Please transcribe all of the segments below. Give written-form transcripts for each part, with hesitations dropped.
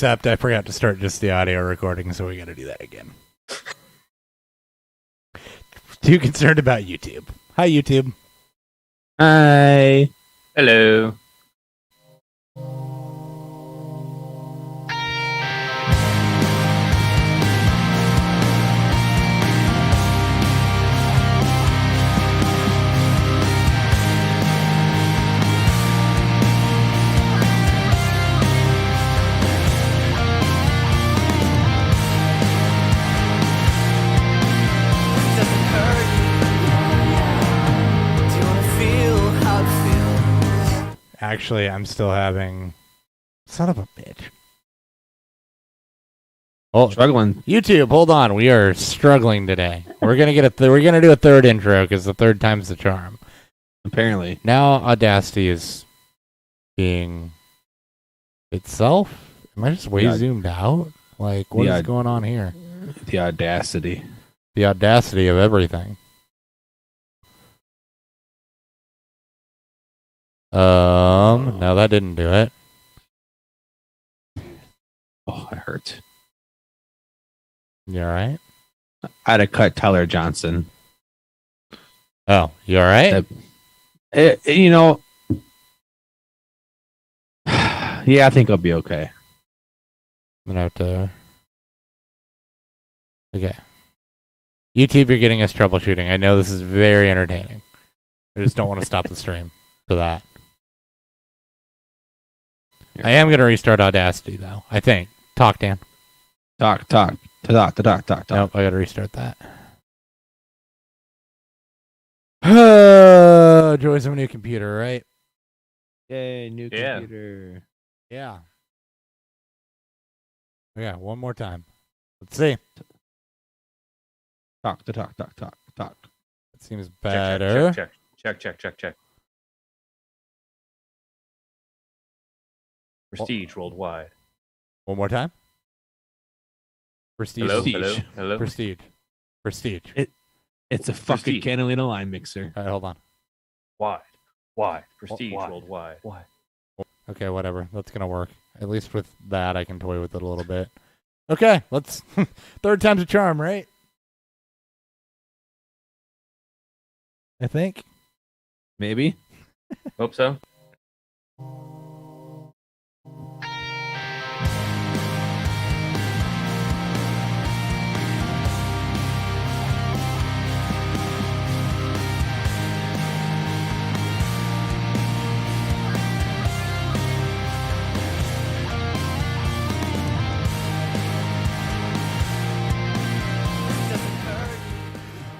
except I forgot to start just the audio recording, so we got to do that again. Too concerned about YouTube. Hi, YouTube. Hi. Hello. Actually, I'm still having... Son of a bitch. Oh, Struggling. YouTube, hold on. We are struggling today. We're gonna get we're gonna do a third intro because the third time's the charm. Apparently. Now Audacity is being itself. Am I just way zoomed out? Like, what is going on here? The audacity. The audacity of everything. No, that didn't do it. Oh, it hurts. You alright? I had to cut Tyler Johnson. Oh, you alright? You know, yeah, I think I'll be okay. I'm gonna have to... Okay. YouTube, you're getting us troubleshooting. I know this is very entertaining. I just don't want to stop the stream for that. I am going to restart Audacity, though. I think. Talk, Dan. Talk. Nope, I got to restart that. Joys of a new computer, right? Yay, new computer. Yeah. Yeah, one more time. Let's see. Talk. It seems better. Check. Prestige worldwide. One more time. Prestige. Hello. Prestige. It's a fucking Catalina line mixer. All right, hold on. Wide. Prestige worldwide. Why? Okay, whatever. That's going to work. At least with that, I can toy with it a little bit. Okay, let's... Third time's a charm, right? I think. Maybe. Hope so.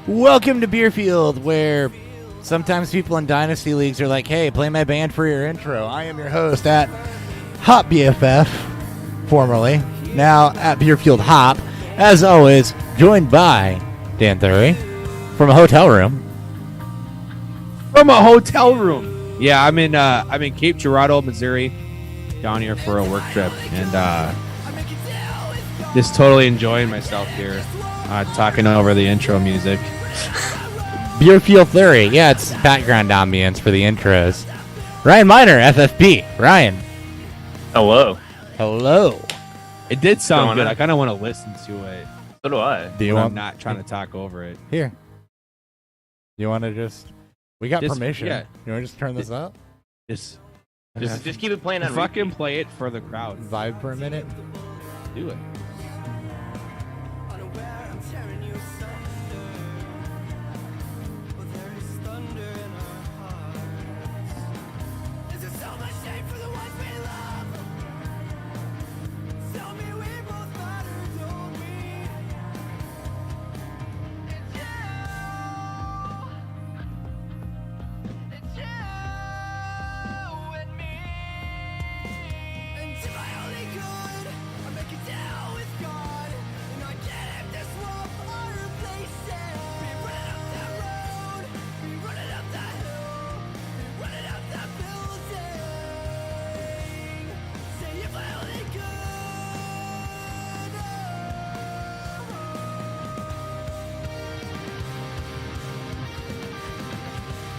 Welcome to Beerfield, where sometimes people in Dynasty Leagues are like, hey, play my band for your intro. I am your host at Hop BFF, formerly, now at Beerfield Hop. As always, joined by Dan Thury from a hotel room. Yeah, I'm in Cape Girardeau, Missouri, down here for a work trip, and just totally enjoying myself here, talking over the intro music. Beerfield Thury, yeah, it's background ambience for the intros. Ryan Miner, FFP. Ryan. Hello. It did sound good. I kind of want to listen to it. So do I. I'm not trying to talk over it. Here. You want to just... We got permission. Yeah. You want to just turn this up? Just keep it playing on fucking play it for the crowd. Vibe for a minute? Do it.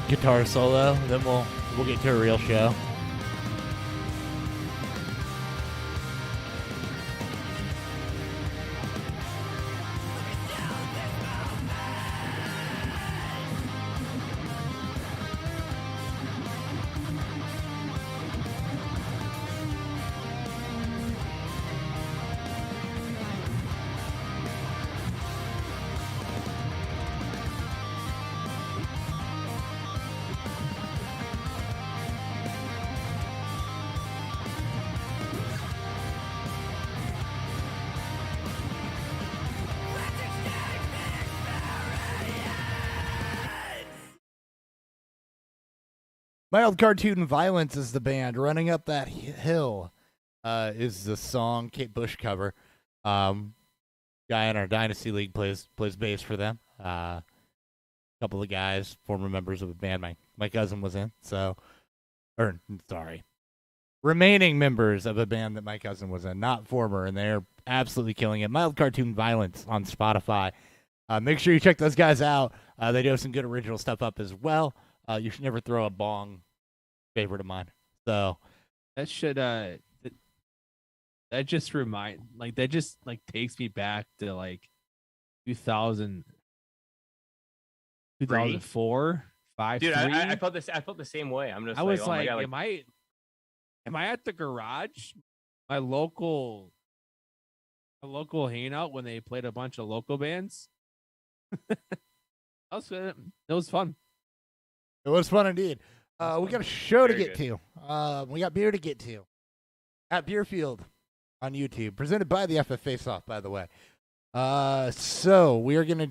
Guitar solo, then we'll get to a real show. Mild Cartoon Violence is the band. Running Up That Hill is the song. Kate Bush cover. Guy in our Dynasty League plays bass for them. Couple of guys, former members of a band my cousin was in. Remaining members of a band that my cousin was in, not former, and they're absolutely killing it. Mild Cartoon Violence on Spotify. Make sure you check those guys out. They do have some good original stuff up as well. You should never throw a bong. Favorite of mine. So that should that just takes me back to like 2004, 5. Dude, I felt this. I felt the same way. I'm just. I was oh my God, am I at the garage? My local hangout when they played a bunch of local bands. It was fun. It was fun indeed. We got a show to Very get to. We got beer to get to. At Beerfield on YouTube. Presented by the FF Face-Off, by the way. So we are going to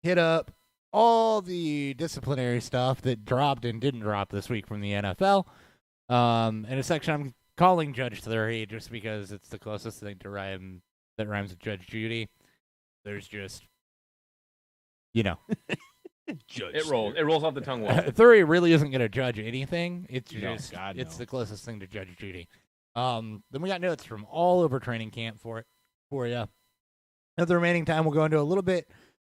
hit up all the disciplinary stuff that dropped and didn't drop this week from the NFL. In a section I'm calling Judge 30 just because it's the closest thing to rhyme that rhymes with Judge Judy. There's just, it rolls off the tongue well. Thury really isn't going to judge anything. It's just it's the closest thing to Judge Judy. Then we got notes from all over training camp for you. Now the remaining time we'll go into a little bit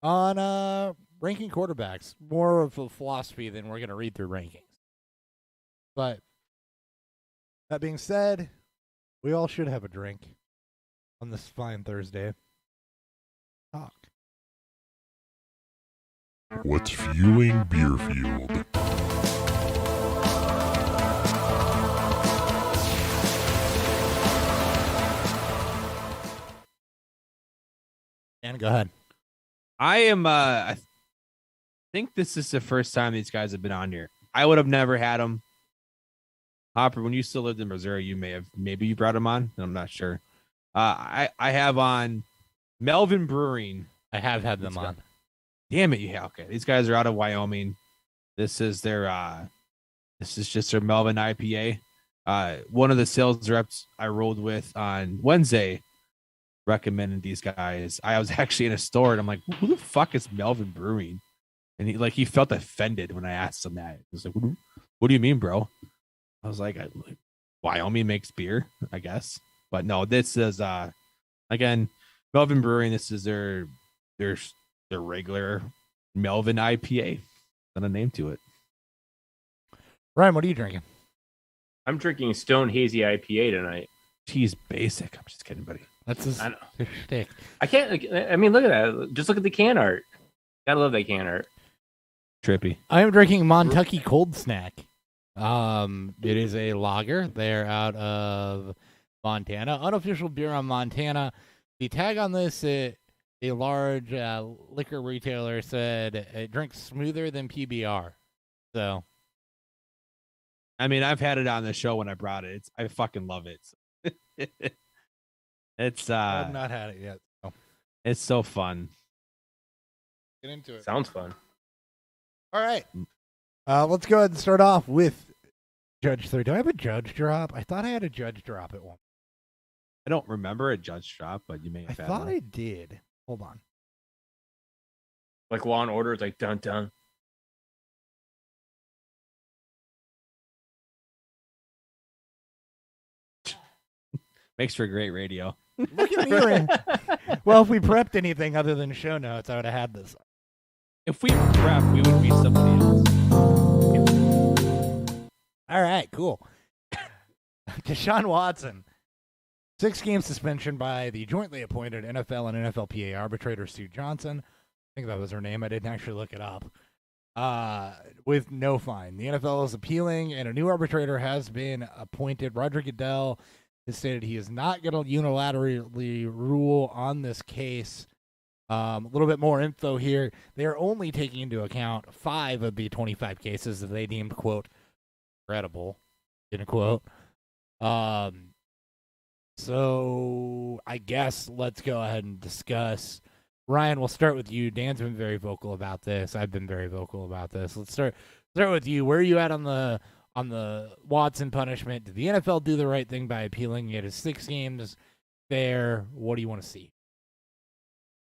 on ranking quarterbacks. More of a philosophy than we're going to read through rankings. But that being said, we all should have a drink on this fine Thursday. Talk. What's fueling Beerfield? And go ahead. I am. I think this is the first time these guys have been on here. I would have never had them. Hopper, when you still lived in Missouri, maybe you brought them on. I'm not sure. I have on Melvin Brewing. I have had them on. Damn it, yeah, okay. These guys are out of Wyoming. This is just their Melvin IPA. One of the sales reps I rolled with on Wednesday recommended these guys. I was actually in a store and I'm like, who the fuck is Melvin Brewing? And he felt offended when I asked him that. He was like, what do you mean, bro? I was like, Wyoming makes beer, I guess. But no, this is again, Melvin Brewing, this is their regular Melvin IPA. Got a name to it. Ryan, what are you drinking? I'm drinking Stone Hazy IPA tonight. He's basic. I'm just kidding, buddy. That's his shtick. I can't. I mean, look at that. Just look at the can art. Gotta love that can art. Trippy. I am drinking Montucky Cold Snack. It is a lager. They're out of Montana. Unofficial beer on Montana. The tag on this, a large liquor retailer said it drinks smoother than PBR. So, I mean, I've had it on the show when I brought it. I fucking love it. It's I've not had it yet. So. It's so fun. Get into it. Sounds fun. All right. Let's go ahead and start off with Judge 3. Do I have a judge drop? I thought I had a judge drop at one. I don't remember a judge drop, but you may have had I thought one. I did. Hold on. Like Law and Order, it's like dun dun. Makes for great radio. Look at me. Well, if we prepped anything other than show notes, I would have had this. If we prep, we would be somebody else. All right, cool. Deshaun Watson. 6-game suspension by the jointly appointed NFL and NFLPA arbitrator Sue Johnson. I think that was her name. I didn't actually look it up. With no fine. The NFL is appealing, and a new arbitrator has been appointed. Roger Goodell has stated he is not going to unilaterally rule on this case. A little bit more info here. They are only taking into account 5 of the 25 cases that they deemed, quote, credible, in a quote. So I guess let's go ahead and discuss. Ryan, we'll start with you. Dan's been very vocal about this. I've been very vocal about this. Let's start with you. Where are you at on on the Watson punishment. Did the NFL do the right thing by appealing it? Is 6 games fair? What do you want to see?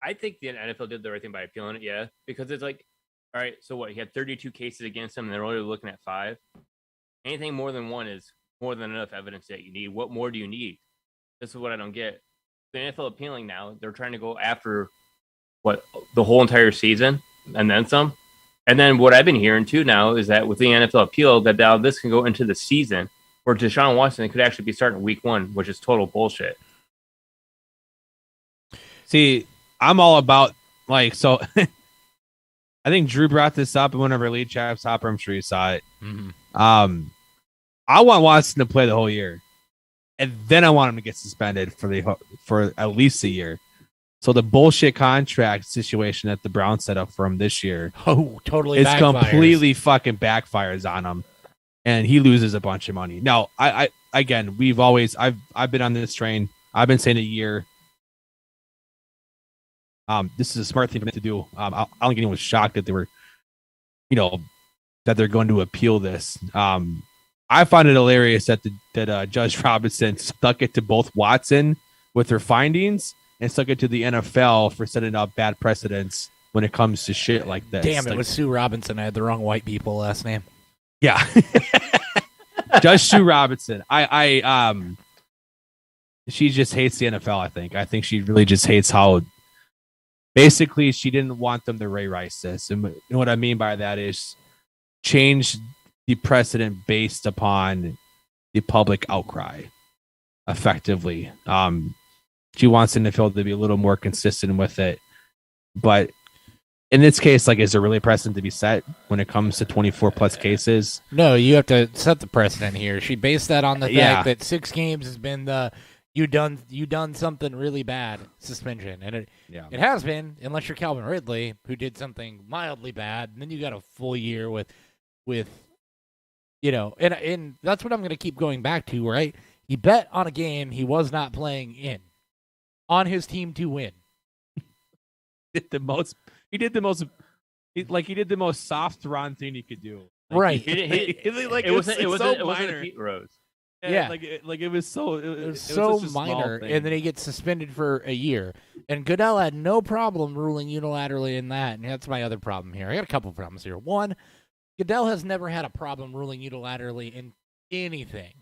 I think the NFL did the right thing by appealing it, yeah, because it's like, all right, so what? He had 32 cases against him, and they're only looking at 5. Anything more than 1 is more than enough evidence that you need. What more do you need? This is what I don't get. The NFL appealing now, they're trying to go after the whole entire season and then some. And then what I've been hearing too now is that with the NFL appeal, that now this can go into the season where Deshaun Watson could actually be starting week 1, which is total bullshit. See, I'm all about so. I think Drew brought this up in one of our lead chaps. Hopper, I'm sure you saw it. Mm-hmm. I want Watson to play the whole year, and then I want him to get suspended for at least a year. So the bullshit contract situation that the Browns set up for him this year, totally completely fucking backfires on him, and he loses a bunch of money. Now, I've been on this train. I've been saying a year. This is a smart thing to do. I don't think anyone was shocked that they were, that they're going to appeal this. I find it hilarious that Judge Robinson stuck it to both Watson with her findings and stuck it to the NFL for setting up bad precedents when it comes to shit like this. Damn, it was Sue Robinson. I had the wrong white people last name. Yeah. Judge Sue Robinson. She just hates the NFL, I think. I think she really just hates how basically she didn't want them to Ray Rice this. And what I mean by that is change the precedent based upon the public outcry effectively. She wants the NFL to be a little more consistent with it. But in this case, is there really a precedent to be set when it comes to 24 plus cases? No, you have to set the precedent here. She based that on the fact that 6 games has been the you done something really bad suspension. And it has been, unless you're Calvin Ridley, who did something mildly bad, and then you got a full year with and that's what I'm going to keep going back to, right? He bet on a game he was not playing in on his team to win. He did the most soft run thing he could do. Right. It wasn't a Pete Rose. Yeah. It was so minor, and then he gets suspended for a year. And Goodell had no problem ruling unilaterally in that, and that's my other problem here. I got a couple problems here. One, Goodell has never had a problem ruling unilaterally in anything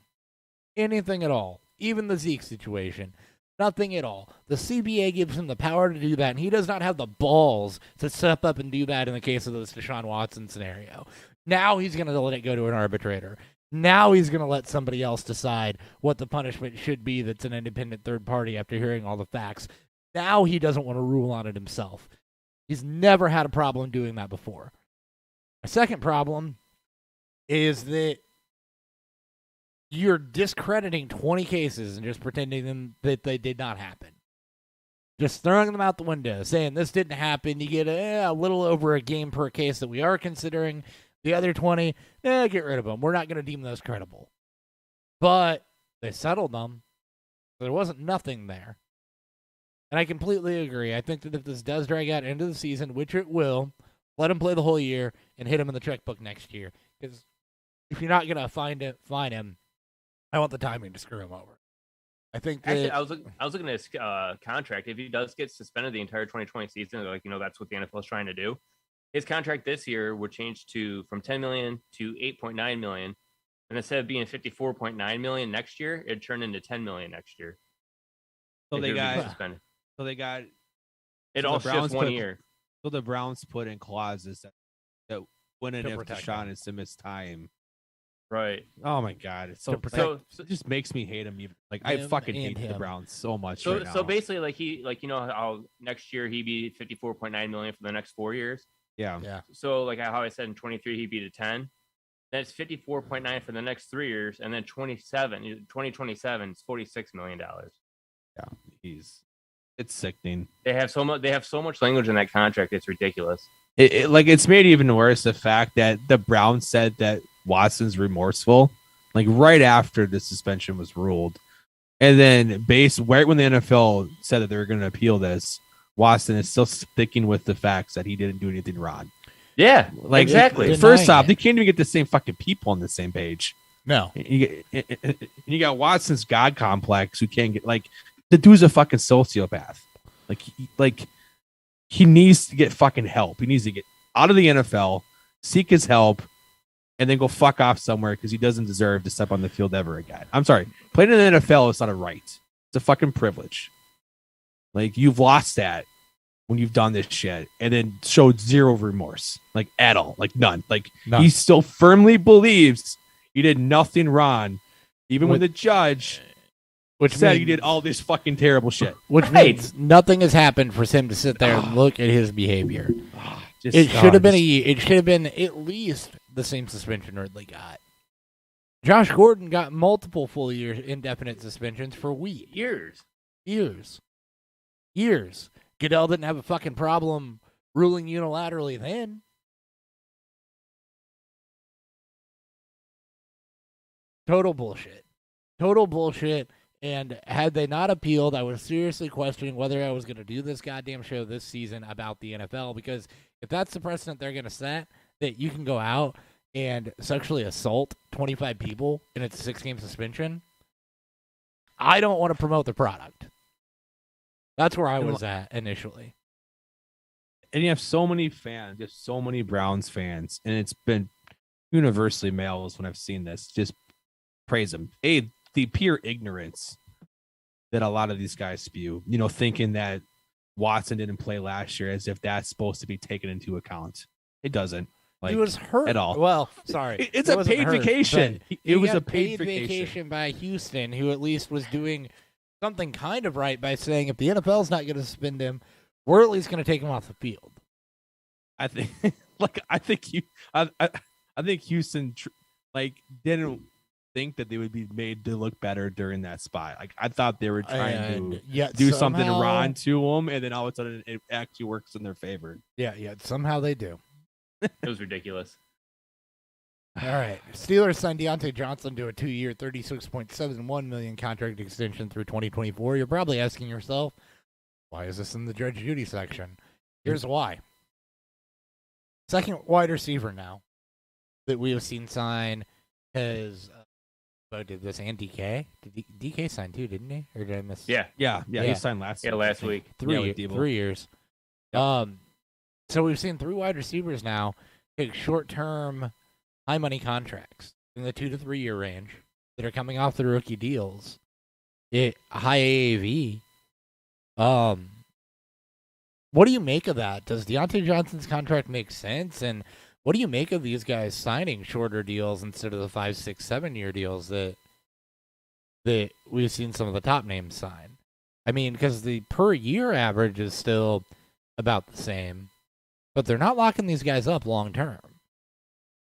at all, even the Zeke situation. Nothing at all. The CBA gives him the power to do that, and he does not have the balls to step up and do that in the case of this Deshaun Watson scenario. Now he's going to let it go to an arbitrator. Now he's going to let somebody else decide what the punishment should be that's an independent third party after hearing all the facts. Now he doesn't want to rule on it himself. He's never had a problem doing that before. My second problem is that you're discrediting 20 cases and just pretending that they did not happen. Just throwing them out the window, saying this didn't happen. You get a little over a game per case that we are considering. The other 20, get rid of them. We're not going to deem those credible. But they settled them. There wasn't nothing there. And I completely agree. I think that if this does drag out into the season, which it will, let him play the whole year and hit him in the checkbook next year. Because if you're not going to fine him, I want the timing to screw him over. I think that... Actually, I was looking at his contract. If he does get suspended the entire 2020 season, that's what the NFL is trying to do. His contract this year would change from $10 million to $8.9 million. And instead of being $54.9 million next year, it'd turn into $10 million next year. So they got it all shifts 1 year. So the Browns put in clauses that when and if Deshaun is to miss time. Right. Oh my God. It's it just makes me hate him. I fucking hate the Browns so much. So basically, how next year he'd be $54.9 million for the next 4 years. Yeah. So how I said in 23 he'd be to 10. Then it's 54.9 for the next 3 years, and then 2027 is $46 million. Yeah, it's sickening. They have so much language in that contract. It's ridiculous. It's made even worse the fact that the Browns said that Watson's remorseful, right after the suspension was ruled, and then right when the NFL said that they were going to appeal this, Watson is still sticking with the facts that he didn't do anything wrong. Yeah, Like exactly. First Denying off, it. they can't even get the same fucking people on the same page. No. You got Watson's God complex who can't get like the dude's a fucking sociopath. Like he needs to get fucking help. He needs to get out of the NFL, seek his help, and then go fuck off somewhere because he doesn't deserve to step on the field ever again. I'm sorry. Playing in the NFL is not a right. It's a fucking privilege. Like you've lost that when you've done this shit and then showed zero remorse, like at all, like none. Like None. he still firmly believes he did nothing wrong, even when the judge Which said he means- did all this fucking terrible shit. Which Right. means nothing has happened for him to sit there and look at his behavior. Just, It should have been it should have been at least the same suspension Ridley got. Josh Gordon got multiple full year indefinite suspensions for weeks. Years. Goodell didn't have a fucking problem ruling unilaterally then. Total bullshit. And had they not appealed, I was seriously questioning whether I was going to do this goddamn show this season about the NFL. Because if that's the precedent they're going to set, that you can go out and sexually assault 25 people and it's a 6-game suspension, I don't want to promote the product. That's where I was at initially. And you have so many fans, you have so many Browns fans, and it's been universally males when I've seen this. Just praise them. The pure ignorance that a lot of these guys spew, thinking that Watson didn't play last year as if that's supposed to be taken into account. It doesn't. Like, He was hurt at all. Well, sorry. It's He a wasn't paid hurt, vacation. but It was got a paid vacation. by Houston, who at least was doing something kind of right by saying if the NFL's not going to suspend him, we're at least going to take him off the field. I think, I think Houston, didn't think that they would be made to look better during that spot. Like I thought they were trying to yet do something somehow- wrong to them, and then all of a sudden it actually works in their favor. Yeah, somehow they do. It was ridiculous. All right. Steelers signed Deontay Johnson to a 2-year, $36.71 million contract extension through 2024. You're probably asking yourself, why is this in the Judge Judy section? Here's why. Second wide receiver now that we have seen sign has did this and DK? Did DK sign too, didn't he? Or did I miss? Yeah. Yeah. Yeah. He signed last. Yeah, last week. with Debo. 3 years. So we've seen 3 wide receivers now take short-term, high-money contracts in the 2 to 3 year range that are coming off the rookie deals. High AAV. What do you make of that? Does Deontay Johnson's contract make sense? And what do you make of these guys signing shorter deals instead of the 5, 6, 7 year deals that we've seen some of the top names sign? I mean, because the per year average is still about the same, but they're not locking these guys up long term.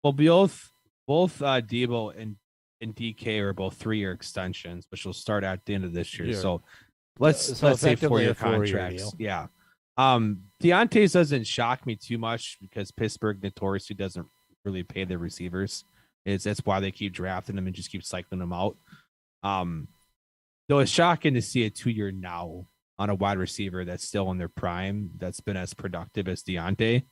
Well, both Debo and DK are both 3-year extensions, which will start at the end of this year. Yeah. So let's say effectively 4-year a 4-year contracts. deal. Yeah. Deontay's doesn't shock me too much because Pittsburgh notoriously doesn't really pay their receivers. That's why they keep drafting them and just keep cycling them out. Though it's shocking to see a 2-year now on a wide receiver that's still in their prime, that's been as productive as Deontay.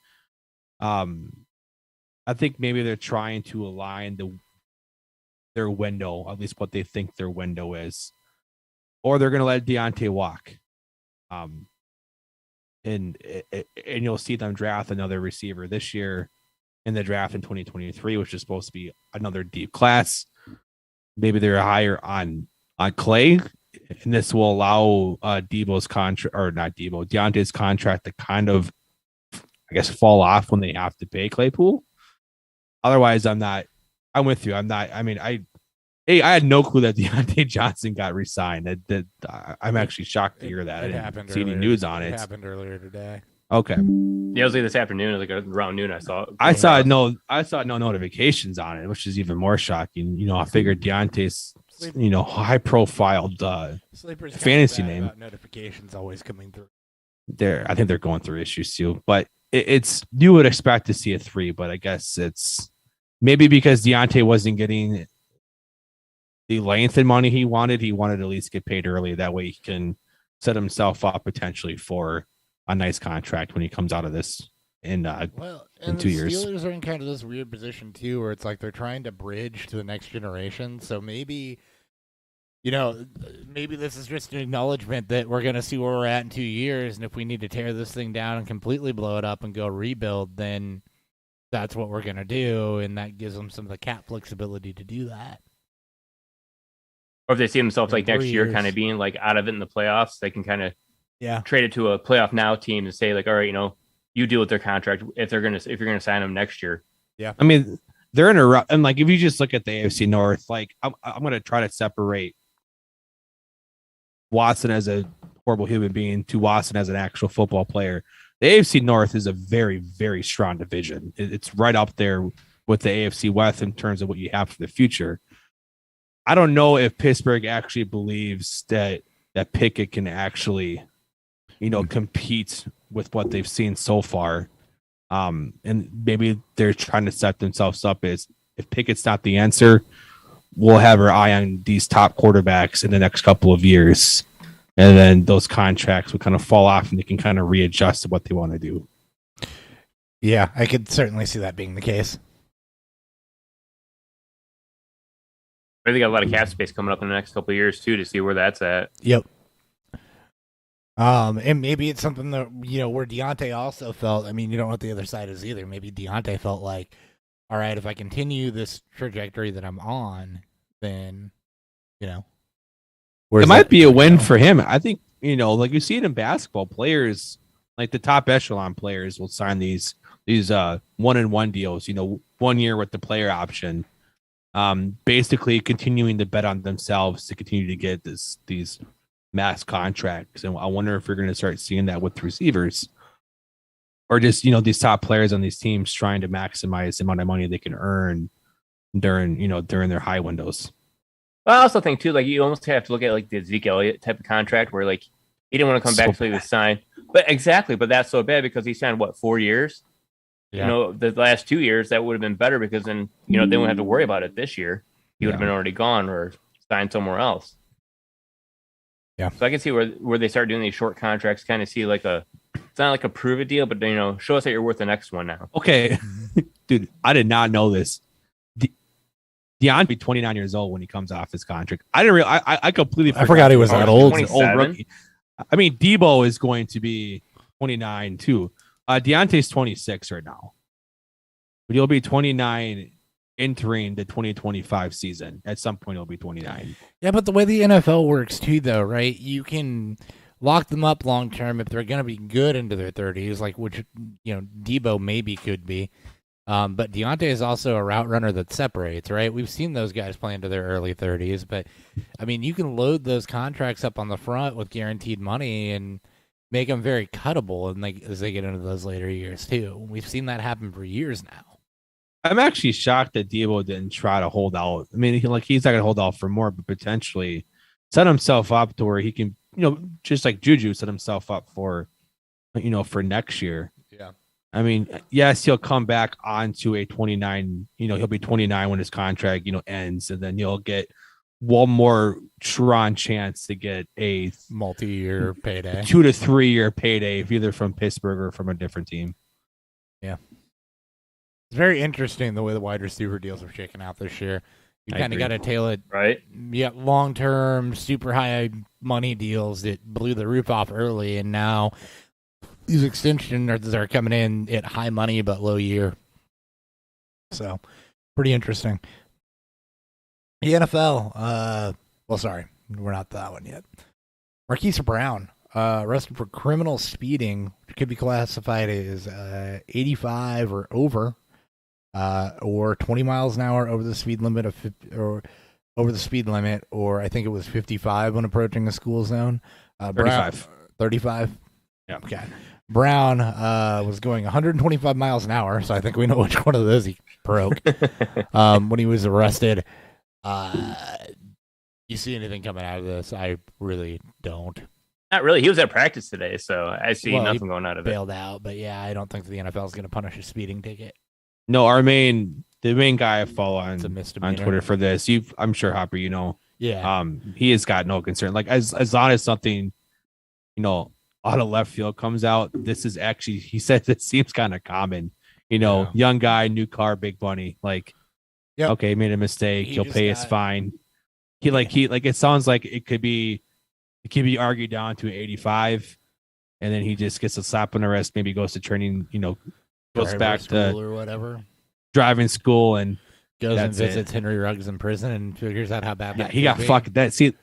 I think maybe they're trying to align their window, at least what they think their window is, or they're going to let Deontay walk. And you'll see them draft another receiver this year in the draft in 2023, which is supposed to be another deep class. Maybe they're higher on Clay, and this will allow Deontay's contract to kind of, I guess, fall off when they have to pay Claypool. Otherwise, I'm with you. I had no clue that Deontay Johnson got re-signed. I'm actually shocked to hear that. I didn't see any news on it. It happened earlier today. Okay. Yeah, it was like this afternoon, like around noon. I saw it. I saw no notifications on it, which is even more shocking. I figured Deontay's, high-profiled Sleepers fantasy bad name. about notifications always coming through. I think they're going through issues too. But it's you would expect to see a 3, but I guess it's maybe because Deontay wasn't getting the length and money he wanted to at least get paid early. That way he can set himself up potentially for a nice contract when he comes out of this in and 2 the years. Steelers are in kind of this weird position too, where it's like they're trying to bridge to the next generation. So maybe, maybe this is just an acknowledgement that we're going to see where we're at in 2 years, and if we need to tear this thing down and completely blow it up and go rebuild, then that's what we're going to do, and that gives them some of the cap flexibility to do that. Or if they see themselves like next year years. kind of being like out of it in the playoffs, they can kind of Yeah. trade it to a playoff now team and say like, all right, you deal with their contract if you're gonna sign them next year. Yeah. I mean, they're in a and like if you just look at the AFC North, like I'm going to try to separate Watson as a horrible human being to Watson as an actual football player. The AFC North is a very, very strong division. It's right up there with the AFC West in terms of what you have for the future. I don't know if Pittsburgh actually believes that Pickett can actually, compete with what they've seen so far. And maybe they're trying to set themselves up as if Pickett's not the answer, we'll have our eye on these top quarterbacks in the next couple of years. And then those contracts will kind of fall off and they can kind of readjust to what they want to do. Yeah, I could certainly see that being the case. They got a lot of cap space coming up in the next couple of years too to see where that's at. Yep. And maybe it's something that, where Deontay also felt, I mean, you don't know what the other side is either. Maybe Deontay felt like, all right, if I continue this trajectory that I'm on, then, it might be a win for him. I think, like you see it in basketball, players, like the top echelon players will sign these 1-and-1 deals, 1 year with the player option. Basically continuing to bet on themselves to continue to get these mass contracts. And I wonder if we're going to start seeing that with receivers or just, these top players on these teams trying to maximize the amount of money they can earn during their high windows. Well, I also think too, like you almost have to look at like the Zeke Elliott type of contract where like he didn't want to come back until he was signed. But that's so bad because he signed 4 years? Yeah. The last 2 years, that would have been better because then, they wouldn't have to worry about it this year. He would have been already gone or signed somewhere else. Yeah. So I can see where they start doing these short contracts, kind of see like it's not like a prove it deal, but show us that you're worth the next one now. Okay. Dude, I did not know this. Deontay be 29 years old when he comes off his contract. I didn't really, I completely forgot he was that old. He's an old rookie. I mean, Debo is going to be 29 too. Deontay's 26 right now, but he'll be 29 entering the 2025 season. At some point, he'll be 29. Yeah, but the way the NFL works too, though, right? You can lock them up long term if they're going to be good into their 30s, like which Debo maybe could be. But Deontay is also a route runner that separates, right? We've seen those guys play into their early 30s, but I mean, you can load those contracts up on the front with guaranteed money and make them very cuttable, and as they get into those later years too. We've seen that happen for years now. I'm actually shocked that Debo didn't try to hold out. I mean, he's not going to hold out for more, but potentially set himself up to where he can, just like Juju set himself up for, for next year. Yeah. I mean, yes, he'll come back onto a 29. He'll be 29 when his contract, ends, and then he'll get one more strong chance to get a multi-year payday, 2 to 3 year payday, either from Pittsburgh or from a different team. Yeah. It's very interesting the way the wide receiver deals are shaking out this year. You kind of got to tail it, right? Yeah, long-term, super high money deals that blew the roof off early, and now these extensions are coming in at high money but low year. So, pretty interesting. The NFL, sorry, we're not that one yet. Marquise Brown, arrested for criminal speeding, which could be classified as 85 or over, or 20 miles an hour over the speed limit or I think it was 55 when approaching a school zone. 35. Yeah. Okay. Brown was going 125 miles an hour, so I think we know which one of those he broke when he was arrested. You see anything coming out of this? I really don't. Not really. He was at practice today, so I see nothing going out of it. Bailed out, but yeah, I don't think the NFL is going to punish a speeding ticket. No, the main guy I follow on Twitter for this, I'm sure Hopper, Yeah. He has got no concern. Like as long as something, out of left field comes out. This is actually, he says it seems kind of common. Yeah. Young guy, new car, big money. Like, Yep. okay, made a mistake. He'll pay his fine. It sounds like it could be argued down to 85, and then he just gets a slap on the wrist. Maybe goes to training. Goes back to or whatever. Driving school and goes and visits Henry Ruggs in prison and figures out how bad. Yeah, he got fucked. That's the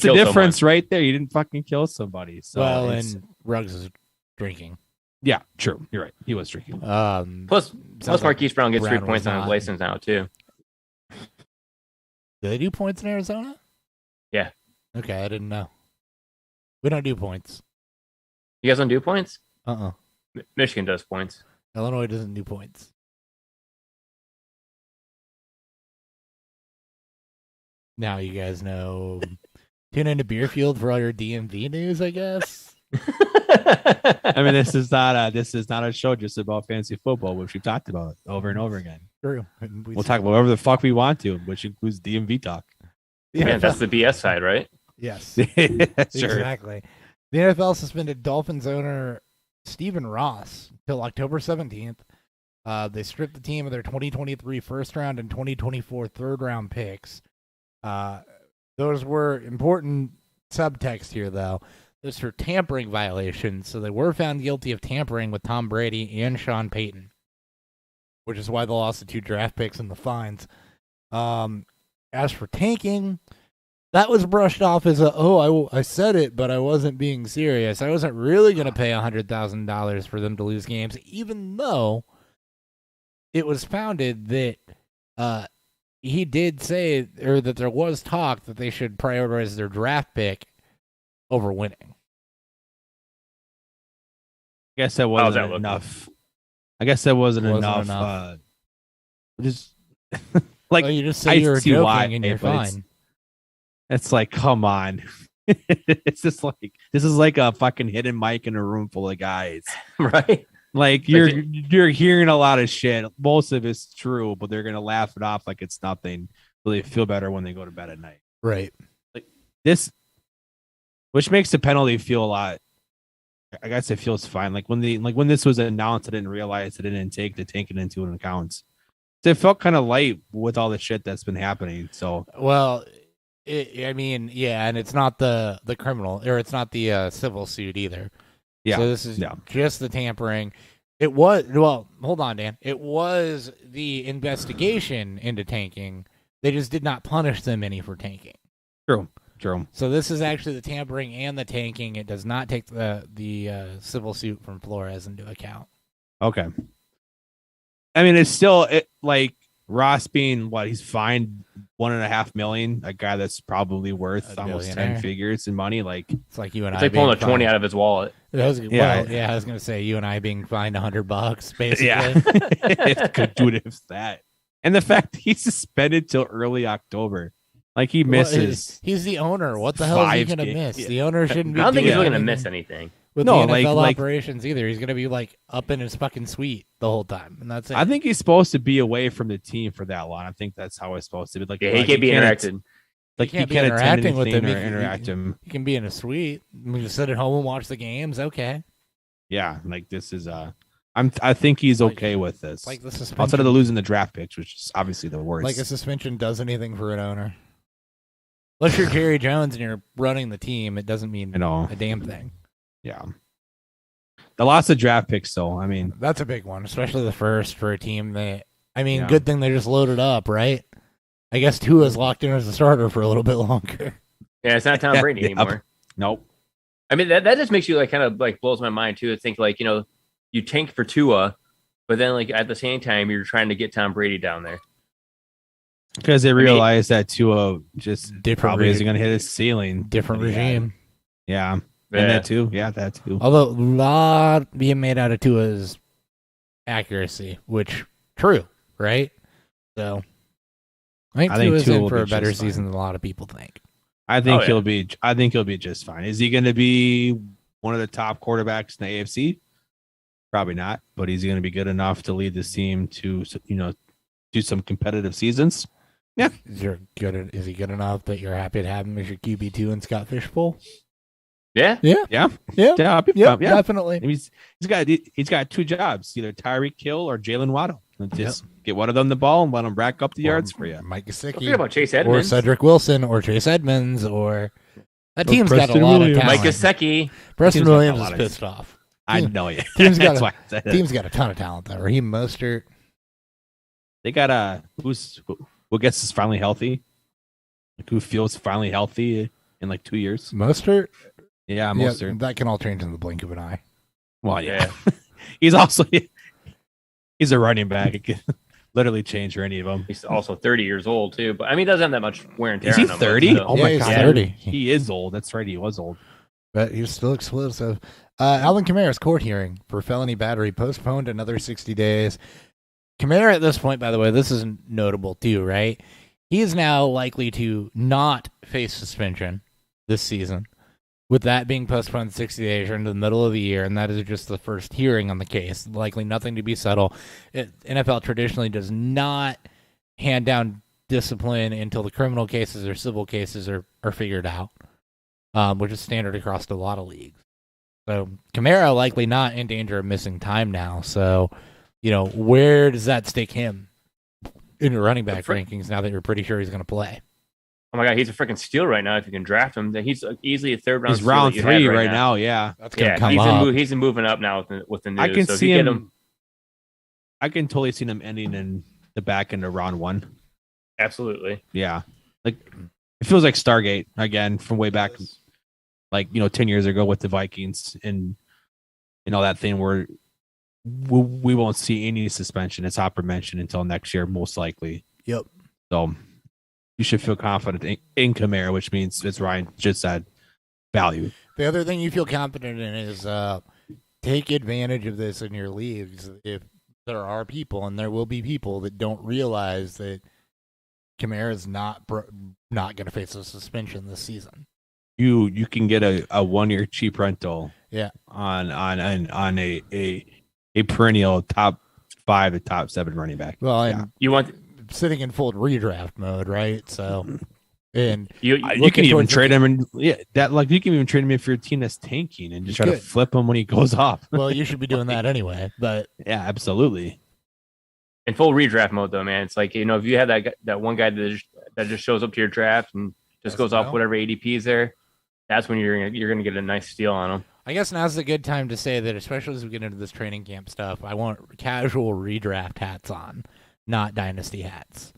difference right there. You didn't fucking kill somebody. So and Ruggs is drinking. Yeah, true. You're right. He was drinking. Plus Marquise Brown gets 3 points on his license now too. Do they do points in Arizona? Yeah. Okay, I didn't know. We don't do points. You guys don't do points? Michigan does points. Illinois doesn't do points. Now you guys know. Tune into Beerfield for all your DMV news, I guess. I mean, this is not a show just about fantasy football, which we've talked about over and over again. True. We'll talk about whatever the fuck we want to, which includes DMV talk. Yeah, that's the BS side, right? Yes. Sure. Exactly. The NFL suspended Dolphins owner Stephen Ross until October 17th. They stripped the team of their 2023 first round and 2024 third round picks. Those were important subtext here, though. Those are tampering violations, so they were found guilty of tampering with Tom Brady and Sean Payton, which is why they lost the 2 draft picks and the fines. As for tanking, that was brushed off as I said it, but I wasn't being serious. I wasn't really going to pay $100,000 for them to lose games, even though it was founded that he did say, or that there was talk that they should prioritize their draft pick over winning. I guess that wasn't enough. I guess that wasn't enough. Just like, you just say you're joking and you're fine. It's like, come on. It's just like, this is like a fucking hidden mic in a room full of guys, right? Like you're hearing a lot of shit. Most of it's true, but they're gonna laugh it off like it's nothing. So they feel better when they go to bed at night. Right. Like this, which makes the penalty feel a lot. I guess it feels fine. Like when this was announced, I didn't realize I didn't take the tanking into an account. So it felt kind of light with all the shit that's been happening. So and it's not the criminal, or it's not the civil suit either. Yeah. So this is just the tampering. It was, hold on, Dan. It was the investigation into tanking. They just did not punish them any for tanking. True. So this is actually the tampering and the tanking. It does not take the civil suit from Flores into account. Okay. I mean, it's still like Ross being he's fined $1.5 million. A guy that's probably worth almost 10 figures in money. Like it's like you and I. It's like pulling a 20 out of his wallet. I was gonna say you and I being fined $100, basically. Yeah, it's good, dude. It's that, and the fact he's suspended till early October. Like he misses. He's the owner. What the hell is he gonna miss? Yeah. The owner shouldn't be. I don't think he's really gonna miss anything with the NFL operations either. He's gonna be like up in his fucking suite the whole time, and that's it. I think he's supposed to be away from the team for that long. I think that's how it's supposed to be. Like, he can't be interacted. Like he can't interacting with him. Interact him. He can be in a suite. We just sit at home and watch the games. Okay. Yeah, like this is I think he's okay with this. Like the suspension, outside of losing the draft picks, which is obviously the worst. Like a suspension does anything for an owner. Unless you're Jerry Jones and you're running the team, it doesn't mean a damn thing. Yeah. The loss of draft picks, though, I mean. That's a big one, especially the first for a team that, good thing they just loaded up, right? I guess Tua's locked in as a starter for a little bit longer. Yeah, it's not Tom Brady anymore. Nope. I mean, that just makes you kind of blows my mind, too, to think you tank for Tua, but then at the same time, you're trying to get Tom Brady down there. Because they realized that Tua just probably isn't going to hit his ceiling. Different regime. Yeah. And that too. Yeah, that too. Although a lot being made out of Tua's accuracy, which true, right? So I think Tua's in for a better season than a lot of people think. I think he'll be just fine. Is he going to be one of the top quarterbacks in the AFC? Probably not, but he's going to be good enough to lead this team to do some competitive seasons. Yeah. Is he good enough that you're happy to have him as your QB2 in Scott Fishbowl? Yeah. Yeah, I'll be Yeah, fine. Yeah, definitely. And he's got 2 jobs, either Tyreek Hill or Jalen Waddle. Just get one of them the ball and let them rack up the yards for you. Mike Don't forget Gesicki, about Chase or Edmonds. Cedric Wilson, or Chase Edmonds, or that team's got a Preston lot Williams. of Mike talent. Gesicki. Preston Team's got a Williams lot is of- pissed off. I know you. Team's got That's a- why I said it. Team's got a ton of talent though. Raheem Mostert. They got who gets is finally healthy? Like who feels finally healthy in like 2 years? Mostert. Yeah, Yeah, Mostert. that can all change in the blink of an eye. Well, yeah. He's a running back. It can literally change for any of them. He's also 30 years old too, but I mean, he doesn't have that much wear and tear. Is he on him, but 30? still. Oh Yeah, my he's god, 30. He is old. That's right. He was old. But he's still explosive. Alvin Kamara's court hearing for felony battery postponed another 60 days. Kamara at this point, by the way, this is notable too, right? He is now likely to not face suspension this season, with that being postponed 60 days or into the middle of the year, and that is just the first hearing on the case. Likely nothing to be settled. NFL traditionally does not hand down discipline until the criminal cases or civil cases are figured out, which is standard across a lot of leagues. So Kamara likely not in danger of missing time now. So, where does that stick him in your running back rankings now that you're pretty sure he's going to play? Oh my god, he's a freaking steal right now. If you can draft him, he's easily a third round. He's steal round that you 3 had right now. Yeah, That's going to Yeah, come up. he's moving up now with the news. I can so if see you get him. I can totally see him ending in the back end of round 1. Absolutely. Yeah, like it feels like Stargate again from way back, like 10 years ago with the Vikings and that thing where we won't see any suspension. It's aforementioned until next year, most likely. Yep. So you should feel confident in Kamara, which means, as Ryan just said, value. The other thing you feel confident in is take advantage of this in your leagues. If there are people, and there will be people that don't realize that Kamara is not going to face a suspension this season. You can get a 1-year cheap rental. Yeah. On a perennial top 5 to top 7 running back. Well, and You want sitting in full redraft mode, right? So, and you You can even trade him, and you can even trade him if your team is tanking and just try to Good. flip him when he goes off. well, you should be doing that anyway. But Yeah, absolutely. in full redraft mode though, man. It's like if you have that one guy that just shows up to your draft and just Yes, goes no. off whatever ADP is there, that's when you're gonna get a nice steal on him. I guess now's a good time to say that, especially as we get into this training camp stuff, I want casual redraft hats on, not dynasty hats.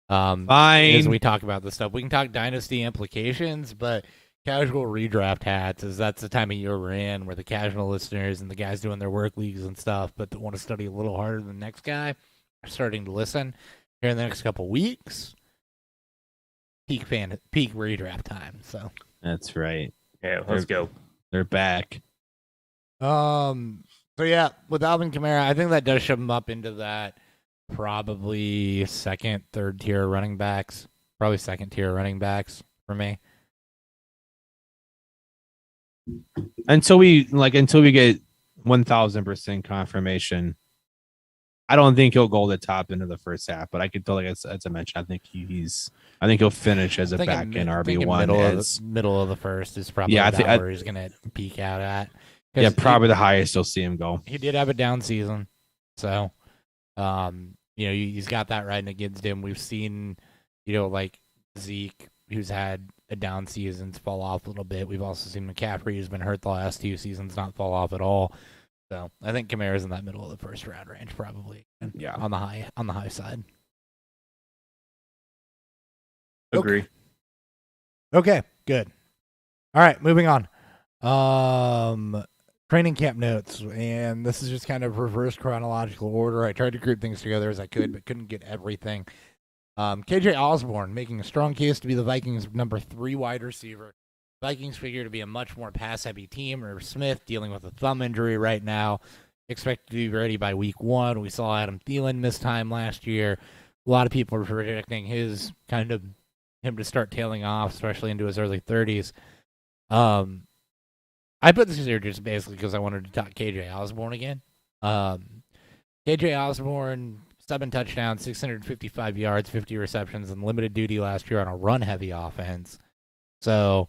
As Fine. we talk about this stuff, we can talk dynasty implications, but casual redraft hats that's the time of year we're in, where the casual listeners and the guys doing their work leagues and stuff, but that want to study a little harder than the next guy, are starting to listen here in the next couple weeks. Peak redraft time. So That's right. Yeah, let's go. They're back. So yeah, with Alvin Kamara, I think that does shove him up into that probably second, third tier running backs. Probably second tier running backs for me. Until we get 1,000% confirmation, I don't think he'll go the top into the first half. But I could tell, like as I mentioned, I think he'll finish as a back end RB1. Middle of the first is probably where he's gonna peak out at. Yeah, probably the highest you'll see him go. He did have a down season, so he's got that right against him. We've seen, like Zeke, who's had a down season, fall off a little bit. We've also seen McCaffrey, who's been hurt the last 2 seasons, not fall off at all. So I think Kamara's in that middle of the first round range, probably. Yeah, on the high side. Agree. Okay, good. All right, moving on. Training camp notes, and this is just kind of reverse chronological order. I tried to group things together as I could, but couldn't get everything. KJ Osborne making a strong case to be the Vikings' number 3 wide receiver. Vikings figure to be a much more pass-heavy team. Irv Smith dealing with a thumb injury right now, expected to be ready by week 1. We saw Adam Thielen miss time last year. A lot of people are predicting him to start tailing off, especially into his early 30s. I put this here just basically because I wanted to talk KJ Osborne again. KJ Osborne, 7 touchdowns, 655 yards, 50 receptions, and limited duty last year on a run-heavy offense. So,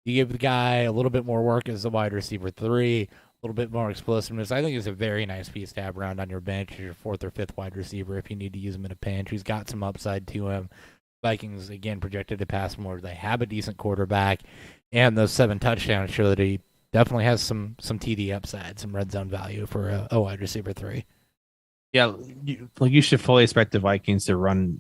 You give the guy a little bit more work as a wide receiver 3, a little bit more explosiveness. I think it's a very nice piece to have around on your bench as your 4th or 5th wide receiver if you need to use him in a pinch. He's got some upside to him. Vikings, again, projected to pass more. They have a decent quarterback, and those 7 touchdowns show that he definitely has some TD upside, some red zone value for a wide receiver 3. Yeah, you should fully expect the Vikings to run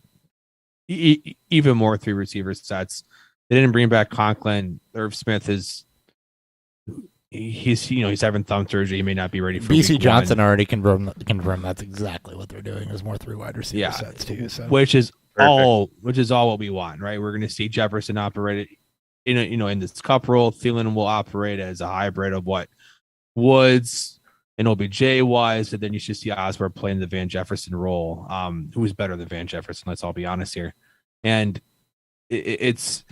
even more 3 receiver sets. They didn't bring back Conklin. Irv Smith he's having thumb surgery. He may not be ready for BC week Johnson 1. already confirmed that's exactly what they're doing. Is more 3 wide receiver sets too. So. Which is Perfect. all what we want, right? We're going to see Jefferson operate in this cup role. Thielen will operate as a hybrid of what Woods and OBJ was, and then you should see Osborne playing the Van Jefferson role. Who's better than Van Jefferson? Let's all be honest here. And it's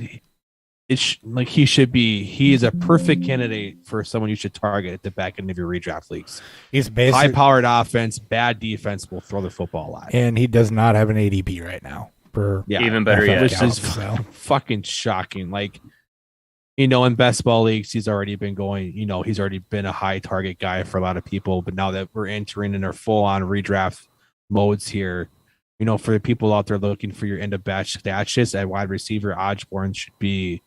like he is a perfect candidate for someone you should target at the back end of your redraft leagues. He's basically high-powered offense, bad defense will throw the football a lot. And he does not have an ADP right now. Even better yet. Which is fucking shocking. Like, in best ball leagues, he's already been going, he's already been a high target guy for a lot of people. But now that we're entering in our full-on redraft modes here, for the people out there looking for your end-of-batch stashes at wide receiver, Osborne should be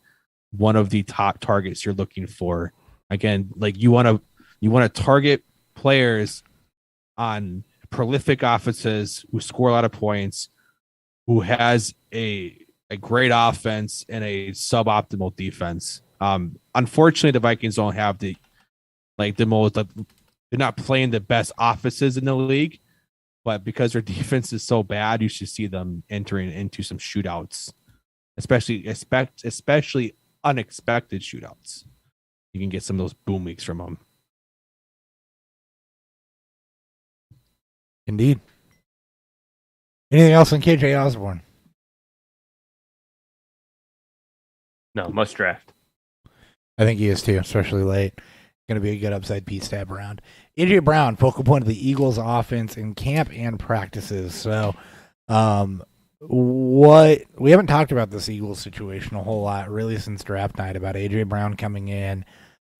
one of the top targets you're looking for. Again, like you want to target players on prolific offenses who score a lot of points, who has a great offense and a suboptimal defense. Unfortunately, the Vikings don't have the most. They're not playing the best offenses in the league, but because their defense is so bad, you should see them entering into some shootouts, especially unexpected shootouts. You can get some of those boom weeks from them. Indeed. Anything else on KJ Osborne? No, must draft. I think he is too, especially late. Going to be a good upside piece to have around. AJ Brown, focal point of the Eagles offense in camp and practices. So, we haven't talked about this Eagles situation a whole lot really since draft night about AJ Brown coming in,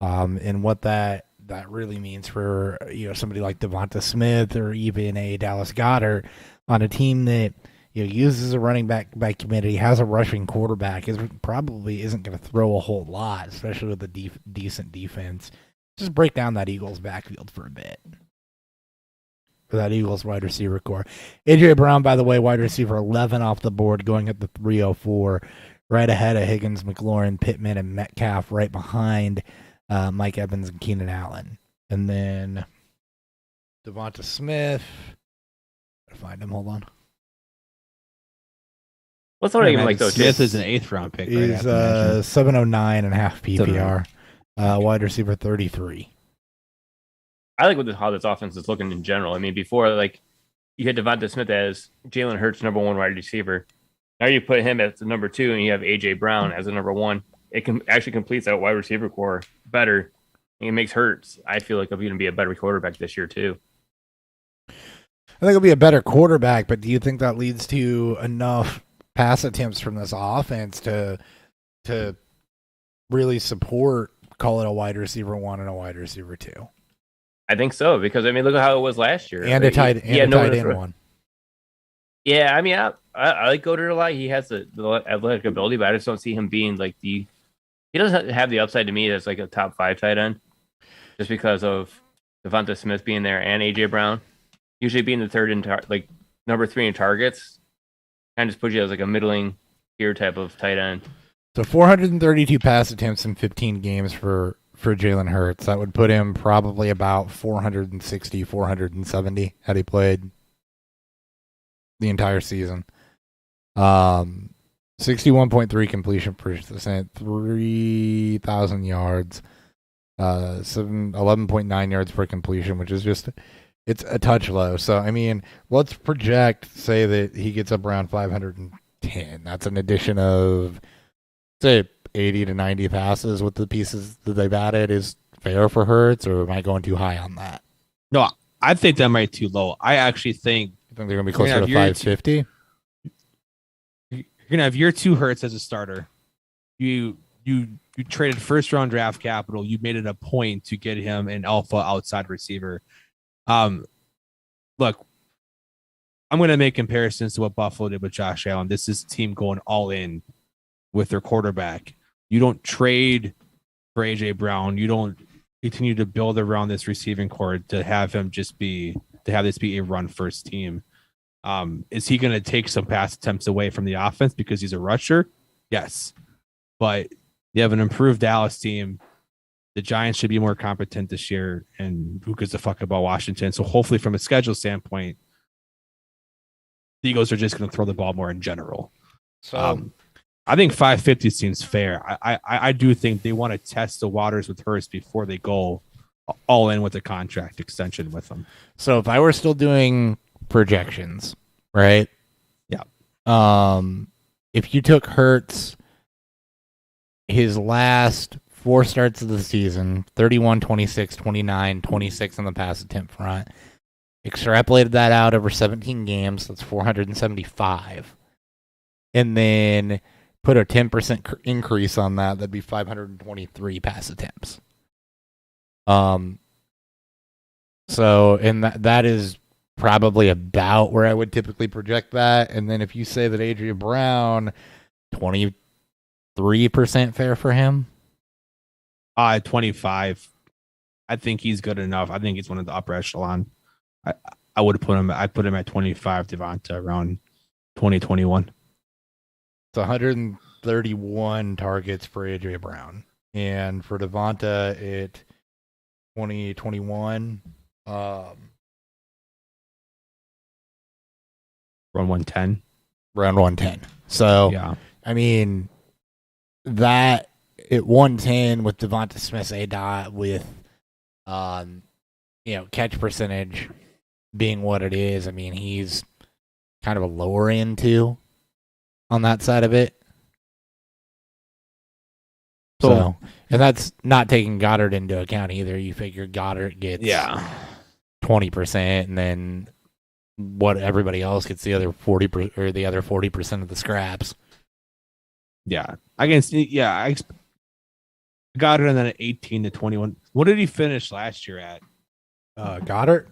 and what that really means for somebody like Devonta Smith or even a Dallas Goedert on a team that uses a running back by committee, has a rushing quarterback, probably isn't going to throw a whole lot, especially with a decent defense. Just break down that Eagles backfield for a bit. For that Eagles wide receiver core. A.J. Brown, by the way, wide receiver 11 off the board, going at the 304, right ahead of Higgins, McLaurin, Pittman, and Metcalf, right behind Mike Evans and Keenan Allen. And then Devonta Smith. Gotta find him, hold on. What's not even like those? Smith is an 8th round pick. He's 709 and a half PPR. Wide receiver 33. I like how this offense is looking in general. I mean, before, you had Devonta Smith as Jalen Hurts' number 1 wide receiver. Now you put him as the number 2, and you have A.J. Brown as the number 1. It actually completes that wide receiver core better. And it makes Hurts, I feel like, going to be a better quarterback this year, too. I think he'll be a better quarterback, but do you think that leads to enough pass attempts from this offense to really support, call it a wide receiver 1 and a wide receiver 2? I think so, because look at how it was last year. And a tight end 1. Yeah, I mean, I like Goddard a lot. He has the athletic ability, but I just don't see him being he doesn't have the upside to me as a top 5 tight end, just because of Devonta Smith being there and AJ Brown. Usually being the third in number 3 in targets, kind of just puts you as a middling tier type of tight end. So 432 pass attempts in 15 games for Jalen Hurts. That would put him probably about 460, 470 had he played the entire season. 61.3 completion percent, 3,000 yards, 11.9 yards per completion, which is it's a touch low. So, let's say that he gets up around 510. That's an addition of, say, 80 to 90 passes with the pieces that they've added. Is fair for Hurts, or am I going too high on that? No, I think that might be too low. I actually think they're going to be closer to 550. You're going to have year 2 Hurts as a starter. You you traded first round draft capital. You made it a point to get him an alpha outside receiver. Look, I'm going to make comparisons to what Buffalo did with Josh Allen. This is team going all in with their quarterback. You don't trade for AJ Brown. You don't continue to build around this receiving core to have this be a run first team. Is he going to take some pass attempts away from the offense because he's a rusher? Yes. But you have an improved Dallas team. The Giants should be more competent this year, and who gives a fuck about Washington? So hopefully from a schedule standpoint, the Eagles are just going to throw the ball more in general. So I think 550 seems fair. I do think they want to test the waters with Hurst before they go all in with a contract extension with them. So if I were still doing projections, right? Yeah. If you took Hurts, his last 4 starts of the season, 31, 26, 29, 26 on the pass attempt front, extrapolated that out over 17 games, that's 475. And then put a 10% increase on that, that'd be 523 pass attempts. So, and that is probably about where I would typically project that. And then if you say that Adrian Brown, 23% fair for him? 25. I think he's good enough. I think he's one of the upper echelon. I would put him. I'd put him at 25. Devonta around 2021. It's 131 targets for AJ Brown, and for Devonta at 2021, around 110. Around 110. So yeah, I mean that at 110 with Devonta Smith's ADOT with catch percentage being what it is, I mean, he's kind of a lower end too on that side of it. So and that's not taking Goddard into account either. You figure Goddard gets 20%, and then what everybody else gets the other 40% or the other 40% of the scraps. Yeah, I got it in that 18 to 21. What did he finish last year at? Goddard?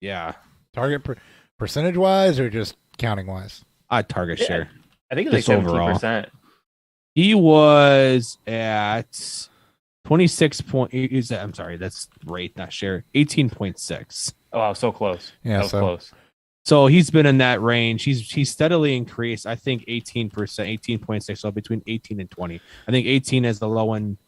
Yeah. Target percentage wise or just counting wise? Target share. I think it's like 17%. He was at 26 point. I'm sorry, that's rate, not share. 18.6. Oh, wow, so close. Yeah, so close. So he's been in that range. He's steadily increased. I think 18%, 18.6. So between 18 and 20. I think 18 is the low end,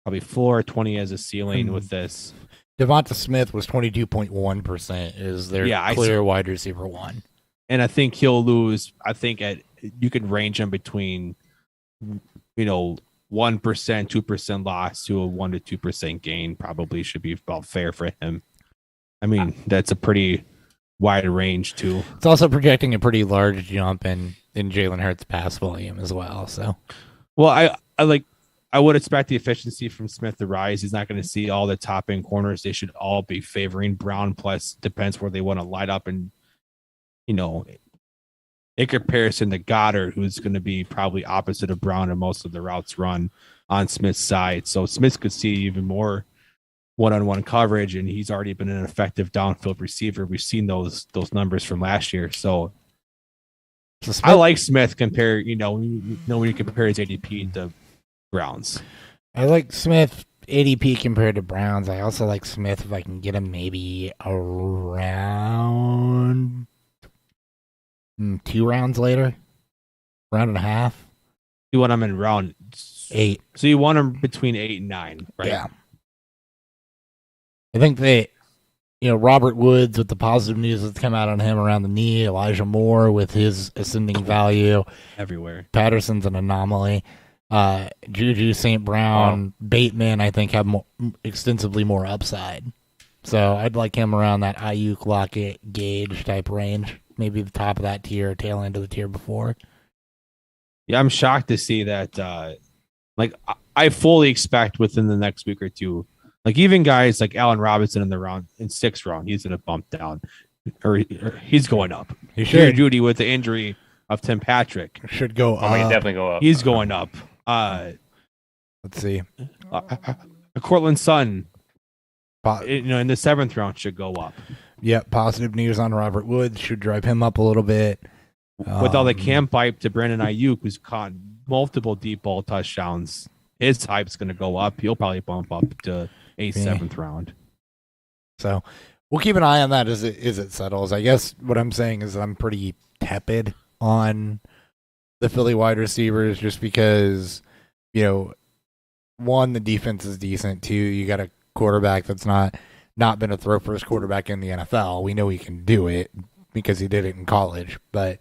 probably floor. 20 as a ceiling with this. Devonta Smith was 22.1%. Is their clear wide receiver one, and I think he'll lose. I think you could range him between 1%, 2% loss to a 1 to 2% gain. Probably should be about fair for him. I mean, that's a pretty wide range too. It's also projecting a pretty large jump in Jalen Hurts' pass volume as well. So, well, I would expect the efficiency from Smith to rise. He's not going to see all the top end corners. They should all be favoring Brown. Plus, depends where they want to light up, and in comparison to Goddard, who's going to be probably opposite of Brown and most of the routes run on Smith's side. So Smith could see even more one-on-one coverage, and he's already been an effective downfield receiver. We've seen those numbers from last year. So I like Smith compare, when you compare his ADP to Brown's. I like Smith ADP compared to Brown's. I also like Smith if I can get him maybe around 2 rounds later, round and a half. You want him in round 8. So you want him between 8 and 9, right? Yeah. I think they, Robert Woods with the positive news that's come out on him around the knee, Elijah Moore with his ascending value. Everywhere. Patterson's an anomaly. Juju, St. Brown, Bateman, I think, have extensively more upside. So I'd like him around that Ayuk, Lockett, Gage type range. Maybe the top of that tier, tail end of the tier before. Yeah, I'm shocked to see that. I fully expect within the next week or two, even guys like Allen Robinson in the 6th round, he's going to bump down, or he's going up. He should. Judy with the injury of Tim Patrick should go up. He'd definitely go up. He's going up. Let's see. A Cortland Sutton, Po- in the 7th round should go up. Yep, positive news on Robert Woods should drive him up a little bit. With all the camp hype to Brandon Ayuk, who's caught multiple deep ball touchdowns, his hype's going to go up. He'll probably bump up to a 7th round. So we'll keep an eye on that as it settles. I guess what I'm saying is I'm pretty tepid on the Philly wide receivers just because, one, the defense is decent. Two, you got a quarterback that's not been a throw first quarterback in the NFL. We know he can do it because he did it in college, but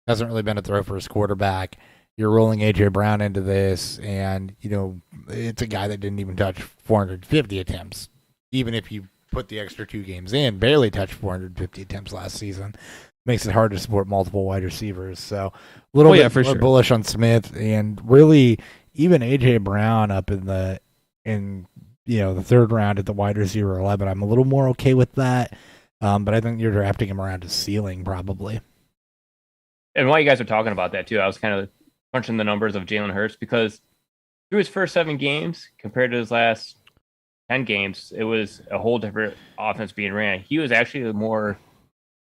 hasn't really been a throw first quarterback. You're rolling A.J. Brown into this, and, it's a guy that didn't even touch 450 attempts. Even if you put the extra 2 games in, barely touched 450 attempts last season. Makes it hard to support multiple wide receivers. So a little bit more bullish on Smith, and really even A.J. Brown up in the 3rd round at the wide receiver 11. I'm a little more okay with that, but I think you're drafting him around his ceiling probably. And while you guys are talking about that too, I was kind of crunching the numbers of Jalen Hurts because through his first 7 games compared to his last 10 games, it was a whole different offense being ran. He was actually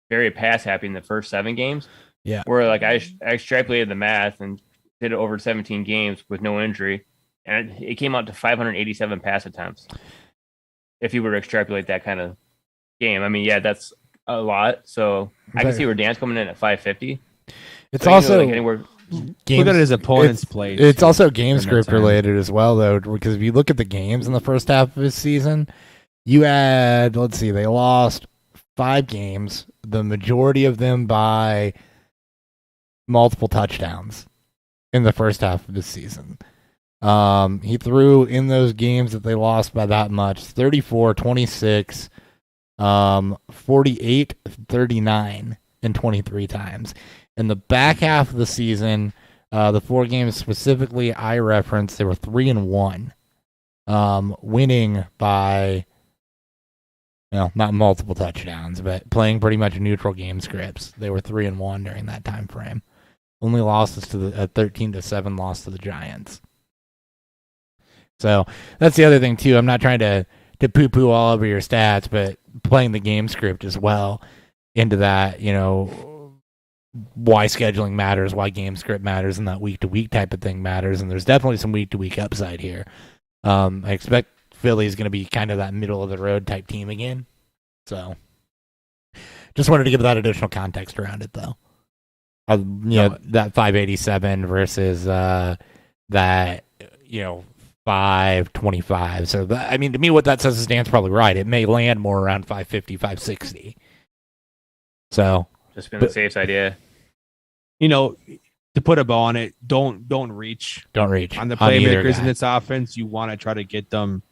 very pass happy in the first 7 games. Yeah. Where I extrapolated the math and did it over 17 games with no injury, and it came out to 587 pass attempts. If you were to extrapolate that kind of game, I mean, yeah, that's a lot. So I can see where Dan's coming in at 550. It's also look at his opponent's play. It's also game script related as well, though, because if you look at the games in the first half of his season, you had, they lost 5 games, the majority of them by multiple touchdowns in the first half of the season. He threw in those games that they lost by that much, 34, 26, 48, 39, and 23 times. In the back half of the season, the 4 games specifically I referenced, they were 3-1, winning by, not multiple touchdowns, but playing pretty much neutral game scripts. They were 3-1 during that time frame. Only losses to the 13-7 loss to the Giants. So that's the other thing too. I'm not trying to poo-poo all over your stats, but playing the game script as well into that, why scheduling matters, why game script matters, and that week-to-week type of thing matters. And there's definitely some week-to-week upside here. I expect Philly's going to be kind of that middle-of-the-road type team again. So just wanted to give that additional context around it, though. That 587 versus that, 525. So, to me, what that says is Dan's probably right. It may land more around 550, 560. So, just been the safe side, yeah. To put a bow on it, don't reach. Don't reach on the playmakers in this offense. You want to try to get them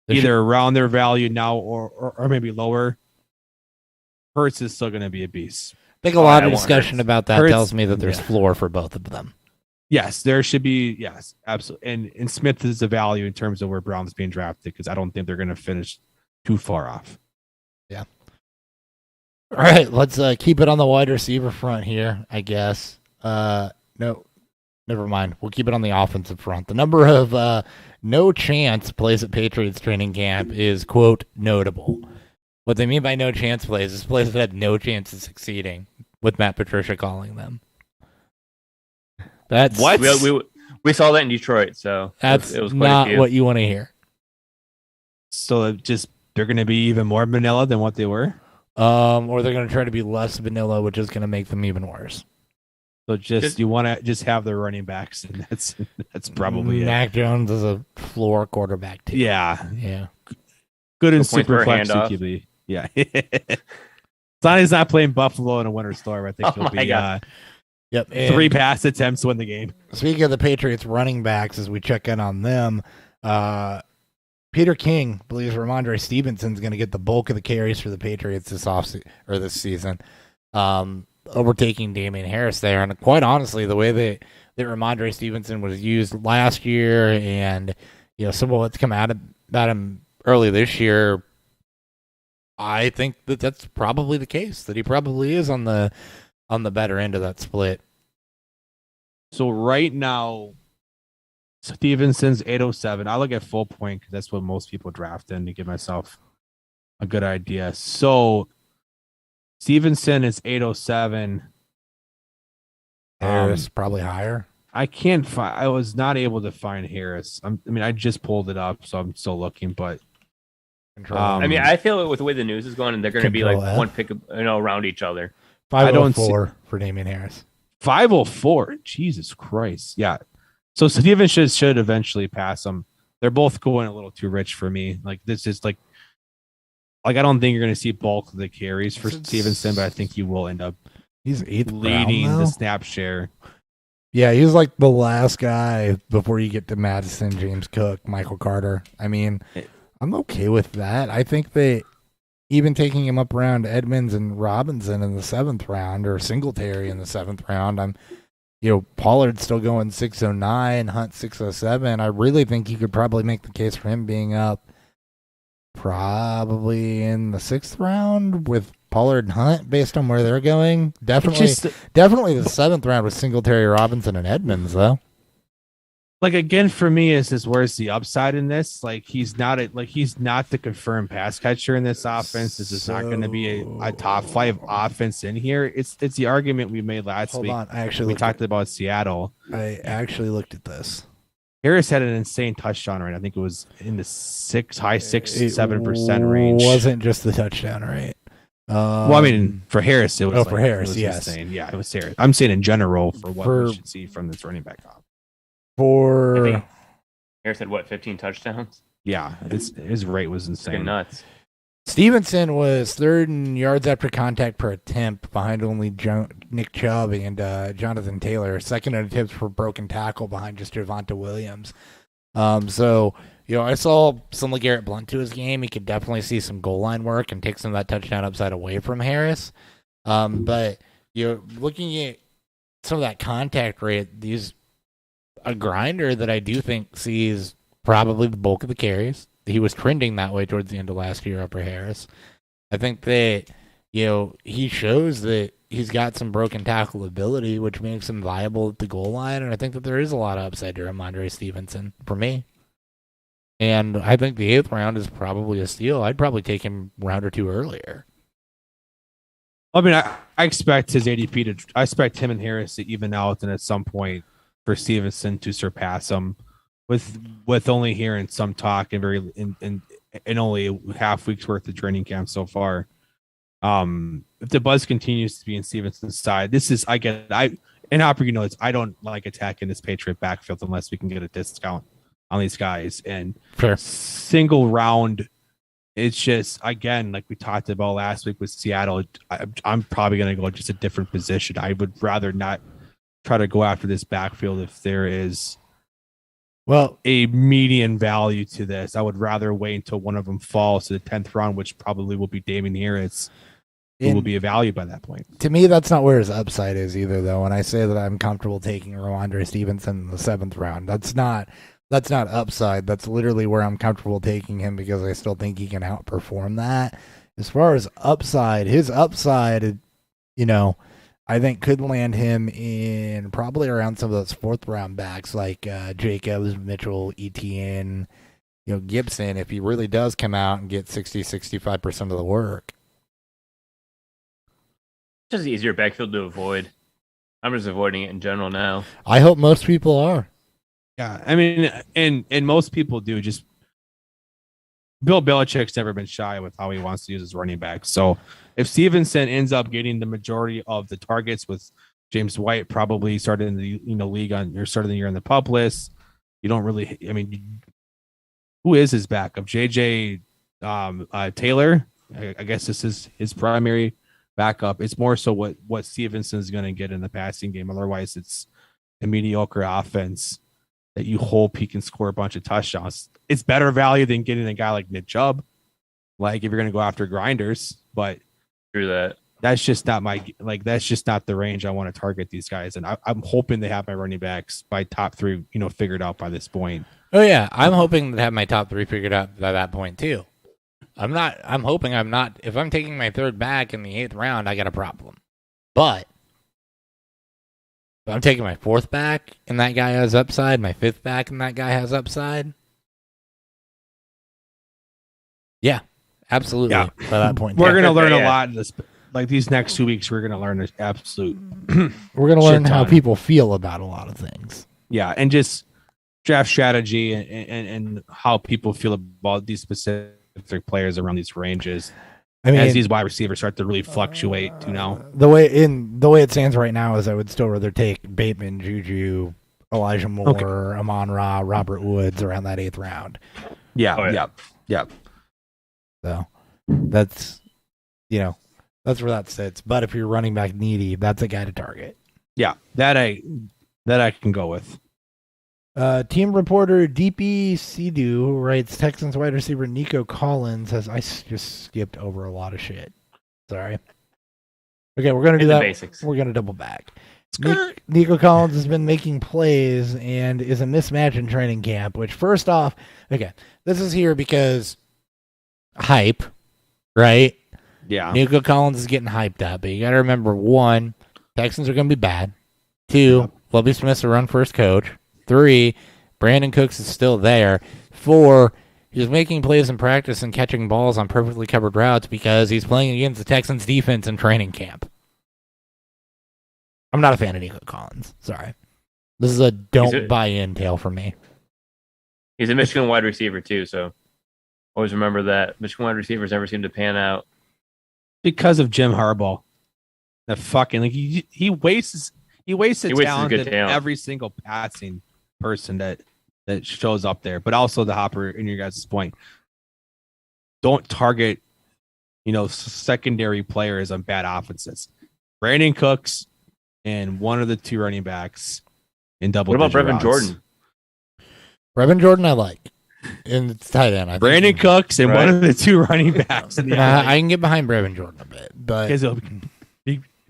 either around their value now or maybe lower. Hurts is still going to be a beast. I think a lot of discussion about that tells me that there's floor for both of them. Yes, there should be. Yes, absolutely. And Smith is a value in terms of where Brown's being drafted because I don't think they're going to finish too far off. Yeah. All right, let's keep it on the wide receiver front here, I guess. No, never mind. We'll keep it on the offensive front. The number of no chance plays at Patriots training camp is, quote, notable. What they mean by no chance plays is plays that had no chance of succeeding, with Matt Patricia calling them. That's what we saw that in Detroit, so that's it was not what you want to hear. So they're going to be even more vanilla than what they were, or they're going to try to be less vanilla, which is going to make them even worse. So you want to just have the running backs, and that's probably Mac Jones is a floor quarterback too. Yeah. Good in super flex QB. Yeah. As long as he's not playing Buffalo in a winter storm, I think he'll be. Yep. 3 pass attempts to win the game. Speaking of the Patriots running backs, as we check in on them, Peter King believes Ramondre Stevenson's going to get the bulk of the carries for the Patriots this season, overtaking Damian Harris there. And quite honestly, the way that Ramondre Stevenson was used last year, and some of what's come out about him early this year, I think that's probably the case. That he probably is on the better end of that split. So right now, Stevenson's 807. I look at full point because that's what most people draft in to give myself a good idea. So Stevenson is 807. Harris probably higher. I can't find. I was not able to find Harris. I just pulled it up, so I'm still looking. But I mean, I feel with the way the news is going, and they're going to be like Control F. one pick, around each other. 504 for Damian Harris. 504. Jesus Christ. Yeah. So Stevenson should eventually pass them. They're both going a little too rich for me. Like this is like I don't think you're going to see bulk of the carries for Stevenson, but I think you will end up He's leading the snap share. Yeah, he's like the last guy before you get to Madison, James Cook, Michael Carter. I mean, I'm okay with that. I think that even taking him up around Edmonds and Robinson in the 7th round or Singletary in the 7th round, Pollard's still going 609, Hunt 607. I really think you could probably make the case for him being up probably in the 6th round with Pollard and Hunt based on where they're going. Definitely the 7th round with Singletary, Robinson, and Edmonds, though. Like again, for me, is where's the upside in this? Like he's not the confirmed pass catcher in this offense. This is not going to be a top 5 offense in here. It's the argument we made last week. Hold on, we talked about Seattle. I actually looked at this. Harris had an insane touchdown rate. I think it was in the 7% range. Wasn't just the touchdown rate. Well, I mean, for Harris, it was. For Harris, yes. Insane. Yeah, it was Harris. I'm saying in general for what we should see from this running back off. Harris had 15 touchdowns? Yeah, his rate was insane. Nuts. Stevenson was 3rd in yards after contact per attempt, behind only Nick Chubb and Jonathan Taylor. 2nd in attempts for broken tackle, behind just Javonte Williams. So I saw some LeGarrette Blount to his game. He could definitely see some goal line work and take some of that touchdown upside away from Harris. But looking at some of that contact rate, a grinder that I do think sees probably the bulk of the carries. He was trending that way towards the end of last year over Harris. I think that, he shows that he's got some broken tackle ability, which makes him viable at the goal line. And I think that there is a lot of upside to Ramondre Stevenson for me. And I think the 8th round is probably a steal. I'd probably take him round or 2 earlier. I mean, I expect his ADP I expect him and Harris to even out, and at some point for Stevenson to surpass him. With only hearing some talk and only a half week's worth of training camp so far. If the buzz continues to be in Stevenson's side, and Hopper, I don't like attacking this Patriot backfield unless we can get a discount on these guys. And Fair. Single round, it's just, again, like we talked about last week with Seattle, I'm probably going to go just a different position. I would rather not try to go after this backfield if there is a median value to this. I would rather wait until one of them falls to the 10th round, which probably will be Damian Harris, who will be a value by that point. To me, that's not where his upside is either, though. When I say that I'm comfortable taking Ramondre Stevenson in the 7th round, that's not upside. That's literally where I'm comfortable taking him because I still think he can outperform that. As far as upside, his upside, I think could land him in probably around some of those 4th round backs like Jacobs, Mitchell, Etienne, Gibson, if he really does come out and get 60-65% of the work. It's just easier backfield to avoid. I'm just avoiding it in general now. I hope most people are. Yeah, I mean, and most people do. Just Bill Belichick's never been shy with how he wants to use his running back. So if Stevenson ends up getting the majority of the targets, with James White probably started in the league started the year on the pup list, you don't really. I mean, who is his backup? JJ Taylor. I guess this is his primary backup. It's more so what Stevenson is going to get in the passing game. Otherwise, it's a mediocre offense that you hope he can score a bunch of touchdowns. It's better value than getting a guy like Nick Chubb, like if you're going to go after grinders. But through that, that's just not that's just not the range I want to target these guys. And I'm hoping they have my running backs by top 3, figured out by this point. Oh yeah, I'm hoping to have my top 3 figured out by that point too. I'm hoping I'm not. If I'm taking my 3rd back in the 8th round, I got a problem. But I'm taking my fourth back, and that guy has upside. My fifth back, and that guy has upside. Yeah, absolutely. Yeah. By that point, We're going to learn a Yeah. lot in this. Like these next 2 weeks, we're going to learn an absolute. we're going to learn shit how ton. people feel about a lot of things. Yeah, and just draft strategy and how people feel about these specific players around these ranges. I mean, As these wide receivers start to really fluctuate, the way it stands right now is I would still rather take Bateman, Juju, Elijah Moore, Amon-Ra, Robert Woods around that 8th round. Yeah. So that's that's where that sits. But if you're running back needy, that's a guy to target. Yeah, that I can go with. Team reporter DP Sidhu writes Texans wide receiver Nico Collins has just skipped over a lot of shit. Sorry. Okay, we're gonna do the that. basics. We're gonna double back. Nico Collins has been making plays and is a mismatch in training camp. Which, first off, okay, this is here because hype, right? Yeah. Nico Collins is getting hyped up, but you got to remember: 1, Texans are going to be bad. 2, Lovie Smith's a run first coach. 3, Brandon Cooks is still there. 4, he's making plays in practice and catching balls on perfectly covered routes because he's playing against the Texans defense in training camp. I'm not a fan of Nico Collins. Sorry. This is a don't buy in tale for me. He's a Michigan wide receiver too, so always remember that. Michigan wide receivers never seem to pan out. Because of Jim Harbaugh. That fucking he wastes talent good in talent. every single passing person that shows up there. But also the Hopper, in your guys' point, don't target secondary players on bad offenses. Brandon Cooks and one of the 2 running backs in double. What about digit Brevin routes. Jordan? Brevin Jordan I like. And it's tight end. I think Brandon Cooks and Right. one of the 2 running backs. In the I can get behind Brevin Jordan a bit, but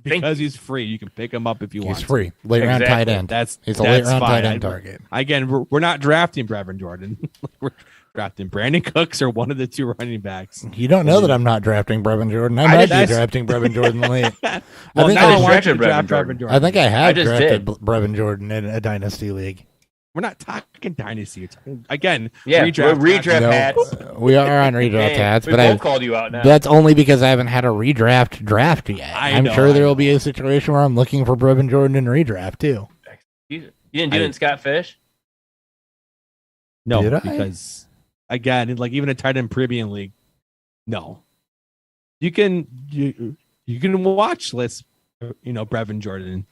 because he's free, you can pick him up if you want. he's free. Late round tight Exactly. end. That's He's a late round fine. tight end target. Again, we're not drafting Brevin Jordan. We're drafting Brandon Cooks or one of the 2 running backs. You don't know that I'm not drafting Brevin Jordan. I I might be just- drafting Brevin Jordan late. Well, think now I I want you to drafted draft Brevin Brevin I think I have I just drafted did. Brevin Jordan in a dynasty league. We're not talking dynasty. We're talking, again, Yeah, redraft. we're redraft No, hats. we are on redraft Dang, hats, we but both I called you out now. that's only because I haven't had a redraft draft yet. I'm know, sure there I will be a situation where I'm looking for Brevin Jordan in redraft too. You didn't do it in Scott Fish? No, Did I? because again, like even a tight end premium league, no. You can watch list, Brevin Jordan.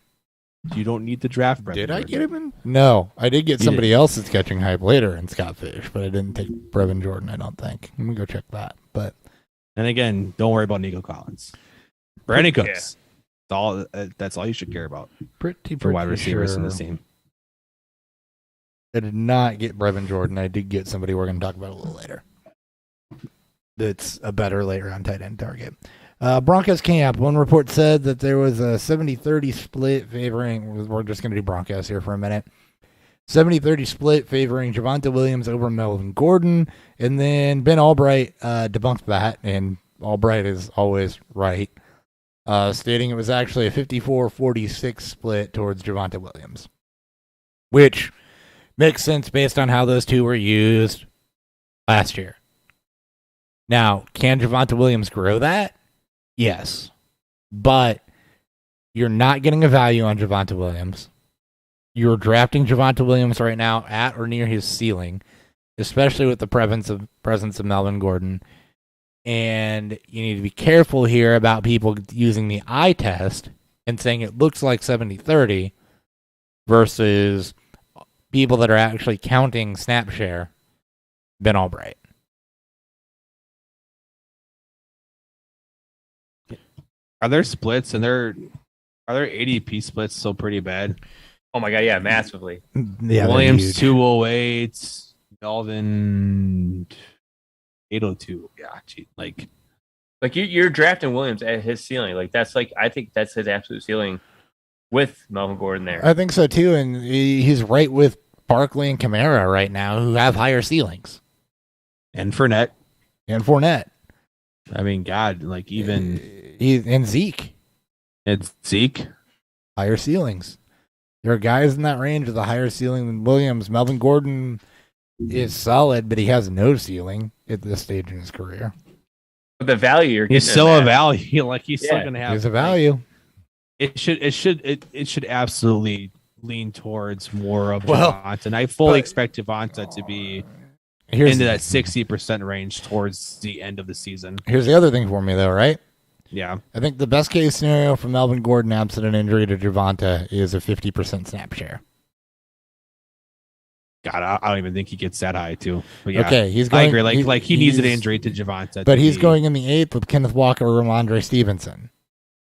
You don't need to draft Brevin. Did I Jordan. get him in? No, I did get You somebody else that's catching hype later in Scott Fish, but I didn't take Brevin Jordan. I don't think. Let me go check that. But And again, don't worry about Nico Collins. Brandon Cooks. That's all you should care about pretty for wide receivers in sure. this team. I did not get Brevin Jordan. I did get somebody we're going to talk about a little later. That's a better late round tight end target. Broncos camp. One report said that there was a 70-30 split favoring. We're just going to do Broncos here for a minute. 70-30 split favoring Javonte Williams over Melvin Gordon. And then Ben Albright debunked that, and Albright is always right, stating it was actually a 54-46 split towards Javonte Williams, which makes sense based on how those two were used last year. Now, can Javonte Williams grow that? Yes. But you're not getting a value on Javonte Williams. You're drafting Javonte Williams right now at or near his ceiling, especially with the presence of Melvin Gordon. And you need to be careful here about people using the eye test and saying it looks like 70-30 versus people that are actually counting snap share. Ben Albright. Are there splits and are there ADP splits still pretty bad? Oh my god, yeah, massively. Yeah, Williams 208, Melvin 802. Yeah, gee, like you're drafting Williams at his ceiling. I think that's his absolute ceiling with Melvin Gordon there. I think so too, and he's right with Barkley and Kamara right now, who have higher ceilings, and Fournette. and Fournette. I mean, God, like even And Zeke, it's Zeke. higher ceilings. There are guys in that range with a higher ceiling than Williams. Melvin Gordon is solid, but he has no ceiling at this stage in his career. But the value you're getting, he's still a value. Like he's still going to have. He's a value. It should absolutely lean towards more of Javonte, and I fully expect Javonte to be into that 60% range towards the end of the season. Here's the other thing for me, though, right? Yeah. I think the best case scenario for Melvin Gordon absent an injury to Javonte is a 50% snap share. God, I don't even think he gets that high, too. But yeah, okay, he's going, I agree. He needs an injury to Javonte. But he's going in the 8th with Kenneth Walker or Ramondre Stevenson.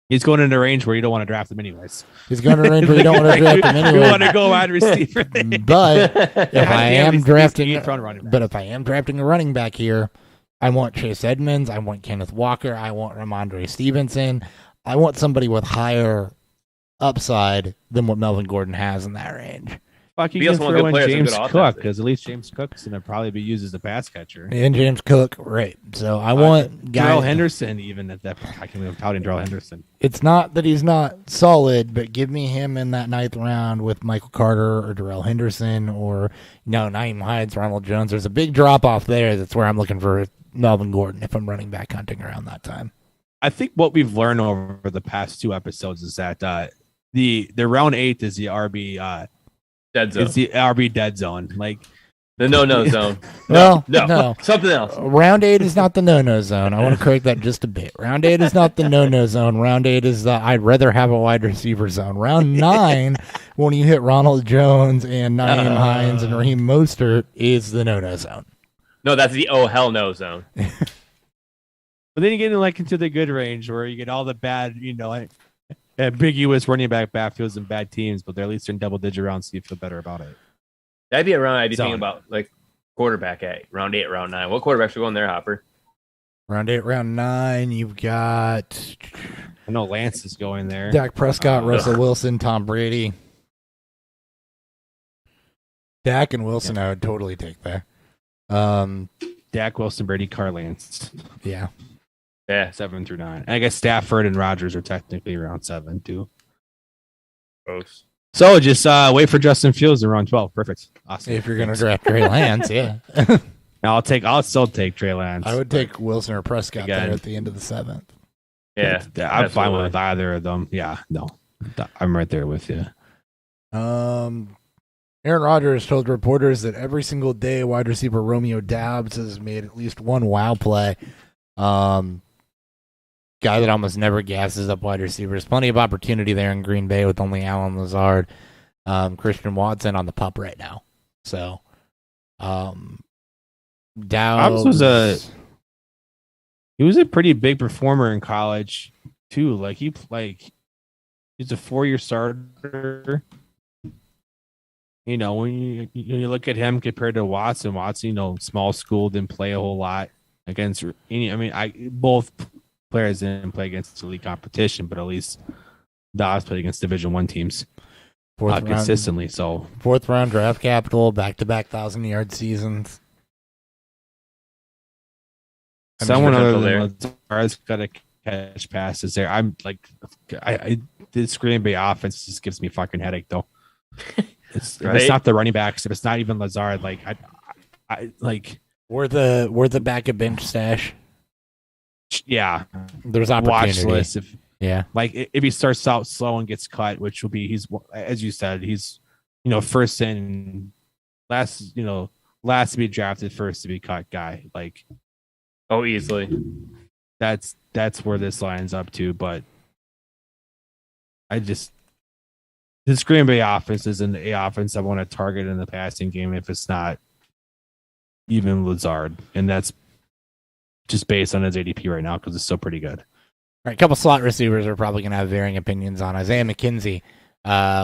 He's going in a range where you don't want to draft him anyways. He's going in a range where you don't want to draft him anyways. You want to go wide receiver. But if I am drafting a running back here, I want Chase Edmonds. I want Kenneth Walker. I want Ramondre Stevenson. I want somebody with higher upside than what Melvin Gordon has in that range. Fuck, you can throw in James Cook, because at least James Cook's going to probably be used as a pass catcher. And James Cook, right. So I want guys. Darrell Henderson, even at that point. I can live touting Darrell Henderson. It's not that he's not solid, but give me him in that 9th round with Michael Carter or Darrell Henderson or, Naeem Hines, Ronald Jones. There's a big drop off there. That's where I'm looking for Melvin Gordon if I'm running back hunting around that time. I think what we've learned over the past 2 episodes is that the round 8 is the RB dead zone. It's the RB dead zone, like the no zone. No, Something else. Round 8 is not the no zone. I want to correct that just a bit. Round 8 is not the no zone. Round 8 is the I'd rather have a wide receiver zone. Round 9, when you hit Ronald Jones and Naeem Hines and Raheem Mostert, is the no zone. No, that's the oh hell no zone. But then you get into the good range where you get all the bad, ambiguous running back backfields and bad teams, but they're at least in double-digit rounds, so you feel better about it. That'd be a round I'd be thinking about, like quarterback at round 8, round 9. What quarterbacks are going there, Hopper? Round 8, round 9, you've got. I know Lance is going there. Dak Prescott, Russell Wilson, Tom Brady. Dak and Wilson, I would totally take there. Dak, Wilson, Brady, Carr, Lance. Yeah. 7 through 9. And I guess Stafford and Rodgers are technically around 7 too. Close. So just wait for Justin Fields in round 12. Perfect. Awesome. If you're going to draft Trey Lance, yeah. I'll still take Trey Lance. I would take Wilson or Prescott there at the end of the 7th. Yeah. I'm fine with either of them. Yeah, no. I'm right there with you. Aaron Rodgers told reporters that every single day wide receiver Romeo Doubs has made at least one wow play. Guy that almost never gasses up wide receivers. Plenty of opportunity there in Green Bay with only Allen Lazard, Christian Watson on the pup right now. So, Doubs was he was a pretty big performer in college too. He's a 4-year starter. When you look at him compared to Watson, small school, didn't play a whole lot against both players didn't play against elite competition, but at least Dobbs played against Division I teams consistently. So 4th round draft capital, back-to-back 1,000-yard seasons. Someone other than Lazard's got to catch passes there. This Green Bay offense just gives me a fucking headache though. It's not the running backs. It's not even Lazard. We're the back of bench stash. Yeah, there's opportunity. Watch list if he starts out slow and gets cut, which will be he's as you said he's first in last to be drafted, first to be cut guy. Easily. That's where this lines up to, but this Green Bay offense isn't a offense I want to target in the passing game if it's not even Lazard, and that's just based on his ADP right now because it's still pretty good. All right, a couple slot receivers are probably going to have varying opinions on. Isaiah McKenzie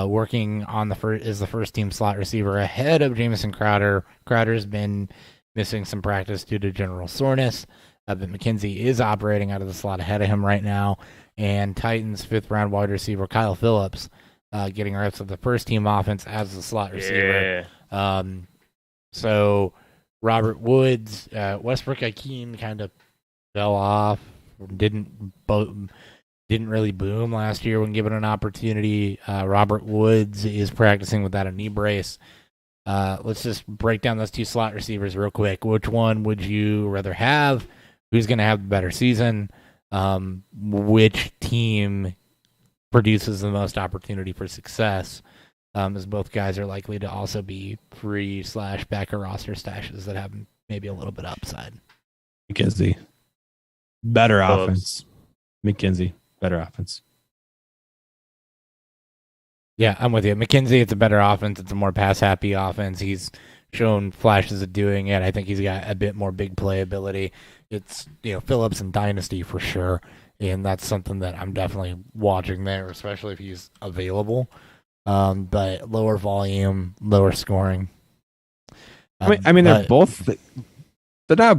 working on is the first team slot receiver ahead of Jamison Crowder. Crowder's been missing some practice due to general soreness, but McKenzie is operating out of the slot ahead of him right now. And Titans 5th round wide receiver Kyle Phillips getting reps of the first team offense as the slot receiver. Yeah. So Robert Woods, Westbrook Ikhine kind of fell off, didn't didn't really boom last year when given an opportunity. Robert Woods is practicing without a knee brace. Let's just break down those two slot receivers real quick. Which one would you rather have? Who's going to have the better season? Which team produces the most opportunity for success? As both guys are likely to also be free/backer roster stashes that have maybe a little bit upside. McKenzie. Better Phillips. offense. McKenzie. Better offense. Yeah, I'm with you. McKenzie, it's a better offense. It's a more pass-happy offense. He's shown flashes of doing it. I think he's got a bit more big play ability. It's, Phillips and Dynasty for sure, and that's something that I'm definitely watching there, especially if he's available. But lower volume, lower scoring. They're both. They're not.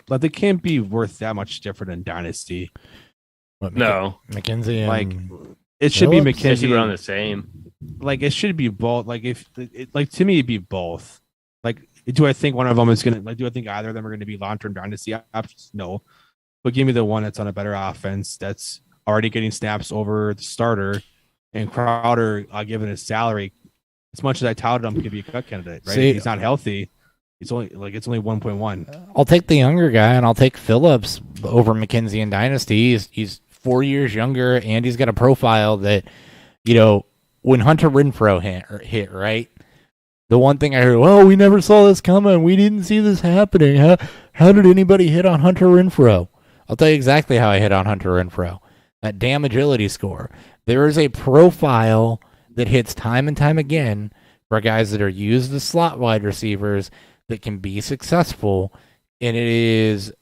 But they can't be worth that much different than Dynasty. No. McKenzie and it should be Phillips? They should be McKenzie. around the same. It should be both. To me, it'd be both. Do I think one of them is gonna? Do I think either of them are going to be long-term Dynasty options? No. But give me the one that's on a better offense, that's already getting snaps over the starter, and Crowder, given his salary, as much as I touted him, could be a cut candidate. Right? See, he's not healthy. It's only 1.1. I'll take the younger guy, and I'll take Phillips over McKenzie and Dynasty. He's 4 years younger, and he's got a profile that, when Hunter Renfrow hit, right? The one thing I heard, we never saw this coming. We didn't see this happening. How did anybody hit on Hunter Renfrow? I'll tell you exactly how I hit on Hunter Renfrow. That damn agility score. There is a profile that hits time and time again for guys that are used as slot wide receivers that can be successful, and it is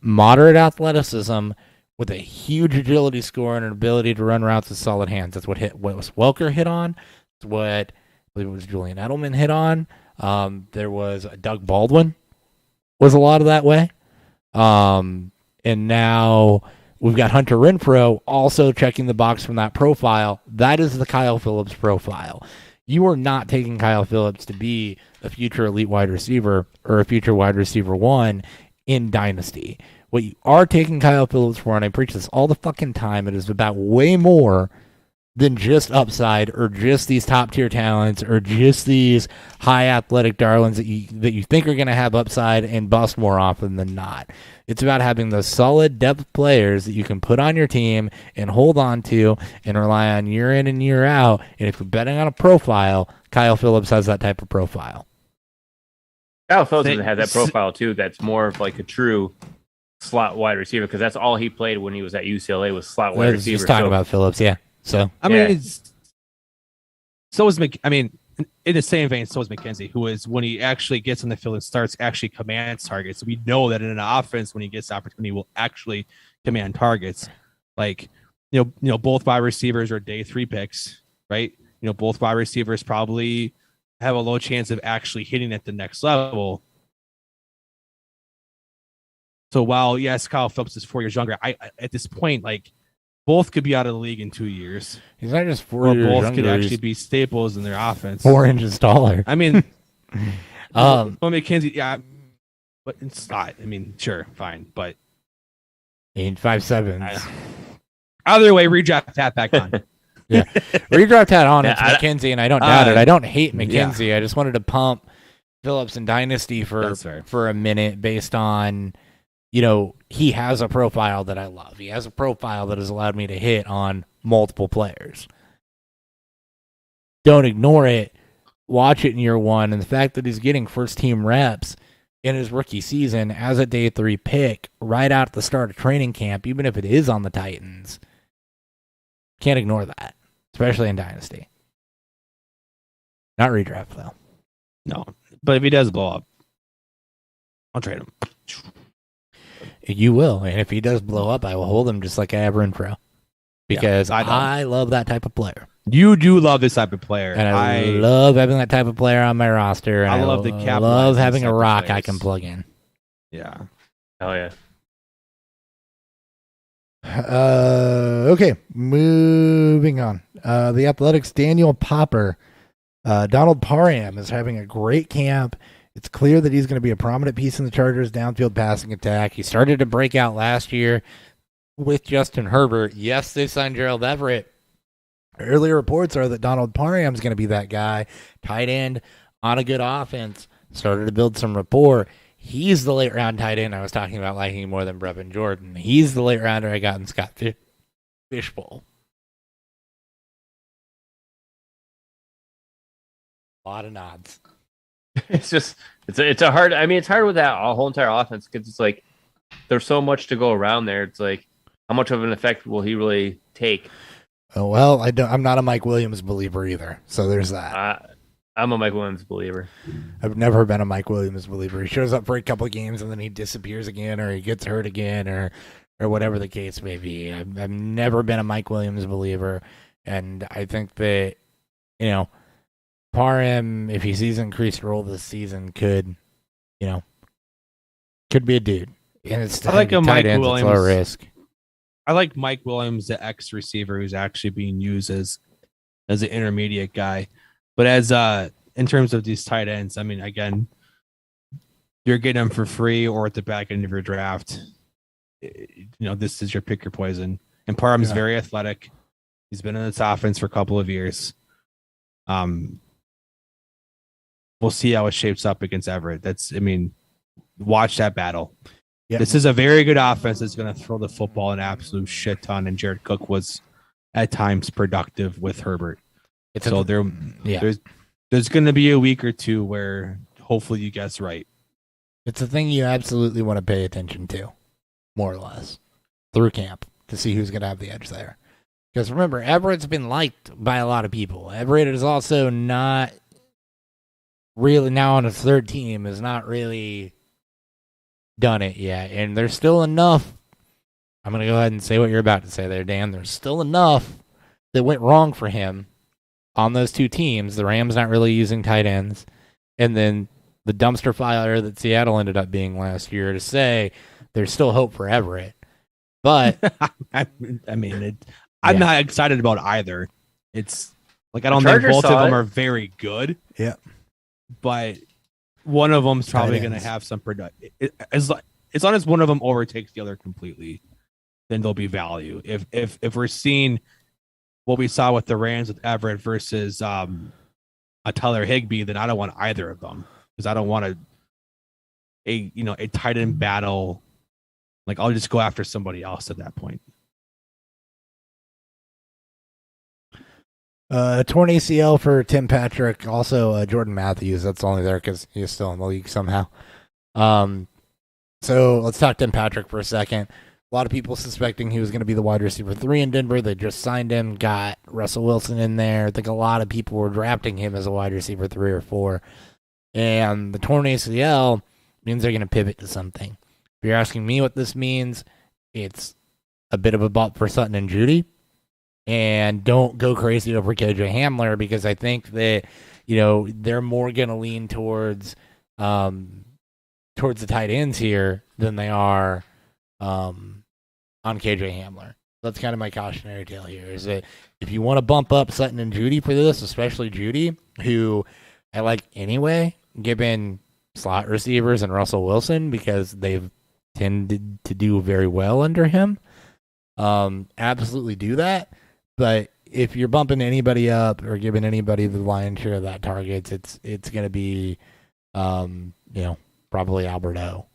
moderate athleticism with a huge agility score and an ability to run routes with solid hands. That's what was Welker hit on. It's what I believe it was Julian Edelman hit on. There was Doug Baldwin was a lot of that way. And now we've got Hunter Renfrow also checking the box from that profile. That is the Kyle Phillips profile. You are not taking Kyle Phillips to be a future elite wide receiver or a future wide receiver one in Dynasty. What you are taking Kyle Phillips for, and I preach this all the fucking time, it is about way more than just upside or just these top tier talents or just these high athletic darlings that you think are going to have upside and bust more often than not. It's about having those solid depth players that you can put on your team and hold on to and rely on year in and year out. And if you're betting on a profile, Kyle Phillips has that type of profile. Kyle Phillips doesn't have that profile too. That's more of like a true slot wide receiver, because that's all he played when he was at UCLA was slot wide receiver. Just talking about Phillips, yeah. So in the same vein, so is McKenzie, who is, when he actually gets on the field and starts, actually commands targets. We know that in an offense, when he gets the opportunity, will actually command targets. Both wide receivers are day 3 picks, right? Both wide receivers probably have a low chance of actually hitting at the next level. So while, yes, Kyle Phillips is 4 years younger, I at this point, both could be out of the league in 2 years. He's not just 4 years both younger, could actually be staples in their offense. 4 inches taller. McKenzie, yeah, but it's not. Sure, fine, but 5'7". Either way, redraft that back on. Yeah, redraft that on. Yeah, It's McKenzie, and I don't doubt it. I don't hate McKenzie. Yeah. I just wanted to pump Phillips and Dynasty for a minute based on, he has a profile that I love. He has a profile that has allowed me to hit on multiple players. Don't ignore it. Watch it in year one. And the fact that he's getting first-team reps in his rookie season as a day 3 pick right out at the start of training camp, even if it is on the Titans, can't ignore that, especially in Dynasty. Not redraft, though. No, but if he does blow up, I'll trade him. You will, and if he does blow up, I will hold him just like I have Renfrow, because I love that type of player. You do love this type of player, and I love having that type of player on my roster. And I love having a rock I can plug in. Yeah. Oh yeah. Okay, moving on. The Athletics' Daniel Popper. Donald Parham is having a great camp. It's clear that he's going to be a prominent piece in the Chargers' downfield passing attack. He started to break out last year. with Justin Herbert. Yes, they signed Gerald Everett. Earlier reports are that Donald Parham's going to be that guy, tight end on a good offense, started to build some rapport. He's the late round tight end I was talking about liking more than Brevin Jordan. He's the late rounder I got in Scott Fishbowl. A lot of nods. It's just it's a hard. I mean, it's hard with that whole entire offense because it's like there's so much to go around there. It's like how much of an effect will he really take? Oh, well, I'm not a Mike Williams believer either, so there's that. I'm a Mike Williams believer. I've never been a Mike Williams believer. He shows up for a couple of games and then he disappears again, or he gets hurt again, or whatever the case may be. I've never been a Mike Williams believer, and I think that, you know, Parham, if he sees increased role this season, could be a dude. And it's I like a Mike Williams. It's low risk. I like Mike Williams, the ex receiver who's actually being used as an intermediate guy. But as in terms of these tight ends, I mean, again, you're getting them for free or at the back end of your draft. This is your pick your poison. And Parham's very athletic. He's been in this offense for a couple of years. We'll see how it shapes up against Everett. Watch that battle. Yep. This is a very good offense that's going to throw the football an absolute shit ton. And Jared Cook was at times productive with Herbert. There's going to be a week or two where hopefully you guess right. It's a thing you absolutely want to pay attention to, more or less, through camp to see who's going to have the edge there. Because remember, Everett's been liked by a lot of people. Everett is also not really now on his third team, is not really done it yet. And there's still enough. I'm going to go ahead and say what you're about to say there, Dan. There's still enough that went wrong for him on those two teams. The Rams not really using tight ends, and then the dumpster fire that Seattle ended up being last year, to say there's still hope for Everett. But I'm not excited about either. It's like I don't think both of them are very good. Yeah, but one of them's probably going to have some production. As long as one of them overtakes the other completely, then there'll be value. If we're seeing what we saw with the Rams with Everett versus a Tyler Higbee, then I don't want either of them, because I don't want a tight end battle. Like, I'll just go after somebody else at that point. Torn ACL for Tim Patrick. Also, Jordan Matthews. That's only there because he's still in the league somehow. So let's talk Tim Patrick for a second. A lot of people suspecting he was going to be the wide receiver 3 in Denver. They just signed him, got Russell Wilson in there. I think a lot of people were drafting him as a wide receiver 3 or 4. And the torn ACL means they're going to pivot to something. If you're asking me what this means, it's a bit of a bump for Sutton and Judy. And don't go crazy over KJ Hamler, because I think that, they're more going to lean towards the tight ends here than they are on KJ Hamler. That's kind of my cautionary tale here, is that if you want to bump up Sutton and Judy for this, especially Judy, who I like anyway, given slot receivers and Russell Wilson, because they've tended to do very well under him, absolutely do that. But if you're bumping anybody up or giving anybody the lion's share of that targets, it's going to be, probably Alberto.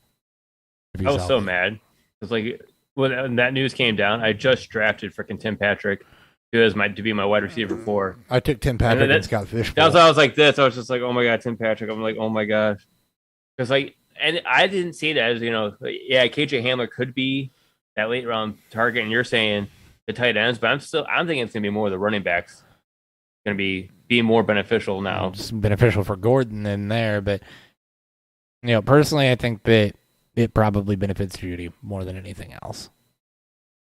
I was so mad. It's like when that news came down, I just drafted freaking Tim Patrick to be my wide receiver 4. I took Tim Patrick and Scott Fishbowl. That's why I was like this. I was just like, oh my god, Tim Patrick. I'm like, oh my gosh, because and I didn't see that as KJ Hamler could be that late round target, and you're saying the tight ends, but I'm thinking it's gonna be more the running backs. Gonna be more beneficial now. Just beneficial for Gordon in there, but personally, I think that it probably benefits Judy more than anything else.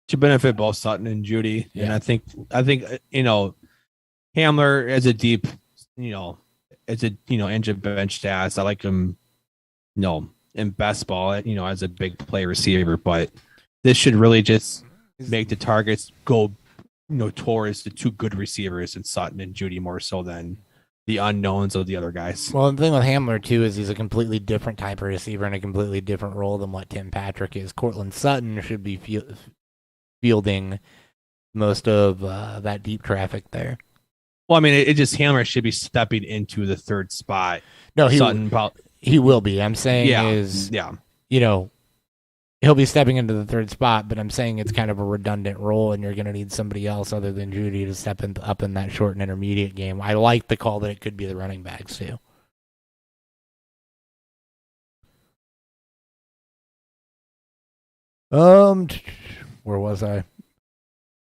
To benefit both Sutton and Judy, and I think Hamler as a deep, engine bench stats. I like him, in best ball, as a big play receiver, but this should really just make the targets go, towards the 2 good receivers in Sutton and Judy more so than the unknowns of the other guys. Well, the thing with Hamler, too, is he's a completely different type of receiver and a completely different role than what Tim Patrick is. Cortland Sutton should be fielding most of that deep traffic there. Well, I mean, it just Hamler should be stepping into the third spot. No, Sutton, he will be. I'm saying he'll be stepping into the third spot, but I'm saying it's kind of a redundant role, and you're going to need somebody else other than Judy to step up in that short and intermediate game. I like the call that it could be the running backs too. Where was I?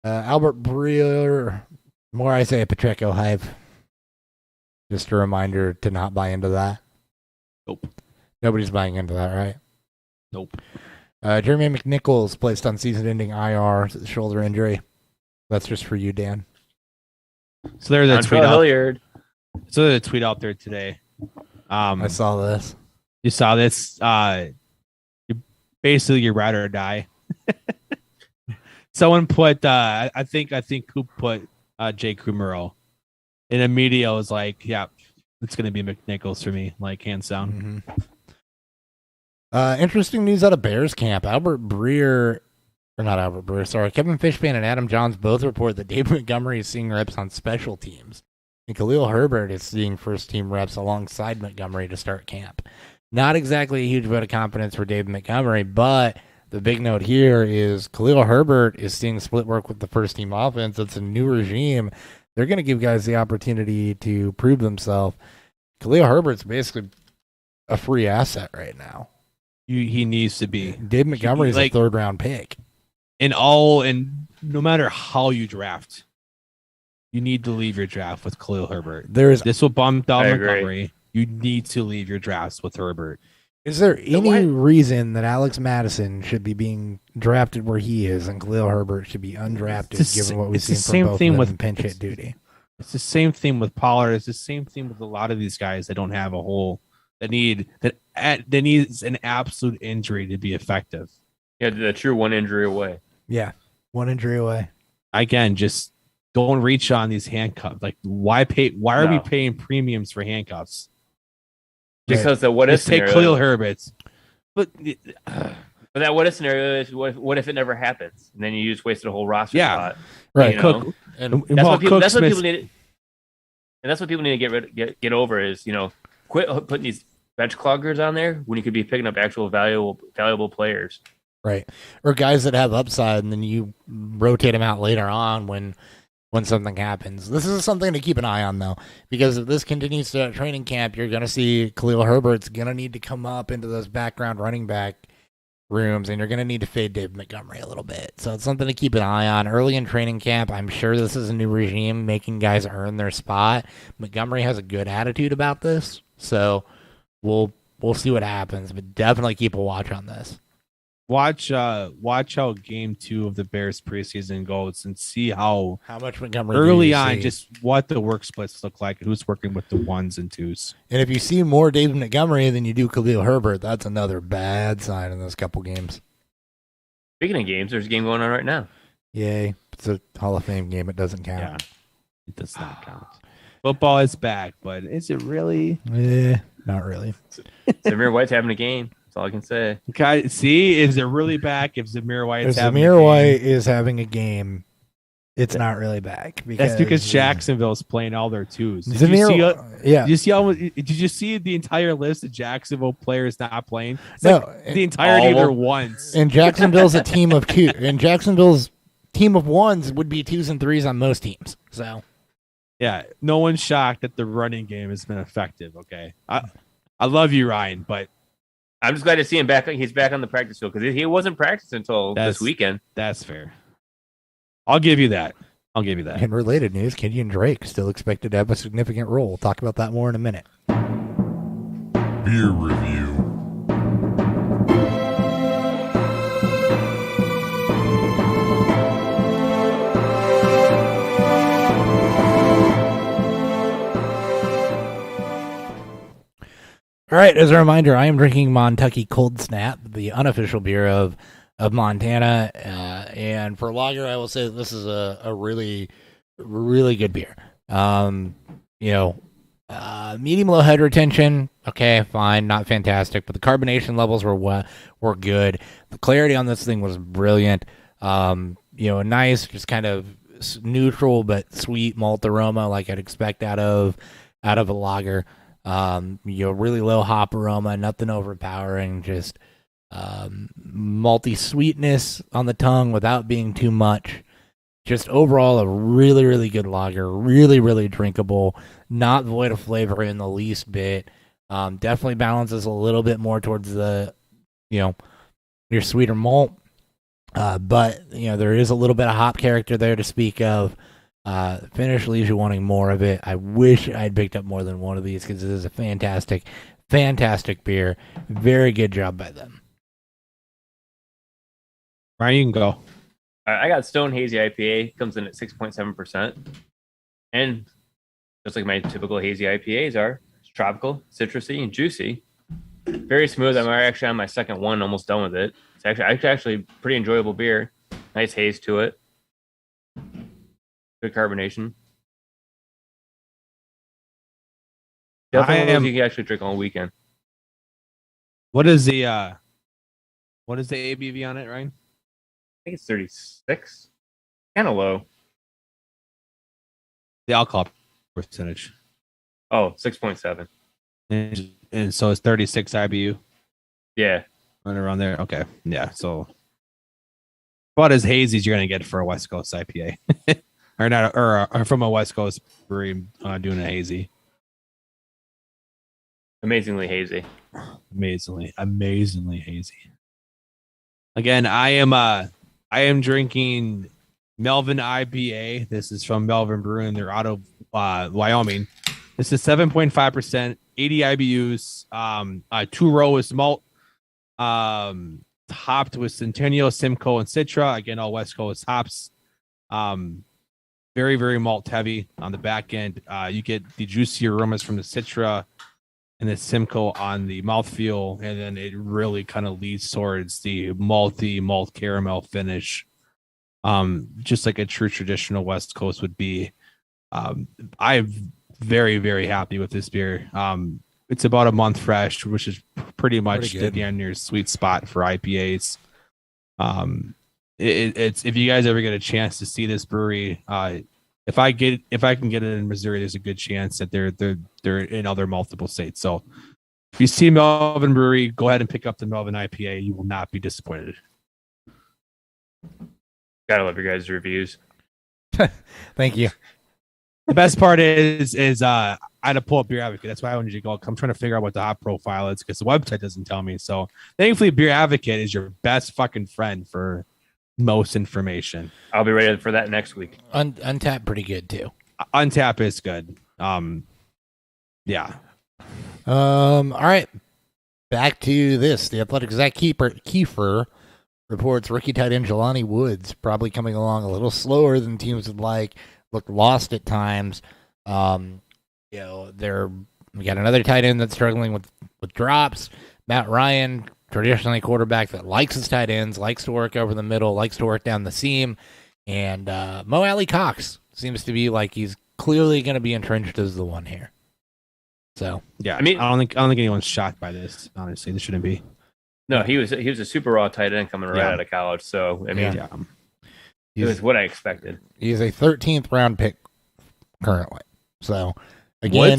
Albert Breer. More Isaiah Pacheco hype. Just a reminder to not buy into that. Nope. Nobody's buying into that, right? Nope. Jeremy McNichols placed on season-ending IR shoulder injury. That's just for you, Dan. So there's a tweet Hilliard. So there's a tweet out there today. I saw this. You saw this. Basically, you ride or die. Someone put. I think who put Jay Kumuro in a media was like, yeah, it's going to be McNichols for me, like hands down. Mm-hmm. Interesting news out of Bears camp. Kevin Fishman and Adam Johns both report that Dave Montgomery is seeing reps on special teams, and Khalil Herbert is seeing first-team reps alongside Montgomery to start camp. Not exactly a huge vote of confidence for Dave Montgomery, but the big note here is Khalil Herbert is seeing split work with the first-team offense. It's a new regime. They're going to give guys the opportunity to prove themselves. Khalil Herbert's basically a free asset right now. He needs to be. Dave Montgomery's a third-round pick. And no matter how you draft, you need to leave your draft with Khalil Herbert. This will bump down Montgomery. You need to leave your drafts with Herbert. Is there any reason that Alex Madison should be being drafted where he is and Khalil Herbert should be undrafted, given what we've seen from both of them in pinch hit duty? It's the same thing with Pollard. It's the same thing with a lot of these guys that don't have a hole, that needs an absolute injury to be effective. Yeah, the true one injury away. Yeah, one injury away. Again, just don't reach on these handcuffs. Like, why are we paying premiums for handcuffs? Because the what if scenario. Take Khalil Herbert. But that what if scenario is what if it never happens? And then you just wasted a whole roster spot. Right. You know? That's what people need. And that's what people need to get over is, quit putting these bench cloggers on there when you could be picking up actual valuable players. Right. Or guys that have upside, and then you rotate them out later on when something happens. This is something to keep an eye on, though, because if this continues to training camp, you're going to see Khalil Herbert's going to need to come up into those background running back rooms, and you're going to need to fade Dave Montgomery a little bit. So it's something to keep an eye on. Early in training camp, I'm sure this is a new regime making guys earn their spot. Montgomery has a good attitude about this, so we'll see what happens, but definitely keep a watch on this. Watch how game 2 of the Bears preseason goes and see how much Montgomery early on, just what the work splits look like and who's working with the ones and twos. And if you see more David Montgomery than you do Khalil Herbert, that's another bad sign in those couple games. Speaking of games, there's a game going on right now. Yay. It's a Hall of Fame game. It doesn't count. Yeah, it does not count. Football is back, but is it really? Not really. Zamir White's having a game. That's all I can say. Okay, see, is it really back if Zamir White's having Zamir White is having a game? It's not really back. That's because Jacksonville's playing all their twos. Did you see the entire list of Jacksonville players not playing? It's the entirety of their ones. And Jacksonville's a team of two. And Jacksonville's team of ones would be 2s and 3s on most teams. So, yeah, no one's shocked that the running game has been effective. Okay, I love you, Ryan, but I'm just glad to see him back. He's back on the practice field because he wasn't practicing until this weekend. That's fair. I'll give you that. In related news, Kenyon Drake still expected to have a significant role. We'll talk about that more in a minute. Beer review. All right, as a reminder, I am drinking Montucky Cold Snap, the unofficial beer of Montana, and for lager, I will say that this is a really, really good beer. Medium low head retention, okay, fine, not fantastic, but the carbonation levels were good. The clarity on this thing was brilliant. A nice, just kind of neutral but sweet malt aroma, like I'd expect out of a lager. Really low hop aroma, nothing overpowering, just malty sweetness on the tongue without being too much. Just overall a really, really good lager, really, really drinkable, not void of flavor in the least bit. Definitely balances a little bit more towards the, your sweeter malt. But there is a little bit of hop character there to speak of. Finish leaves you wanting more of it. I wish I'd picked up more than one of these because it is a fantastic, fantastic beer. Very good job by them. Ryan, you can go. I got Stone Hazy IPA. Comes in at 6.7%. And just like my typical hazy IPAs are, it's tropical, citrusy, and juicy. Very smooth. I'm actually on my second one, almost done with it. It's actually pretty enjoyable beer. Nice haze to it. Good carbonation. Definitely you can actually drink all weekend. What is the ABV on it, Ryan? I think it's 36. Kind of low. The alcohol percentage. Oh, 6.7. And so it's 36 IBU. Yeah. Right around there. Okay. Yeah. So about as hazy as you're gonna get for a West Coast IPA. or from a West Coast brewery doing a hazy. Amazingly hazy. Amazingly hazy. Again, I am drinking Melvin IPA. This is from Melvin Brewing. They're out of Wyoming. This is 7.5%, 80 IBUs, 2 rows malt, hopped with Centennial, Simcoe, and Citra. Again, all West Coast hops. Very, very malt heavy on the back end. You get the juicy aromas from the Citra and the Simcoe on the mouthfeel, and then it really kind of leads towards the malty malt caramel finish, just like a true traditional West Coast would be. I'm very, very happy with this beer. It's about a month fresh, which is pretty much the damn near sweet spot for IPAs. It's if you guys ever get a chance to see this brewery, if I can get it in Missouri, there's a good chance that they're in other multiple states. So if you see Melvin Brewery, go ahead and pick up the Melvin IPA. You will not be disappointed. Gotta love your guys' reviews. Thank you. The best part is I had to pull up Beer Advocate. That's why I wanted you to go. I'm trying to figure out what the hop profile is because the website doesn't tell me. So thankfully, Beer Advocate is your best fucking friend for most information. I'll be ready for that next week. Untapped pretty good too. Untapped is good. Yeah. All right. Back to this. The Athletic Zach Kiefer reports rookie tight end Jelani Woods probably coming along a little slower than teams would like. Looked lost at times. We got another tight end that's struggling with drops. Matt Ryan, traditionally a quarterback that likes his tight ends, likes to work over the middle, likes to work down the seam. And Mo Alley Cox seems to be like he's clearly going to be entrenched as the one here. So yeah, I mean, I don't think anyone's shocked by this. Honestly, this shouldn't be. No, he was a super raw tight end coming right out of college. So I mean, it was what I expected. He's a 13th round pick currently. So again,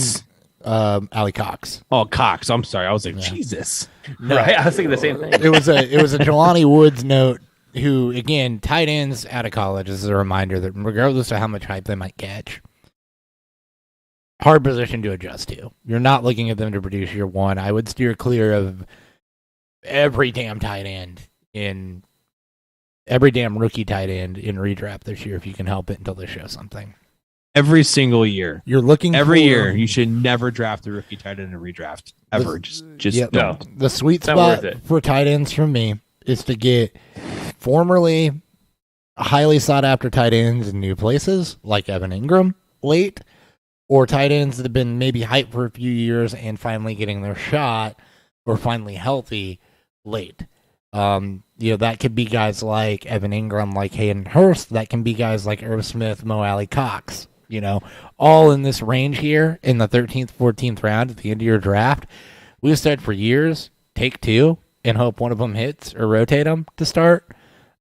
Alley Cox. Oh, Cox. I'm sorry. I was like, Jesus. No, right? I was thinking the same thing. It was a Jelani Woods note. Who again, tight ends out of college. This is a reminder that regardless of how much hype they might catch, hard position to adjust to. You're not looking at them to produce year one. I would steer clear of every damn tight end in every damn rookie tight end in redraft this year if you can help it until they show something. Every single year. You're looking every year. You should never draft a rookie tight end in a redraft. Ever. Just don't. The sweet spot for tight ends from me is to get formerly highly sought after tight ends in new places like Evan Ingram late, or tight ends that have been maybe hyped for a few years and finally getting their shot or finally healthy late. That could be guys like Evan Ingram, like Hayden Hurst. That can be guys like Irv Smith, Mo Alley Cox. All in this range here in the 13th, 14th round at the end of your draft. We've said for years, take two and hope one of them hits or rotate them to start.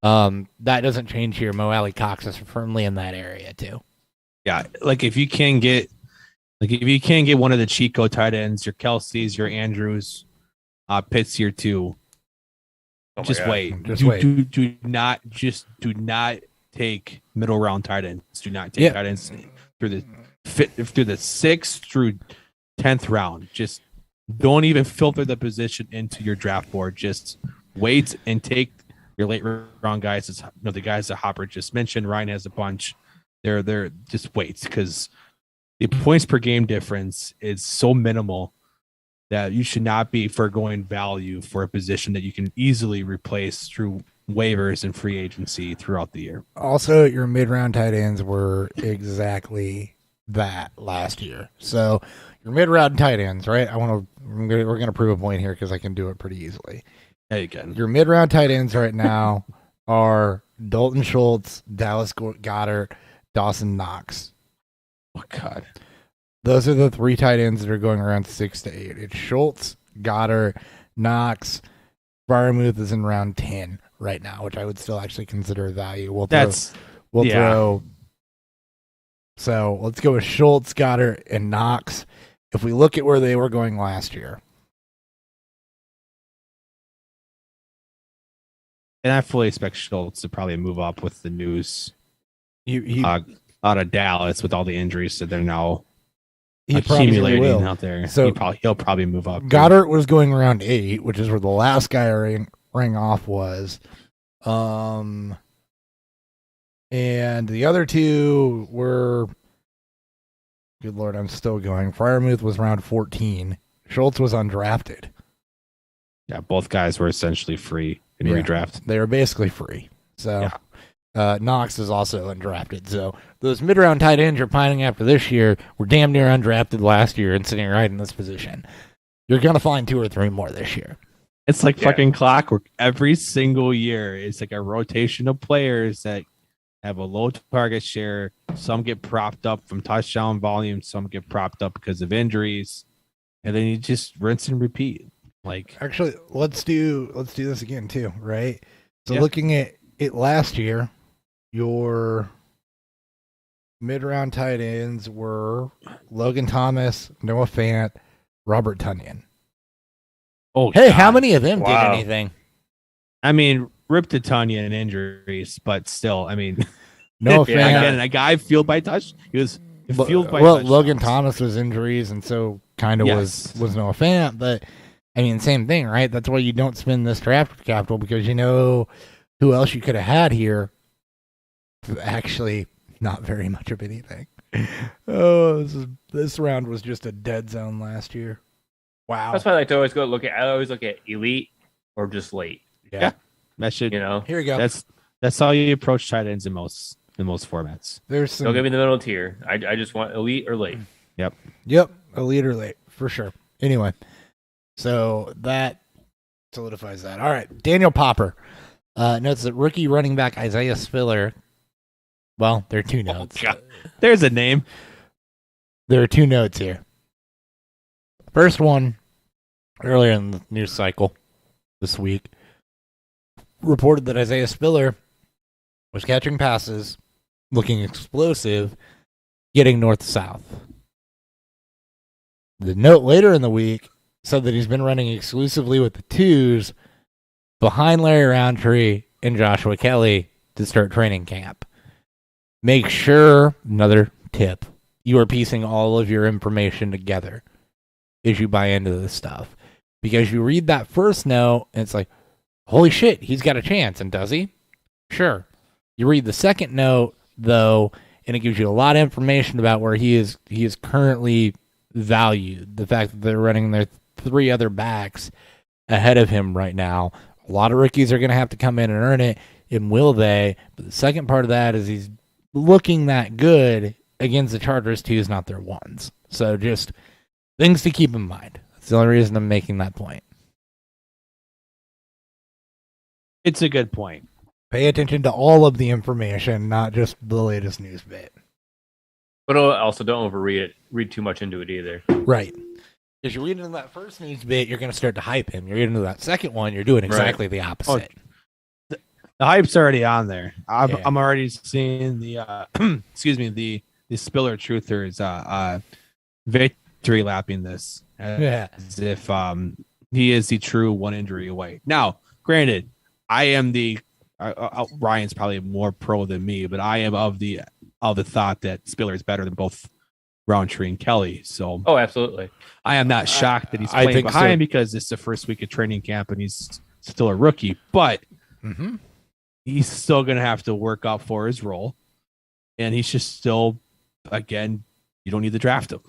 That doesn't change here. Mo Alley Cox is firmly in that area too. Yeah, like if you can get one of the Chico tight ends, your Kelsey's, your Andrews, Pitts here too. Oh my Just God. wait. Just wait. Do not take middle round tight ends. Do not take tight ends through the 6th through 10th round. Just don't even filter the position into your draft board. Just wait and take your late round guys. The guys that Hopper just mentioned. Ryan has a bunch. They're just wait, because the points per game difference is so minimal that you should not be foregoing value for a position that you can easily replace through waivers and free agency throughout the year. Also, your mid-round tight ends were exactly that last year. So your mid-round tight ends, right? We're gonna prove a point here because I can do it pretty easily. Yeah, you can. Your mid-round tight ends right now are Dalton Schultz, Dallas Goedert, Dawson Knox. Oh God. Those are the 3 tight ends that are going around 6 to 8. It's Schultz, Goddard, Knox. Freiermuth is in round 10 right now, which I would still actually consider a value. Throw. So let's go with Schultz, Goddard, and Knox. If we look at where they were going last year. And I fully expect Schultz to probably move up with the news He out of Dallas with all the injuries that they're now probably will. accumulating out there. So he'll probably move up. Goddard was going around 8, which is where the last guy rang off was. And the other 2 were, good Lord, I'm still going. Freiermuth was around 14. Schultz was undrafted. Yeah, both guys were essentially free in redraft. They were basically free. So Knox is also undrafted. So those mid-round tight ends you're pining after this year were damn near undrafted last year and sitting right in this position. You're going to find 2 or 3 more this year. It's like fucking clockwork. Every single year, it's like a rotation of players that have a low target share. Some get propped up from touchdown volume. Some get propped up because of injuries. And then you just rinse and repeat. Like, actually, let's do this again too, right? So looking at it last year, your mid-round tight ends were Logan Thomas, Noah Fant, Robert Tonyan. oh, Hey, God. how many of them Wow. did anything? I mean, rip to Tonyan and injuries, but still, I mean, Noah Yeah, Fant. again, a guy fueled by touch. He was fueled by well, touchdowns. Logan Thomas was injuries, and so kind of was Noah Fant. But I mean, same thing, right? That's why you don't spend this draft capital, because you know who else you could have had here. Actually, not very much of anything. Oh, this round was just a dead zone last year. Wow. That's why I like to always look at elite or just late. Yeah. That should, Here we go. That's how you approach tight ends in most formats. There's some. Don't give me the middle tier. I just want elite or late. Yep. Elite or late for sure. Anyway, so that solidifies that. All right, Daniel Popper notes that rookie running back Isaiah Spiller. Well, there are 2 notes. God. There's a name. There are 2 notes here. First one, earlier in the news cycle this week, reported that Isaiah Spiller was catching passes, looking explosive, getting north-south. The note later in the week said that he's been running exclusively with the 2s behind Larry Roundtree and Joshua Kelly to start training camp. Make sure, another tip, you are piecing all of your information together as you buy into this stuff. Because you read that first note, and it's like, holy shit, he's got a chance. And does he? Sure. You read the second note, though, and it gives you a lot of information about where he is currently valued. The fact that they're running their 3 other backs ahead of him right now. A lot of rookies are going to have to come in and earn it, and will they? But the second part of that is he's looking that good against the Chargers 2s, not their 1s. So just things to keep in mind. That's the only reason I'm making that point. It's a good point. Pay attention to all of the information, not just the latest news bit. But also don't overread it. Read too much into it either. Right. Because you read into that first news bit, you're going to start to hype him. You read into that second one, you're doing exactly the opposite. The hype's already on there. I'm, Yeah. I'm already seeing the excuse me, the Spiller Truthers victory lapping this as if he is the true one injury away. Now, granted, I am Ryan's probably more pro than me, but I am of the thought that Spiller is better than both Roundtree and Kelly. So absolutely. I am not shocked that he's I playing think behind so. because it's the first week of training camp and he's still a rookie, but he's still going to have to work out for his role. And he's just still, again, you don't need to draft him.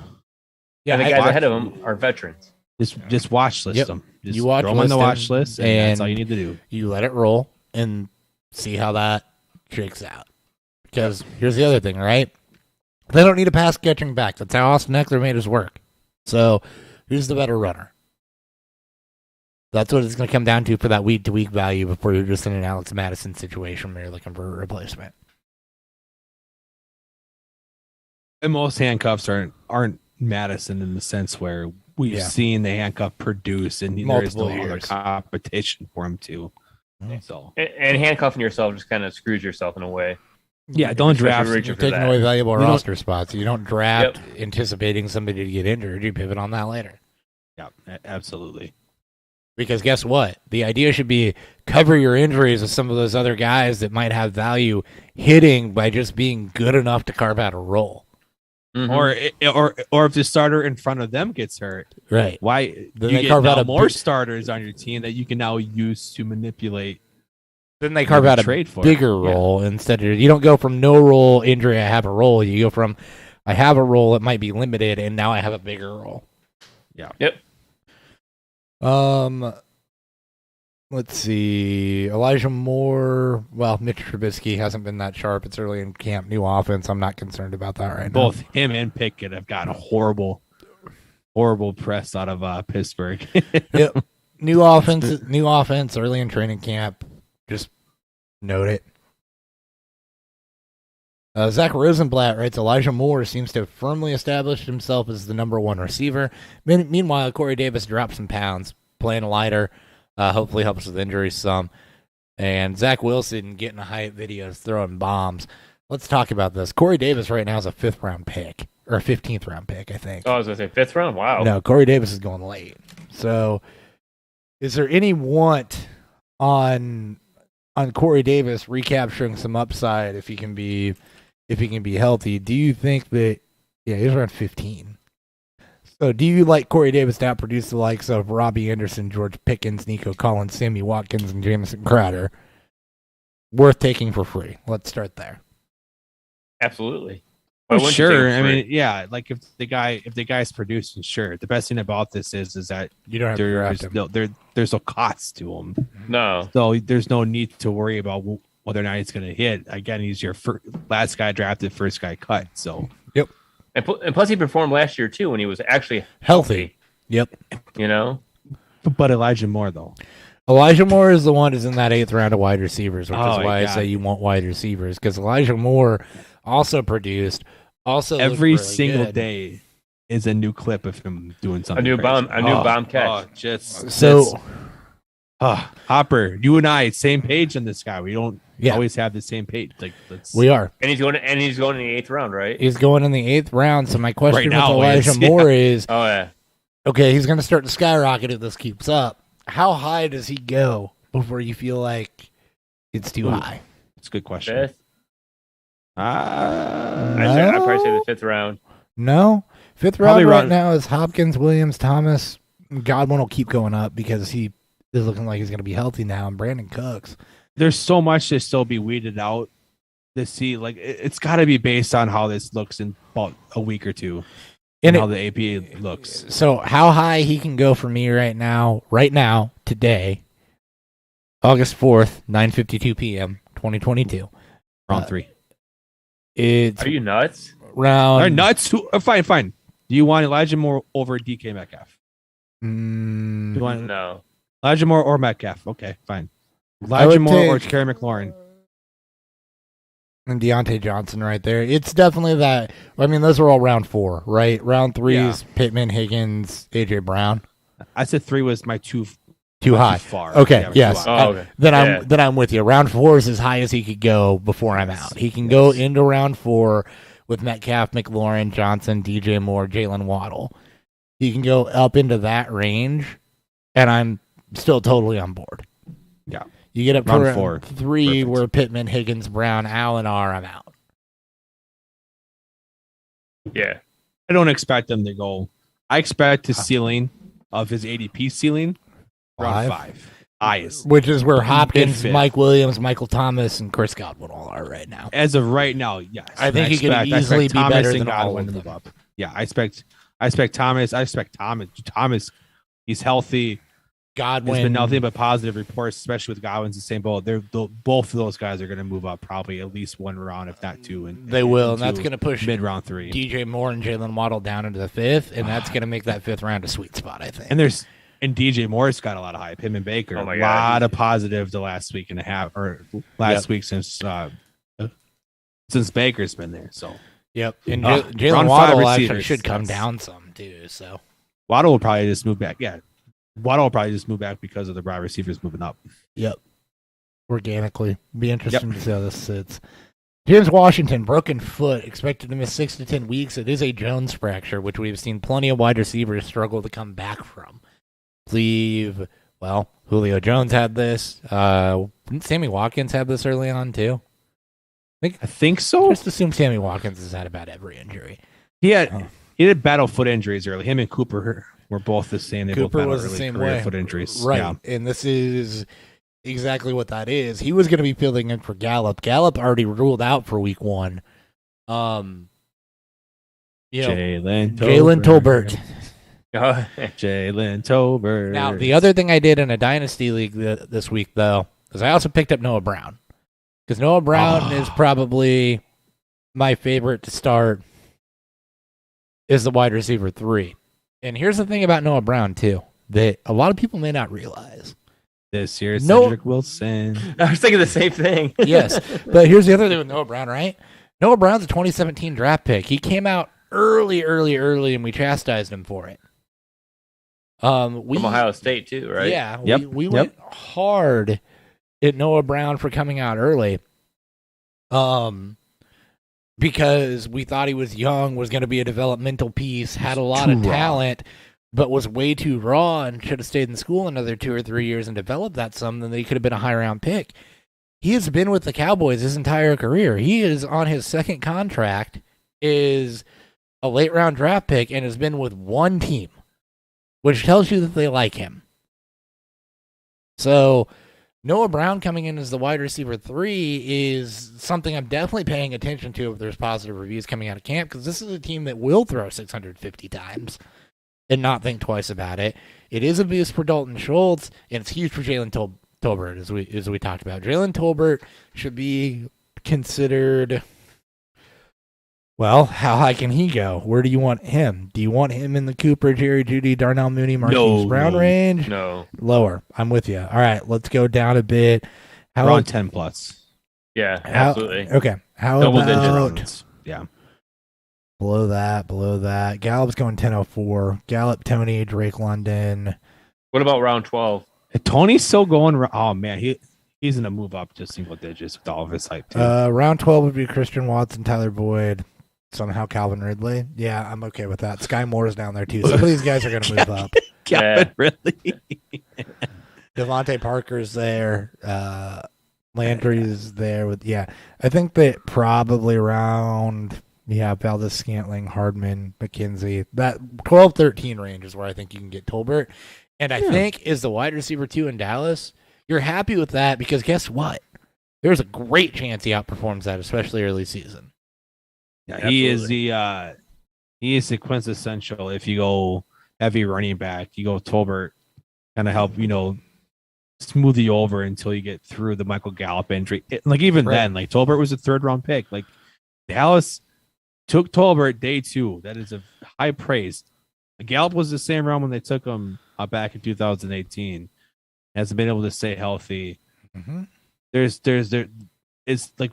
Yeah, and the guys ahead of him are veterans. Just watch list them. Just You watch throw them on the list watch them, list, and that's all you need to do. You let it roll and see how that shakes out. Because here's the other thing, right? They don't need a pass catching back. That's how Austin Eckler made his work. So who's the better runner? That's what it's going to come down to for that week-to-week value before you're just in an Alex Madison situation where you're looking for a replacement. And most handcuffs aren't Madison in the sense where we've seen the handcuff produce, and there is no other competition for him too. So And handcuffing yourself just kind of screws yourself in a way. Yeah, don't draft. You're taking away valuable roster spots. You don't draft anticipating somebody to get injured. You pivot on that later. Yeah, absolutely. Because guess what? The idea should be cover your injuries with some of those other guys that might have value hitting by just being good enough to carve out a role. Mm-hmm. Or if the starter in front of them gets hurt, right? Why then you they get carve out more starters on your team that you can now use to manipulate. Then they carve out a trade for bigger role instead of you don't go from no role injury. I have a role. You go from I have a role that might be limited, and now I have a bigger role. Yeah. Yep. Let's see. Elijah Moore. Well, Mitch Trubisky hasn't been that sharp. It's early in camp. New offense. I'm not concerned about that right now. Both him and Pickett have got a horrible press out of Pittsburgh. Yep. New offense. Early in training camp. Just note it. Zach Rosenblatt writes, Elijah Moore seems to have firmly established himself as the number one receiver. Meanwhile, Corey Davis dropped some pounds, playing lighter. Hopefully helps with injuries some. And Zach Wilson getting a hype videos, throwing bombs. Let's talk about this. Corey Davis right now is a 5th round pick, or a 15th round pick, I think. Oh, I was going to say 5th round? Wow. No, Corey Davis is going late. So is there any want on Corey Davis recapturing some upside if he can be healthy? Do you think that he's around 15? So do you like Corey Davis to outproduce the likes of Robbie Anderson, George Pickens, Nico Collins, Sammy Watkins, and Jamison Crowder? Worth taking for free. Let's start there. Absolutely. Well, sure. I mean, yeah, like if the guy's producing, sure. The best thing about this is that you don't have to draft him. There's no cost to him. No. So there's no need to worry about whether or not he's going to hit. Again, he's your last guy drafted, first guy cut. So yep. And plus, he performed last year too when he was actually healthy. Yep. You know. But Elijah Moore though. Elijah Moore is the one who's in that 8th round of wide receivers, which is why I say you want wide receivers, because Elijah Moore also produced. Also, every really single good. day is a new clip of him doing something. A new bomb catch. Hopper, you and I, same page on this guy. We don't always have the same page. Like we are, and he's going in the 8th round, right? He's going in the 8th round. So my question right with Elijah Moore is, okay, he's going to start to skyrocket if this keeps up. How high does he go before you feel like it's too high? That's a good question. 5th. I'd probably say the 5th round. No, 5th round right now is Hopkins, Williams, Thomas. Godwin will keep going up because he is looking like he's going to be healthy now, and Brandon Cooks. There's so much to still be weeded out to see. Like it's got to be based on how this looks in about a week or two, and how the APA looks. So how high he can go for me right now, today, August 4th, 9:52 p.m., 2022. Round 3. Are you nuts? Are nuts? Fine. Do you want Elijah Moore over DK Metcalf? No. Elijah Moore or Metcalf? Okay, fine. Elijah Moore or Terry McLaurin? And Deontay Johnson right there. It's definitely that. I mean, those are all round 4, right? Round 3 is Pittman, Higgins, AJ Brown. I said 3 was my 2 Too high. far. Okay, Yeah, too yes. high. Oh, okay. Then I'm with you. Round 4 is as high as he could go before I'm out. He can go into round 4 with Metcalf, McLaurin, Johnson, DJ Moore, Jalen Waddle. He can go up into that range, and I'm still totally on board. Yeah. You get up to Round round 4. 3 Perfect. where Pittman, Higgins, Brown, Allen are, I'm out. Yeah. I don't expect them to go. I expect his ceiling of his ADP ceiling around 5. Highest. Which is where Hopkins, fifth. Mike Williams, Michael Thomas, and Chris Godwin all are right now. As of right now, yes. I think he could easily be Thomas better and than all Godwin of to move them. up. Yeah, I expect Thomas. Thomas, he's healthy. Godwin. There's been nothing but positive reports, especially with Godwin's the same boat. Both of those guys are going to move up probably at least one round, if not 2. And They will, and that's going to push mid round 3. DJ Moore and Jalen Waddle down into the 5th, and that's going to make that 5th round a sweet spot, I think. And DJ Moore's got a lot of hype. Him and Baker, Oh my a God. lot of positive the last week and a half, or last week since Baker's been there. So Yep, and round Jalen 5 Waddle actually receivers, should come that's- down some too. So Waddle will probably just move back. Yeah, Waddle will probably just move back because of the wide receivers moving up. yep, organically, be interesting to see how this sits. James Washington, broken foot, expected to miss 6 to 10 weeks. It is a Jones fracture, which we've seen plenty of wide receivers struggle to come back from. Julio Jones had this. Didn't Sammy Watkins have this early on too? I think so. Just assume Sammy Watkins has had about every injury. He had battle foot injuries early. Him and Cooper were both the same. They both Cooper battled was the early same career way. foot injuries. Right. Yeah. And this is exactly what that is. He was going to be filling in for Gallup. Gallup already ruled out for week 1. Jalen Tolbert. Jalen Tolbert. Now, the other thing I did in a dynasty league this week, though, is I also picked up Noah Brown. Because Noah Brown is probably my favorite to start is the wide receiver 3. And here's the thing about Noah Brown, too, that a lot of people may not realize. This year's No- Cedric Wilson. I was thinking the same thing. Yes, but here's the other thing with Noah Brown, right? Noah Brown's a 2017 draft pick. He came out early, and we chastised him for it. From Ohio State too, right? Yeah, Yep, we went hard at Noah Brown for coming out early. Because we thought he was young, was going to be a developmental piece, had a lot of talent, but was way too raw and should have stayed in school another 2 or 3 years and developed that some, then he could have been a high round pick. He has been with the Cowboys his entire career. He is on his second contract, is a late round draft pick, and has been with one team, which tells you that they like him. So Noah Brown coming in as the wide receiver 3 is something I'm definitely paying attention to if there's positive reviews coming out of camp, because this is a team that will throw 650 times and not think twice about it. It is a boost for Dalton Schultz, and it's huge for Jalen Tolbert, as we talked about. Jalen Tolbert should be considered. Well, how high can he go? Where do you want him? Do you want him in the Cooper, Jerry Jeudy, Darnell Mooney, Marquise Brown range? No. Lower. I'm with you. All right, let's go down a bit. Around 10 plus. Yeah, absolutely. Okay. How Double digit about rounds. Yeah. below that? Gallup's going 10:04. Gallup, Tony, Drake London. What about round 12? Tony's still going. Oh man, he's gonna move up to single digits with all of his hype too. Round 12 would be Christian Watson, Tyler Boyd, somehow Calvin Ridley. Yeah, I'm okay with that. Sky Moore's down there too. Some of these guys are going to move up. Calvin Ridley. Devontae Parker's there. Landry's there with I think that probably around Valdez Scantling, Hardman, McKenzie. That 12-13 range is where I think you can get Tolbert. And I think is the wide receiver 2 in Dallas. You're happy with that because guess what? There's a great chance he outperforms that, especially early season. Yeah, he is the quintessential. If you go heavy running back, you go Tolbert, kind of help smooth you over until you get through the Michael Gallup injury. Then, Tolbert was a 3rd round pick. Like Dallas took Tolbert day 2. That is a high praise. Gallup was the same round when they took him back in 2018. Hasn't been able to stay healthy. Mm-hmm. It's like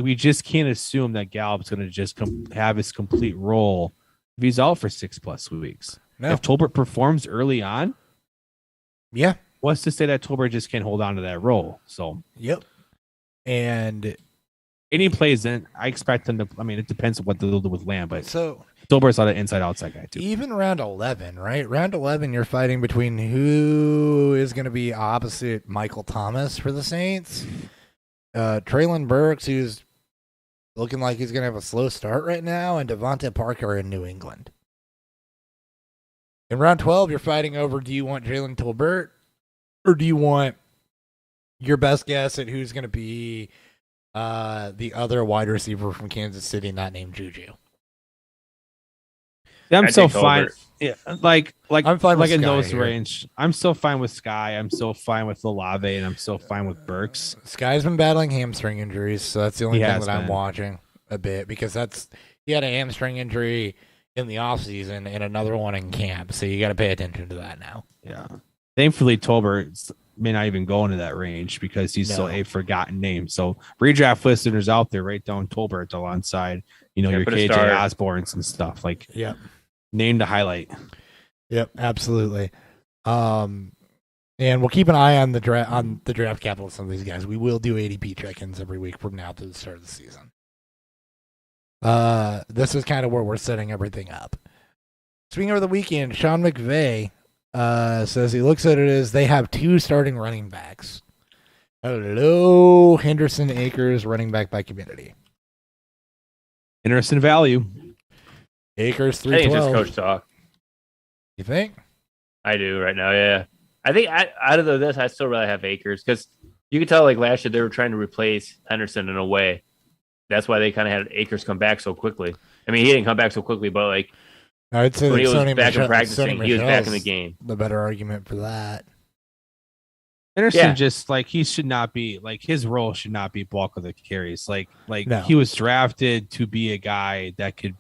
we just can't assume that Gallup's going to just have his complete role if he's out for 6+ weeks. No. If Tolbert performs early on, Yeah. what's to say that Tolbert just can't hold on to that role? So Yep. And any plays in, I expect him to. I mean, it depends on what they'll do with Lamb, but so Tolbert's not an inside-outside guy too. even round 11, right? Round 11, you're fighting between who is going to be opposite Michael Thomas for the Saints. Traylon Burks, who's looking like he's going to have a slow start right now, and Devontae Parker in New England. In round 12, you're fighting over, do you want Jalen Tolbert or do you want your best guess at who's going to be the other wide receiver from Kansas City not named Juju? I'm I'd so take fine. Tolbert. Yeah, like I'm fine with like in Sky those here. range. I'm so fine with Sky. I'm so fine with Olave, and I'm so fine with Burks. Sky's been battling hamstring injuries, so that's the only He thing has that I'm been. watching a bit because he had a hamstring injury in the offseason and another one in camp, so you got to pay attention to that now. Yeah. Thankfully, Tolbert may not even go into that range because he's No. still a forgotten name. So redraft listeners out there, write down Tolbert alongside, your put a KJ star. Osbornes and stuff. Like Yep. name to highlight. Yep, absolutely. And we'll keep an eye on the draft capital of some of these guys. We will do ADP check-ins every week from now to the start of the season. This is kind of where we're setting everything up. Speaking of the weekend, Sean McVay says he looks at it as they have two starting running backs. Hello, Henderson Akers, running back by community. Interesting value. Akers I think it's just 312. coach talk. You think? I do right now. Yeah, I think out of this, I still rather have Akers because you can tell like last year they were trying to replace Henderson in a way. That's why they kind of had Akers come back so quickly. I mean, he didn't come back so quickly, but like I'd say when he that was Sony back in Michel- practicing, Sony he was back in the Michel's game. the better argument for that. Henderson Yeah. just like he should not be like his role should not be bulk of the carries. Like No. he was drafted to be a guy that could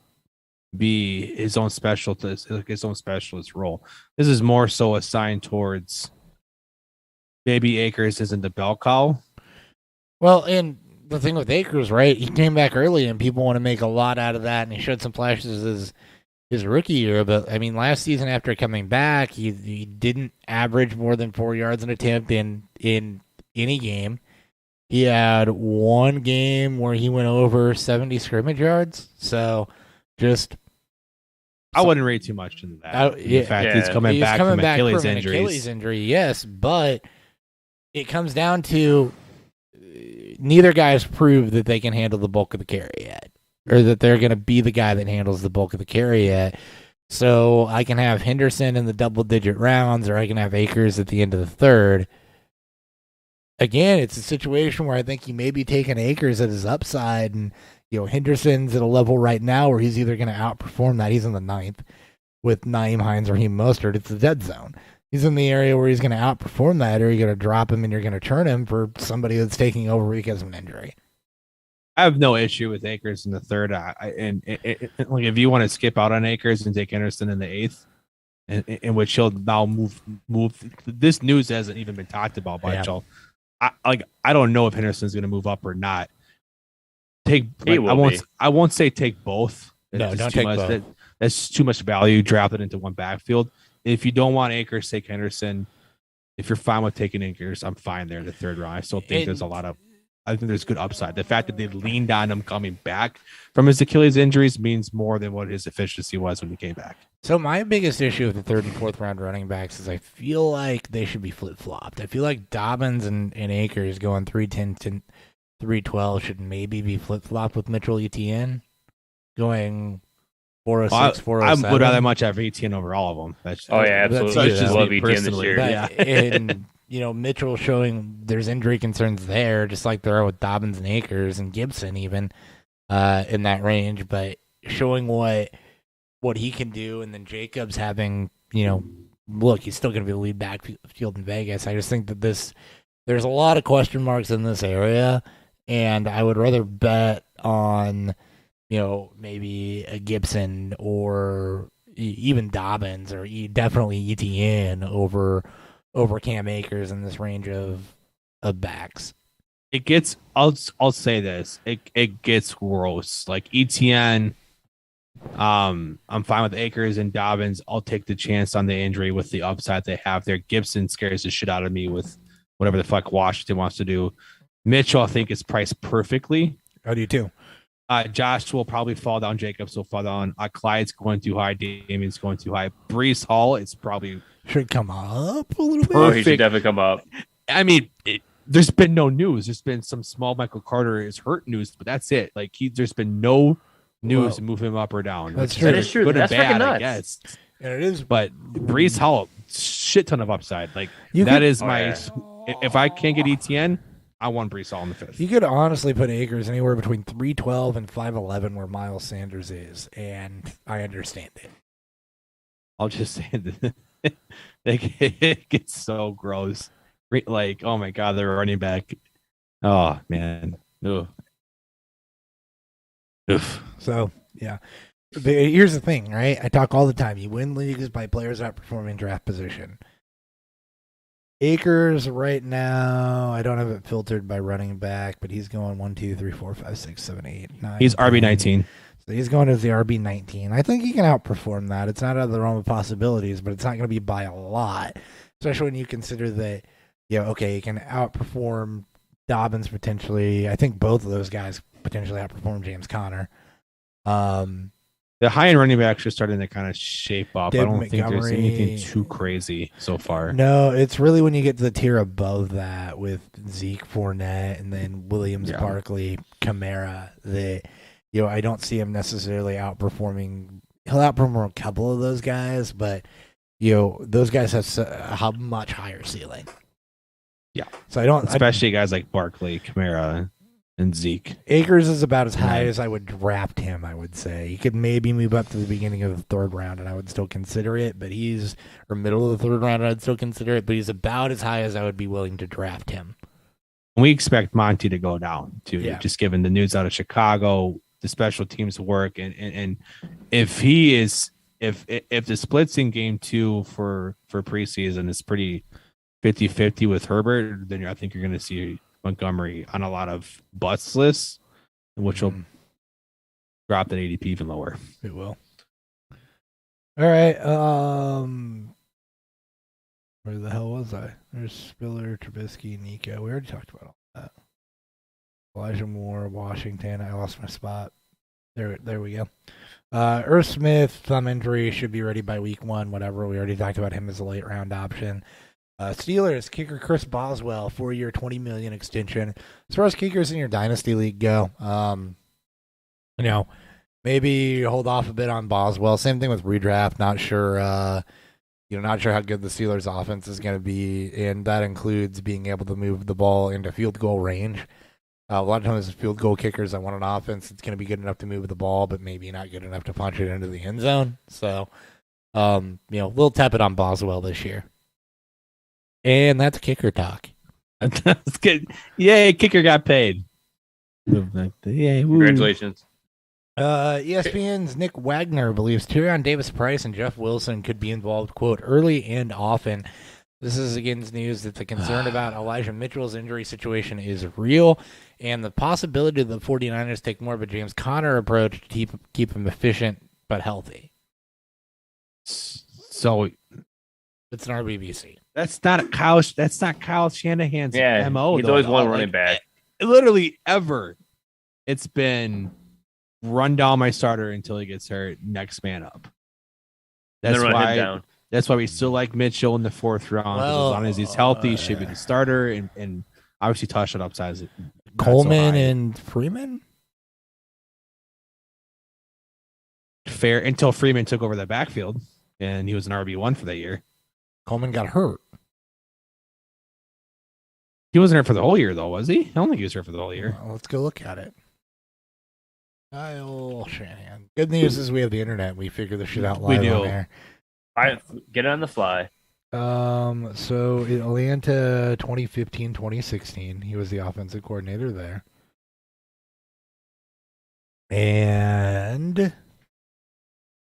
be his own specialist role. This is more so assigned towards maybe Akers isn't the bell cow. Well, and the thing with Akers, right? He came back early, and people want to make a lot out of that, and he showed some flashes his rookie year. But I mean, last season after coming back, he didn't average more than 4 yards an attempt in any game. He had one game where he went over 70 scrimmage yards. So just I wouldn't read too much into that. yeah. The fact he's coming back from Achilles an injuries. Achilles injury, yes, but it comes down to neither guy's proved that they can handle the bulk of the carry yet, or that they're going to be the guy that handles the bulk of the carry yet. So I can have Henderson in the double-digit rounds, or I can have Akers at the end of the third. Again, it's a situation where I think you may be taking Akers at his upside, and Henderson's at a level right now where he's either going to outperform that. He's in the 9th with Nyheim Hines or Raheem Mostert. It's the dead zone. He's in the area where he's going to outperform that, or you're going to drop him and you're going to turn him for somebody that's taking over because of an injury. I have no issue with Akers in the third. And like if you want to skip out on Akers and take Henderson in the 8th, in which he'll now move. This news hasn't even been talked about by Joe. I don't know if Henderson's going to move up or not. I won't say take both. No, don't take both. That's too much value drafted into one backfield. If you don't want Akers, take Henderson. If you're fine with taking Akers, I'm fine there in the third round. I still think I think there's good upside. The fact that they leaned on him coming back from his Achilles injuries means more than what his efficiency was when he came back. So my biggest issue with the third and fourth round running backs is I feel like they should be flip-flopped. I feel like Dobbins and Akers going 310 to 312 should maybe be flip-flopped with Mitchell Etienne going 406, 407. I would rather much have 18 over all of them. Absolutely. That's Just love ETN this personally. year. But, and Mitchell showing there's injury concerns there, just like there are with Dobbins and Akers and Gibson even in that range. But showing what he can do, and then Jacobs having look, he's still going to be the lead backfield in Vegas. I just think that there's a lot of question marks in this area, and I would rather bet on maybe a Gibson or even Dobbins or definitely Etienne over Cam Akers in this range of backs. It gets. I'll say this. It gets gross. Like Etienne, I'm fine with Akers and Dobbins. I'll take the chance on the injury with the upside they have there. Gibson scares the shit out of me with whatever the fuck Washington wants to do. Mitchell, I think, is priced perfectly. How do you too? Josh will probably fall down. Jacobs will fall down. Clyde's going too high. Damien's going too high. Brees Hall is probably should come up a little bit. Oh, he should definitely come up. I mean, there's been no news. There's been some small Michael Carter is hurt news, but that's it. Like there's been no news to move him up or down. That's true. That is true. Good That's and bad, nuts. I guess. And it is, but Brees Hall, shit ton of upside. Like if I can't get ETN, I want Brees Hall in the 5th. You could honestly put Akers anywhere between 312 and 511 where Miles Sanders is, and I understand it. I'll just say that it gets so gross. Like, oh my God, they're running back. Oh, man. Ugh. So, yeah. But here's the thing, right? I talk all the time. You win leagues by players outperforming draft position. Akers right now, I don't have it filtered by running back, but he's going 1, 2, 3, 4, 5, 6, 7, 8, 9. He's RB19. So he's going as the RB19. I think he can outperform that. It's not out of the realm of possibilities, but it's not going to be by a lot, especially when you consider that, okay, he can outperform Dobbins potentially. I think both of those guys potentially outperform James Conner. The high-end running backs are starting to kind of shape up. I don't think there's Montgomery. anything too crazy so far. No, it's really when you get to the tier above that with Zeke, Fournette, and then Williams, Barkley, Kamara that, I don't see him necessarily outperforming. He'll outperform a couple of those guys, but, those guys have a much higher ceiling. Yeah. So I don't... Especially guys like Barkley, Kamara, and Zeke. Akers is about as high as I would draft him, I would say. He could maybe move up to the beginning of the 3rd round, and I would still consider it, or middle of the 3rd round, I'd still consider it, but he's about as high as I would be willing to draft him. We expect Monty to go down, too, just given the news out of Chicago, the special teams work, and if he is, if the splits in game 2 for preseason is pretty 50-50 with Herbert, then I think you're going to see Montgomery on a lot of butts lists, which will drop that ADP even lower. It will. All right. Where the hell was I? There's Spiller, Trubisky, Nico. We already talked about all that. Elijah Moore, Washington. I lost my spot. There we go. Irv Smith, thumb injury, should be ready by week 1, whatever. We already talked about him as a late round option. Steelers kicker Chris Boswell, 4-year, $20 million extension. As far as kickers in your dynasty league go, maybe hold off a bit on Boswell. Same thing with redraft. Not sure, not sure how good the Steelers' offense is going to be, and that includes being able to move the ball into field goal range. A lot of times, field goal kickers, I want an offense that's going to be good enough to move the ball, but maybe not good enough to punch it into the end zone. So, we'll tap it on Boswell this year. And that's kicker talk. That's good. Yay, kicker got paid. Yay, Congratulations. ESPN's Nick Wagner believes Tyrion Davis-Price and Jeff Wilson could be involved, quote, early and often. This is against news that the concern about Elijah Mitchell's injury situation is real, and the possibility that the 49ers take more of a James Conner approach to keep him efficient but healthy. So it's an RBBC. That's not Kyle Shanahan's MO. He's always one running back. Literally ever. It's been run down my starter until he gets hurt. Next man up. That's why. That's why we still like Mitchell in the 4th round. Well, as long as he's healthy, he should be the starter, and obviously touchdown upside. Coleman and Freeman. Fair until Freeman took over the backfield, and he was an RB1 for that year. Coleman got hurt. He wasn't hurt for the whole year, though, was he? I don't think he was hurt for the whole year. Well, let's go look at it. Kyle Shanahan. Good news is we have the internet. We figure this shit out live on air. All right, get it on the fly. So in Atlanta 2015-2016, he was the offensive coordinator there. And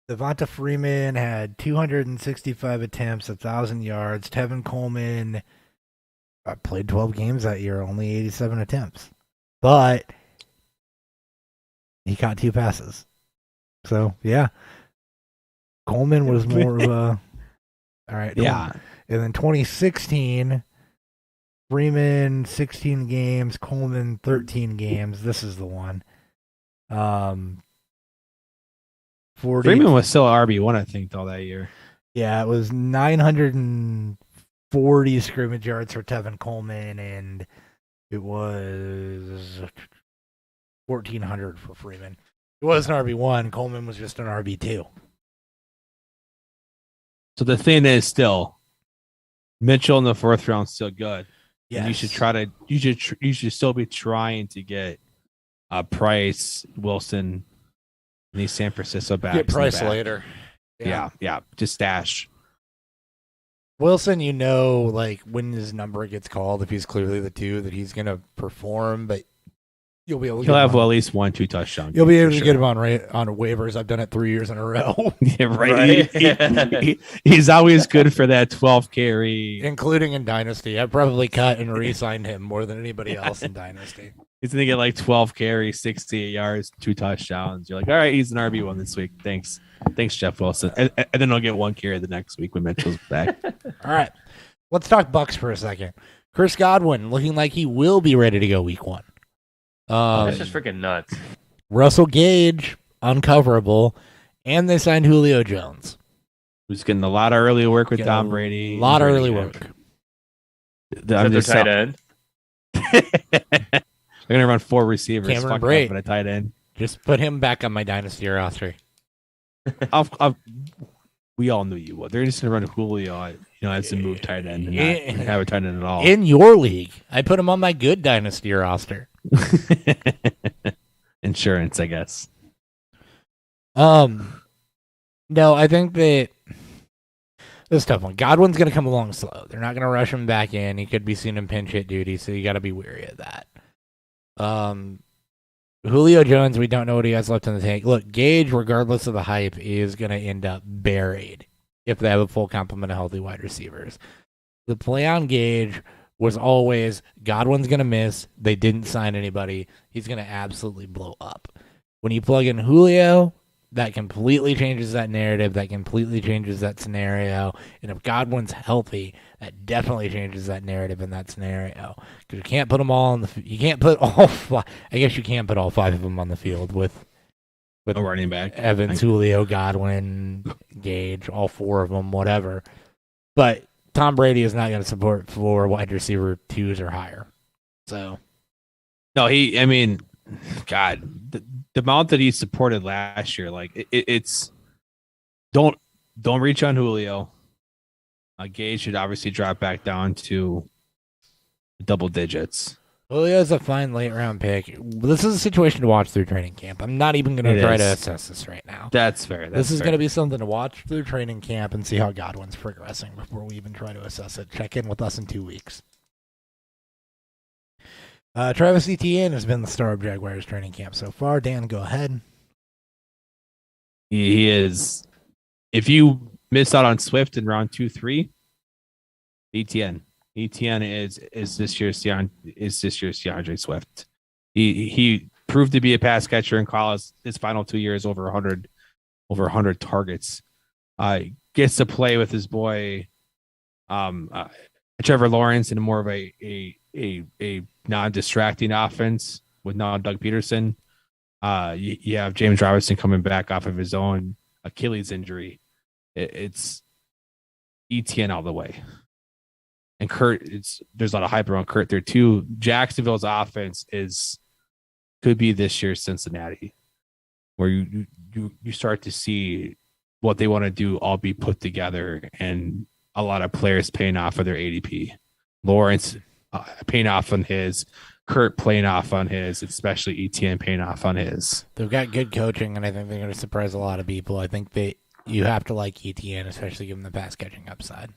Devonta Freeman had 265 attempts, 1,000 yards. Tevin Coleman played 12 games that year, only 87 attempts. But he caught 2 passes. So yeah, Coleman was more of a. All right. Yeah. And then 2016, Freeman 16 games, Coleman 13 games. This is the one. 40. Freeman was still RB1, I think, all that year. Yeah, it was 940 scrimmage yards for Tevin Coleman, and it was 1,400 for Freeman. It was an RB1. Coleman was just an RB2. So the thing is still, Mitchell in the 4th round is still good. Yes. And you should try to. You should still be trying to get Price, Wilson, and these San Francisco backs. Get Price later. Yeah. Just stash. Wilson, like when his number gets called, if he's clearly the 2, that he's going to perform, but you'll be able to He'll have at least 1-2 touchdowns. You'll be able to get him on waivers. I've done it 3 years in a row. Yeah, right. He's always good for that 12 carry. Including in Dynasty. I've probably cut and re-signed him more than anybody else in Dynasty. He's going to get like 12 carries, 68 yards, 2 touchdowns. You're like, all right, he's an RB1 this week. Thanks, Jeff Wilson. And then he'll get 1 carry the next week when Mitchell's back. All right. Let's talk Bucks for a second. Chris Godwin looking like he will be ready to go week 1. That's just freaking nuts. Russell Gage, uncoverable, and they signed Julio Jones. Who's getting a lot of early work with Tom Brady. A lot of early work. I'm just tight end. They're going to run 4 receivers. Cameron Brate. But a tight end. Just put him back on my Dynasty roster. We all knew you would. They're just going to run Julio, as a move tight end and not have a tight end at all. In your league, I put him on my good Dynasty roster. Insurance, I guess. No, I think that this is a tough one. Godwin's going to come along slow. They're not going to rush him back in. He could be seen in pinch hit duty, so you got to be wary of that. Julio Jones, we don't know what he has left in the tank. Look, Gage, regardless of the hype, is going to end up buried if they have a full complement of healthy wide receivers. The play on Gage was always Godwin's going to miss. They didn't sign anybody. He's going to absolutely blow up. When you plug in Julio, that completely changes that narrative. That completely changes that scenario. And if Godwin's healthy, that definitely changes that narrative in that scenario. Because you can't put them all on you can't put all. I guess you can't put all 5 of them on the field with a running back. Evans, Julio, Godwin, Gage, all 4 of them, whatever. But Tom Brady is not going to support 4 wide receiver 2s or higher. So, no, God, the amount that he supported last year, like it's don't reach on Julio. Gage should obviously drop back down to double digits. Julio's a fine late round pick. This is a situation to watch through training camp. I'm not even going to try to assess this right now. That's fair. This is going to be something to watch through training camp and see how Godwin's progressing before we even try to assess it. Check in with us in 2 weeks. Travis Etienne has been the star of Jaguars training camp so far. Dan, go ahead. He is. If you miss out on Swift in round 2-3, Etienne is this year's DeAndre Swift. He proved to be a pass catcher in college. His final 2 years, over 100 targets. Gets to play with his boy Trevor Lawrence in more of a non-distracting offense with now Doug Peterson. You have James Robinson coming back off of his own Achilles injury. It's Etienne all the way. And Kurt, there's a lot of hype around Kurt there too. Jacksonville's offense could be this year's Cincinnati, where you start to see what they want to do all be put together, and a lot of players paying off of their ADP. Lawrence paying off on his, Kurt playing off on his, especially Etienne paying off on his. They've got good coaching, and I think they're going to surprise a lot of people. I think you have to like Etienne, especially given the pass catching upside.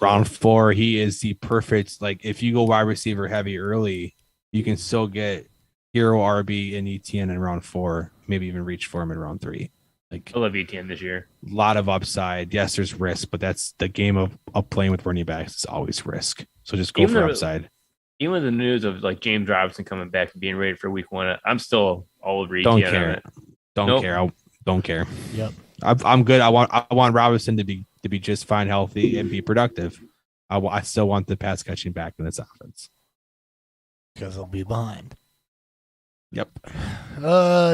Round 4, he is the perfect, like, if you go wide receiver heavy early, you can still get hero RB and Etienne in round 4, maybe even reach for him in round 3. Like, I love Etienne this year. A lot of upside. Yes, there's risk, but that's the game of playing with running backs. It's always risk. So just go for upside. Even with the news of like James Robinson coming back and being ready for week 1, I'm still all over Don't Etienne. care. Don't care. Don't care. Yep. I'm good. I want Robinson to be just fine, healthy, and be productive. I still want the pass catching back in this offense because they'll be behind. Yep.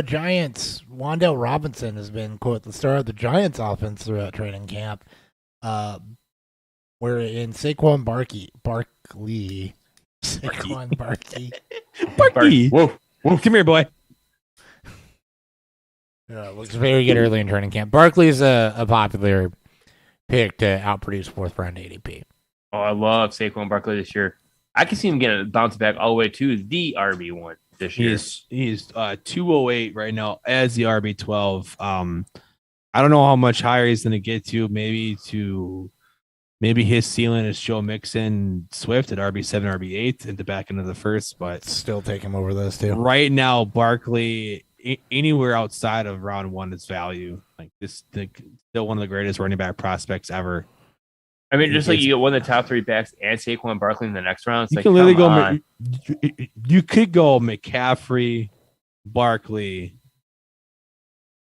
Giants. Wan'Dale Robinson has been, quote, the star of the Giants offense throughout training camp. We're in Saquon Barkley. Saquon Barkley. Barkley. Whoa. Come here, boy. Looks very good early in training camp. Barkley's a popular pick to outproduce 4th round ADP. Oh, I love Saquon Barkley this year. I can see him getting a bounce back all the way to the RB1 this year. He's 208 right now as the RB12. I don't know how much higher he's going to get to. Maybe his ceiling is Joe Mixon, Swift at RB7, RB8 at the back end of the first, but still take him over those two. Right now, Barkley anywhere outside of round 1 is value. Like this, still one of the greatest running back prospects ever. I mean, just like you get one of the top 3 backs and Saquon Barkley in the next round. It's you like, can literally go. You could go McCaffrey, Barkley,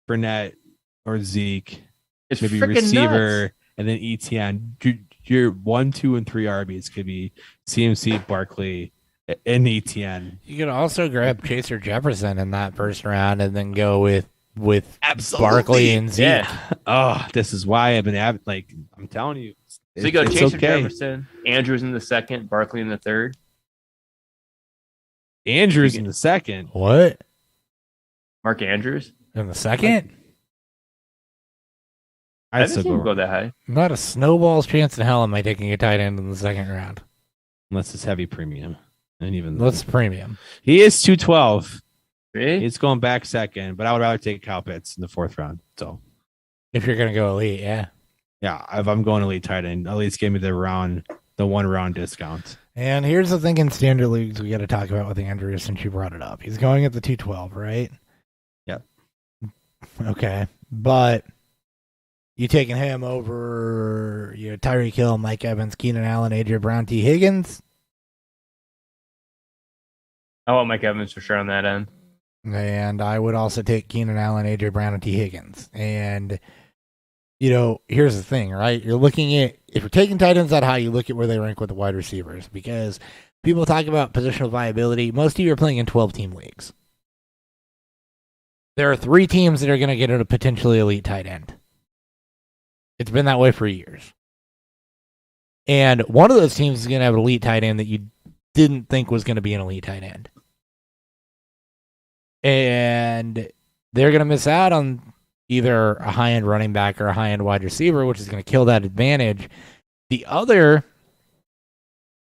Burnett, or Zeke. It's maybe receiver, nuts. And then ETN. Your 1, 2, and 3 RBs could be CMC, Barkley, and ETN. You could also grab Chaser Jefferson in that first round, and then go with Barkley and Zeke. Yeah. Oh, this is why I've been I'm telling you. So you go Chaser Jefferson, Andrews in the 2nd, Barkley in the 3rd. Andrews in the 2nd. What? Mark Andrews in the 2nd? I didn't go that high. Not a snowball's chance in hell am I taking a tight end in the 2nd round. Unless it's heavy premium. And even what's premium? He is 212. Really? He's going back 2nd, but I would rather take Kyle Pitts in the 4th round. So if you're gonna go elite, yeah. Yeah, if I'm going elite tight end, at least give me the 1 round discount. And here's the thing in standard leagues we got to talk about with Andrews since you brought it up. He's going at the 212, right? Yep. Okay, but you taking him over Tyreek Hill, Mike Evans, Keenan Allen, AJ Brown, T. Higgins? I want Mike Evans for sure on that end. And I would also take Keenan Allen, AJ Brown, and T. Higgins. And here's the thing, right? You're looking at, if you're taking tight ends that high, you look at where they rank with the wide receivers, because people talk about positional viability. Most of you are playing in 12-team leagues. There are 3 teams that are going to get a potentially elite tight end. It's been that way for years. And one of those teams is going to have an elite tight end that you didn't think was going to be an elite tight end. And they're going to miss out on either a high-end running back or a high-end wide receiver, which is going to kill that advantage. The other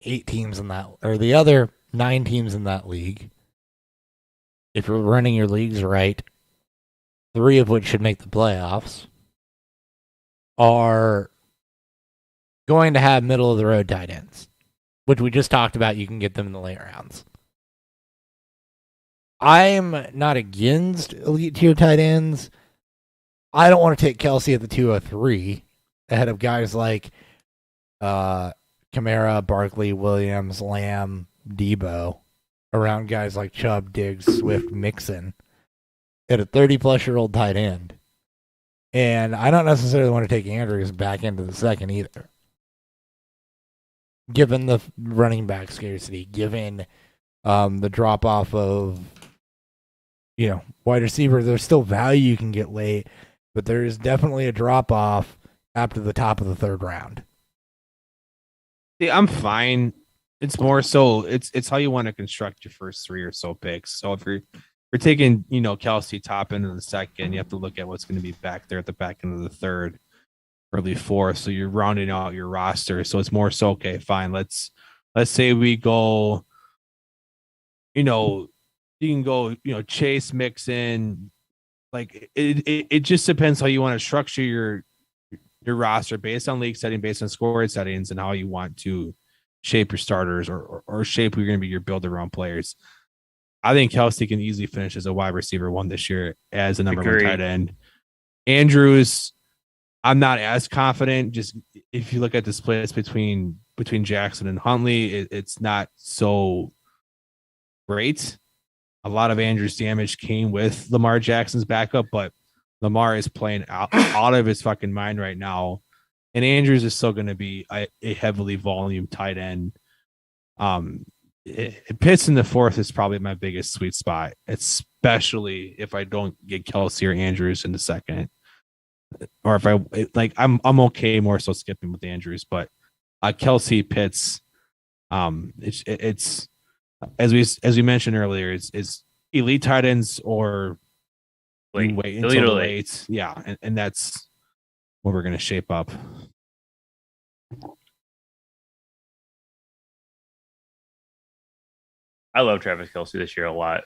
8 teams in that, or the other 9 teams in that league, if you're running your leagues right, 3 of which should make the playoffs, are going to have middle-of-the-road tight ends, which we just talked about. You can get them in the late rounds. I'm not against elite tier tight ends. I don't want to take Kelsey at the 203 ahead of guys like Kamara, Barkley, Williams, Lamb, Debo, around guys like Chubb, Diggs, Swift, Mixon at a 30-plus-year-old tight end. And I don't necessarily want to take Andrews back into the 2nd either. Given the running back scarcity, given the drop-off of wide receiver, there's still value you can get late. But there is definitely a drop-off after the top of the 3rd round. See, I'm fine. It's more so, it's how you want to construct your first 3 or so picks. So if you're taking, Kelsey top end of the 2nd, you have to look at what's going to be back there at the back end of the 3rd, early 4th. So you're rounding out your roster. So it's more so, okay, fine. Let's say we go, you can go, Chase, Mixon. Like it just depends how you want to structure your roster based on league setting, based on scoring settings, and how you want to shape your starters or shape who you're going to be your build around players. I think Kelsey can easily finish as a wide receiver 1 this year as a number 1 tight end. Andrews, I'm not as confident. Just if you look at the splits between Jackson and Huntley, it's not so great. A lot of Andrews' damage came with Lamar Jackson's backup, but Lamar is playing out of his fucking mind right now, and Andrews is still going to be a heavily volume tight end. Pitts in the fourth is probably my biggest sweet spot, especially if I don't get Kelsey or Andrews in the second, or if I'm okay more so skipping with Andrews, but Kelsey, Pitts, it's as we mentioned earlier, is elite tight ends or wait until the late. Yeah, and that's what we're gonna shape up. I love Travis Kelce this year a lot.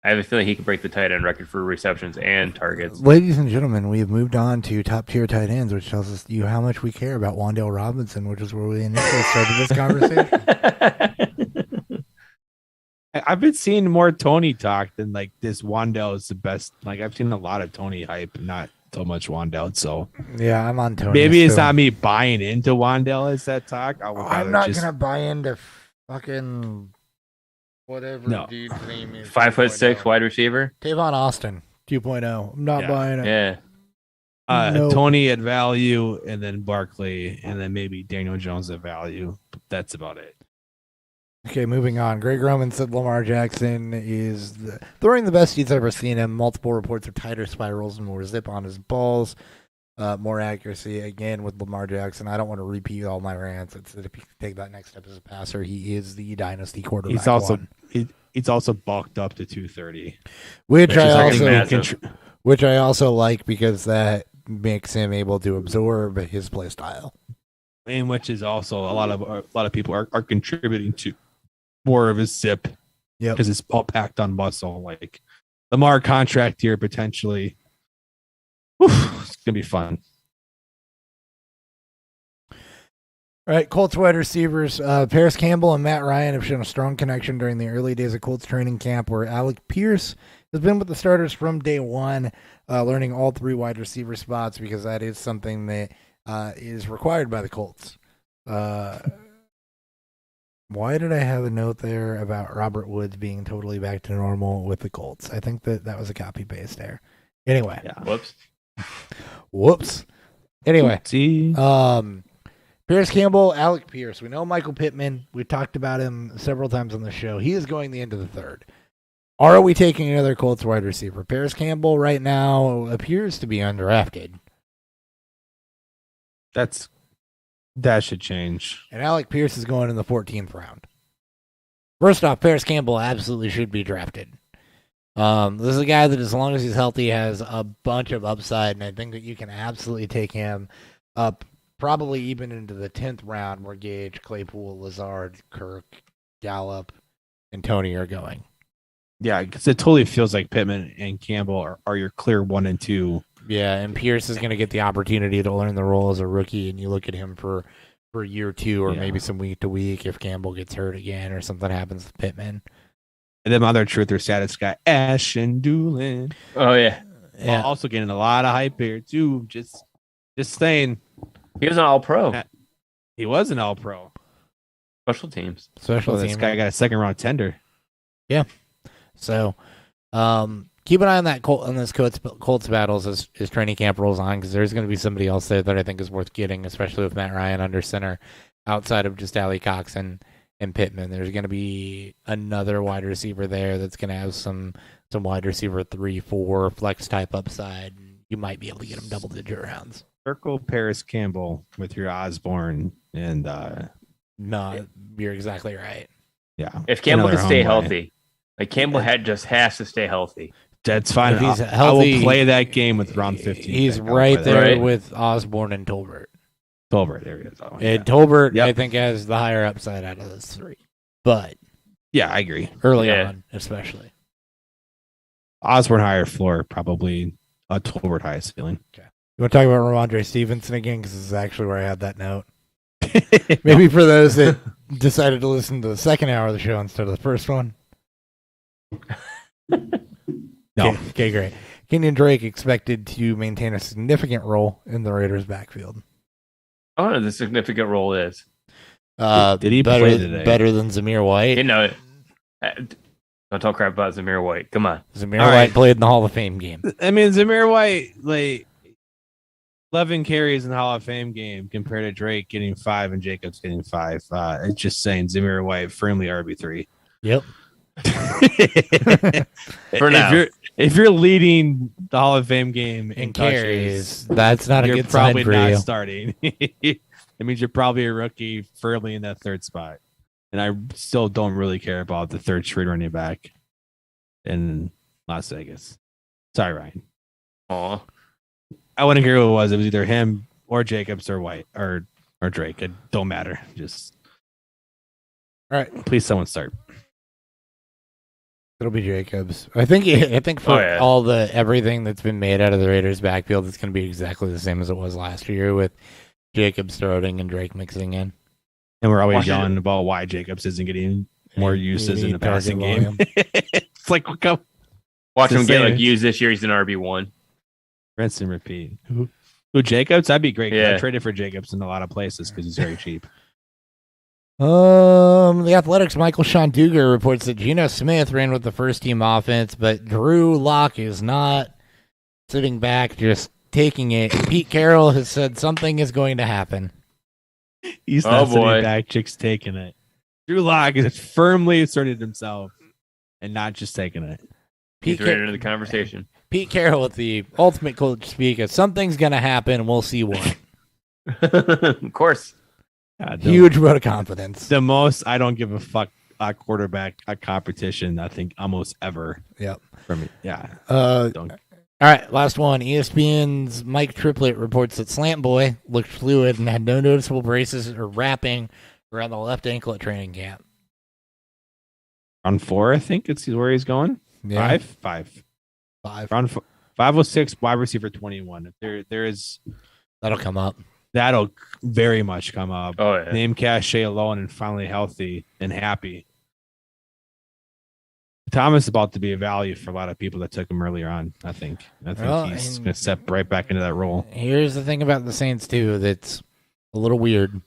I have a feeling he could break the tight end record for receptions and targets. Ladies and gentlemen, we have moved on to top tier tight ends, which tells us how much we care about Wan'Dale Robinson, which is where we initially started this conversation. I've been seeing more Tony talk than like this. Wan'Dale is the best. Like I've seen a lot of Tony hype, not so much Wan'Dale. So yeah, I'm on Tony. Maybe it's not me buying into Wan'Dale as that talk. I'm not gonna buy into fucking whatever dude's name is. 5'6" wide receiver. Tavon Austin 2.0. I'm not buying it. Yeah. Nope. Tony at value, and then Barkley, and then maybe Daniel Jones at value. That's about it. Okay, moving on. Greg Roman said Lamar Jackson is throwing the best he's ever seen him. Multiple reports of tighter spirals and more zip on his balls. More accuracy again with Lamar Jackson. I don't want to repeat all my rants. It's that if you take that next step as a passer, he is the dynasty quarterback. He's also bulked up to 230, which I also like because that makes him able to absorb his play style, and which is also a lot of people are contributing to more of his zip because it's all packed on muscle. Like Lamar contract here potentially. Whew, it's gonna be fun. All right, Colts wide receivers. Paris Campbell and Matt Ryan have shown a strong connection during the early days of Colts training camp, where Alec Pierce has been with the starters from day one, learning all three wide receiver spots because that is something that is required by the Colts. Why did I have a note there about Robert Woods being totally back to normal with the Colts? I think that was a copy paste there. Anyway. Yeah. Whoops. Anyway. See. Paris Campbell, Alec Pierce. We know Michael Pittman. We've talked about him several times on the show. He is going the end of the third. Are we taking another Colts wide receiver? Paris Campbell right now appears to be undrafted. That should change. And Alec Pierce is going in the 14th round. First off, Paris Campbell absolutely should be drafted. This is a guy that, as long as he's healthy, has a bunch of upside, and I think that you can absolutely take him up, probably even into the 10th round, where Gage, Claypool, Lazard, Kirk, Gallup, and Tony are going. Yeah, because it totally feels like Pittman and Campbell are your clear 1 and 2. Yeah, and Pierce is going to get the opportunity to learn the role as a rookie, and you look at him for year 2 or maybe some week to week if Campbell gets hurt again or something happens with Pittman. And then my other truth or status guy, Ashton Doolin. Oh, yeah. Also getting a lot of hype here, too. Just saying. He was an all-pro. He was an all-pro. Special teams. This guy got a second-round tender. Yeah. So, keep an eye on that this Colts battles as training camp rolls on, because there's going to be somebody else there that I think is worth getting, especially with Matt Ryan under center, outside of just Allie Cox and Pittman. There's going to be another wide receiver there that's going to have some wide receiver 3-4 flex type upside. You might be able to get him double-digit rounds. Circle Paris Campbell with your Osborne and no, you're exactly right. Yeah. If Campbell can stay healthy. Like Campbell has to stay healthy. That's fine. If he's healthy, I will play that game with round 15. He's right there with Osborne and Tolbert. There he is. Oh, and Tolbert, I think, has the higher upside out of those three. But yeah, I agree. Early on, especially. Osborne higher floor, probably Tolbert highest ceiling. Okay. You want to talk about Ramondre Stevenson again? Because this is actually where I had that note. Maybe for those that decided to listen to the second hour of the show instead of the first one. No. Okay, great. Kenyon Drake expected to maintain a significant role in the Raiders' backfield. I don't know what the significant role is. Did he play today? Better than Zamir White? You know, Don't talk crap about Zamir White. Come on. Zamir All White right. played in the Hall of Fame game. I mean, Zamir White, like 11 carries in the Hall of Fame game compared to Drake getting 5 and Jacobs getting 5. It's just saying Zamir White firmly RB3. Yep. For now. If you're leading the Hall of Fame game In touches, carries, that's not a you're good sign probably for not you. starting. It means you're probably a rookie firmly in that third spot. And I still don't really care about the third straight running back in Las Vegas. Sorry, Ryan. Aw. I wouldn't care who it was. It was either him or Jacobs or White or Drake. It don't matter. Just All right. please someone start. It'll be Jacobs. I think for all the everything that's been made out of the Raiders' backfield, it's going to be exactly the same as it was last year with Jacobs throwing and Drake mixing in. And we're always yelling about why Jacobs isn't getting more uses in the passing game. It's like, come Watch him get same. like used this year. He's an RB1. rinse and repeat. Who Jacobs? That'd be great. Yeah. I traded for Jacobs in a lot of places because he's very cheap. The Athletics' Michael Shanduger reports that Geno Smith ran with the first team offense, but Drew Lock is not sitting back, just taking it. Pete Carroll has said something is going to happen. He's not sitting back, Chick's taking it. Drew Lock has firmly asserted himself and not just taking it. He's right into the conversation. Pete Carroll with the ultimate coach speak of something's going to happen. We'll see what. Of course. Huge vote of confidence. The most I don't give a fuck quarterback competition, I think, almost ever. Yep. For me. Yeah. All right, last one. ESPN's Mike Triplett reports that Slant Boy looked fluid and had no noticeable braces or wrapping around the left ankle at training camp. Round 4, I think it's where he's going. Yeah. Five. Round 506, wide receiver 21. If there is, that'll come up. That'll very much come up. Oh, yeah. Name cachet alone and finally healthy and happy. Thomas is about to be a value for a lot of people that took him earlier on, I think. He's going to step right back into that role. Here's the thing about the Saints, too, that's a little weird.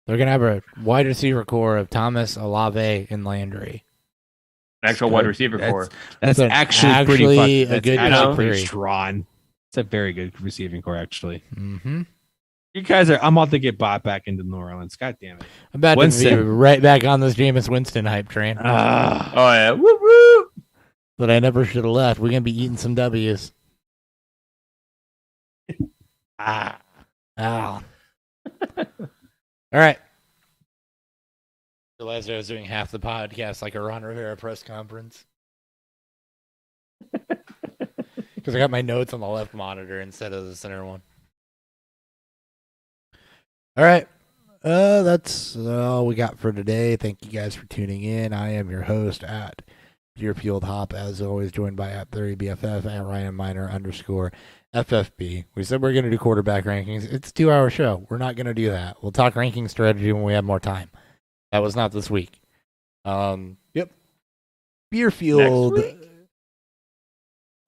They're going to have a wide receiver core of Thomas, Olave, and Landry. Actual wide receiver core. That's actually a pretty good pretty strong. It's a very good receiving core, actually. Mm-hmm. You guys are. I'm about to get bought back into New Orleans. God damn it! I'm about to be right back on this Jameis Winston hype train. Oh yeah, woo woo! But I never should have left. We're gonna be eating some W's. Ow. All right. Realized I was doing half the podcast like a Ron Rivera press conference. Because I got my notes on the left monitor instead of the center one. All right. That's all we got for today. Thank you guys for tuning in. I am your host at Pure Fueled Hop, as always, joined by at 30BFF at Ryan Miner _FFB. We said we're going to do quarterback rankings. It's a 2-hour show. We're not going to do that. We'll talk ranking strategy when we have more time. That was not this week. Yep. Beer Fueled. Next week?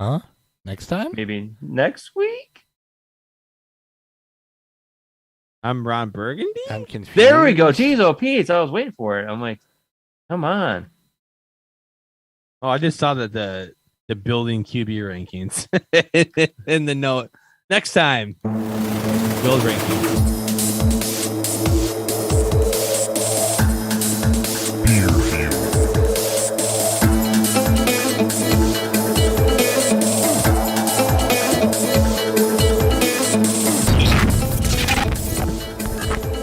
Huh? Next time? Maybe next week? I'm Ron Burgundy? I'm confused. There we go. Jeez, oh, Pete. I was waiting for it. I'm like, come on. Oh, I just saw that the building QB rankings in the note. Next time, build rankings.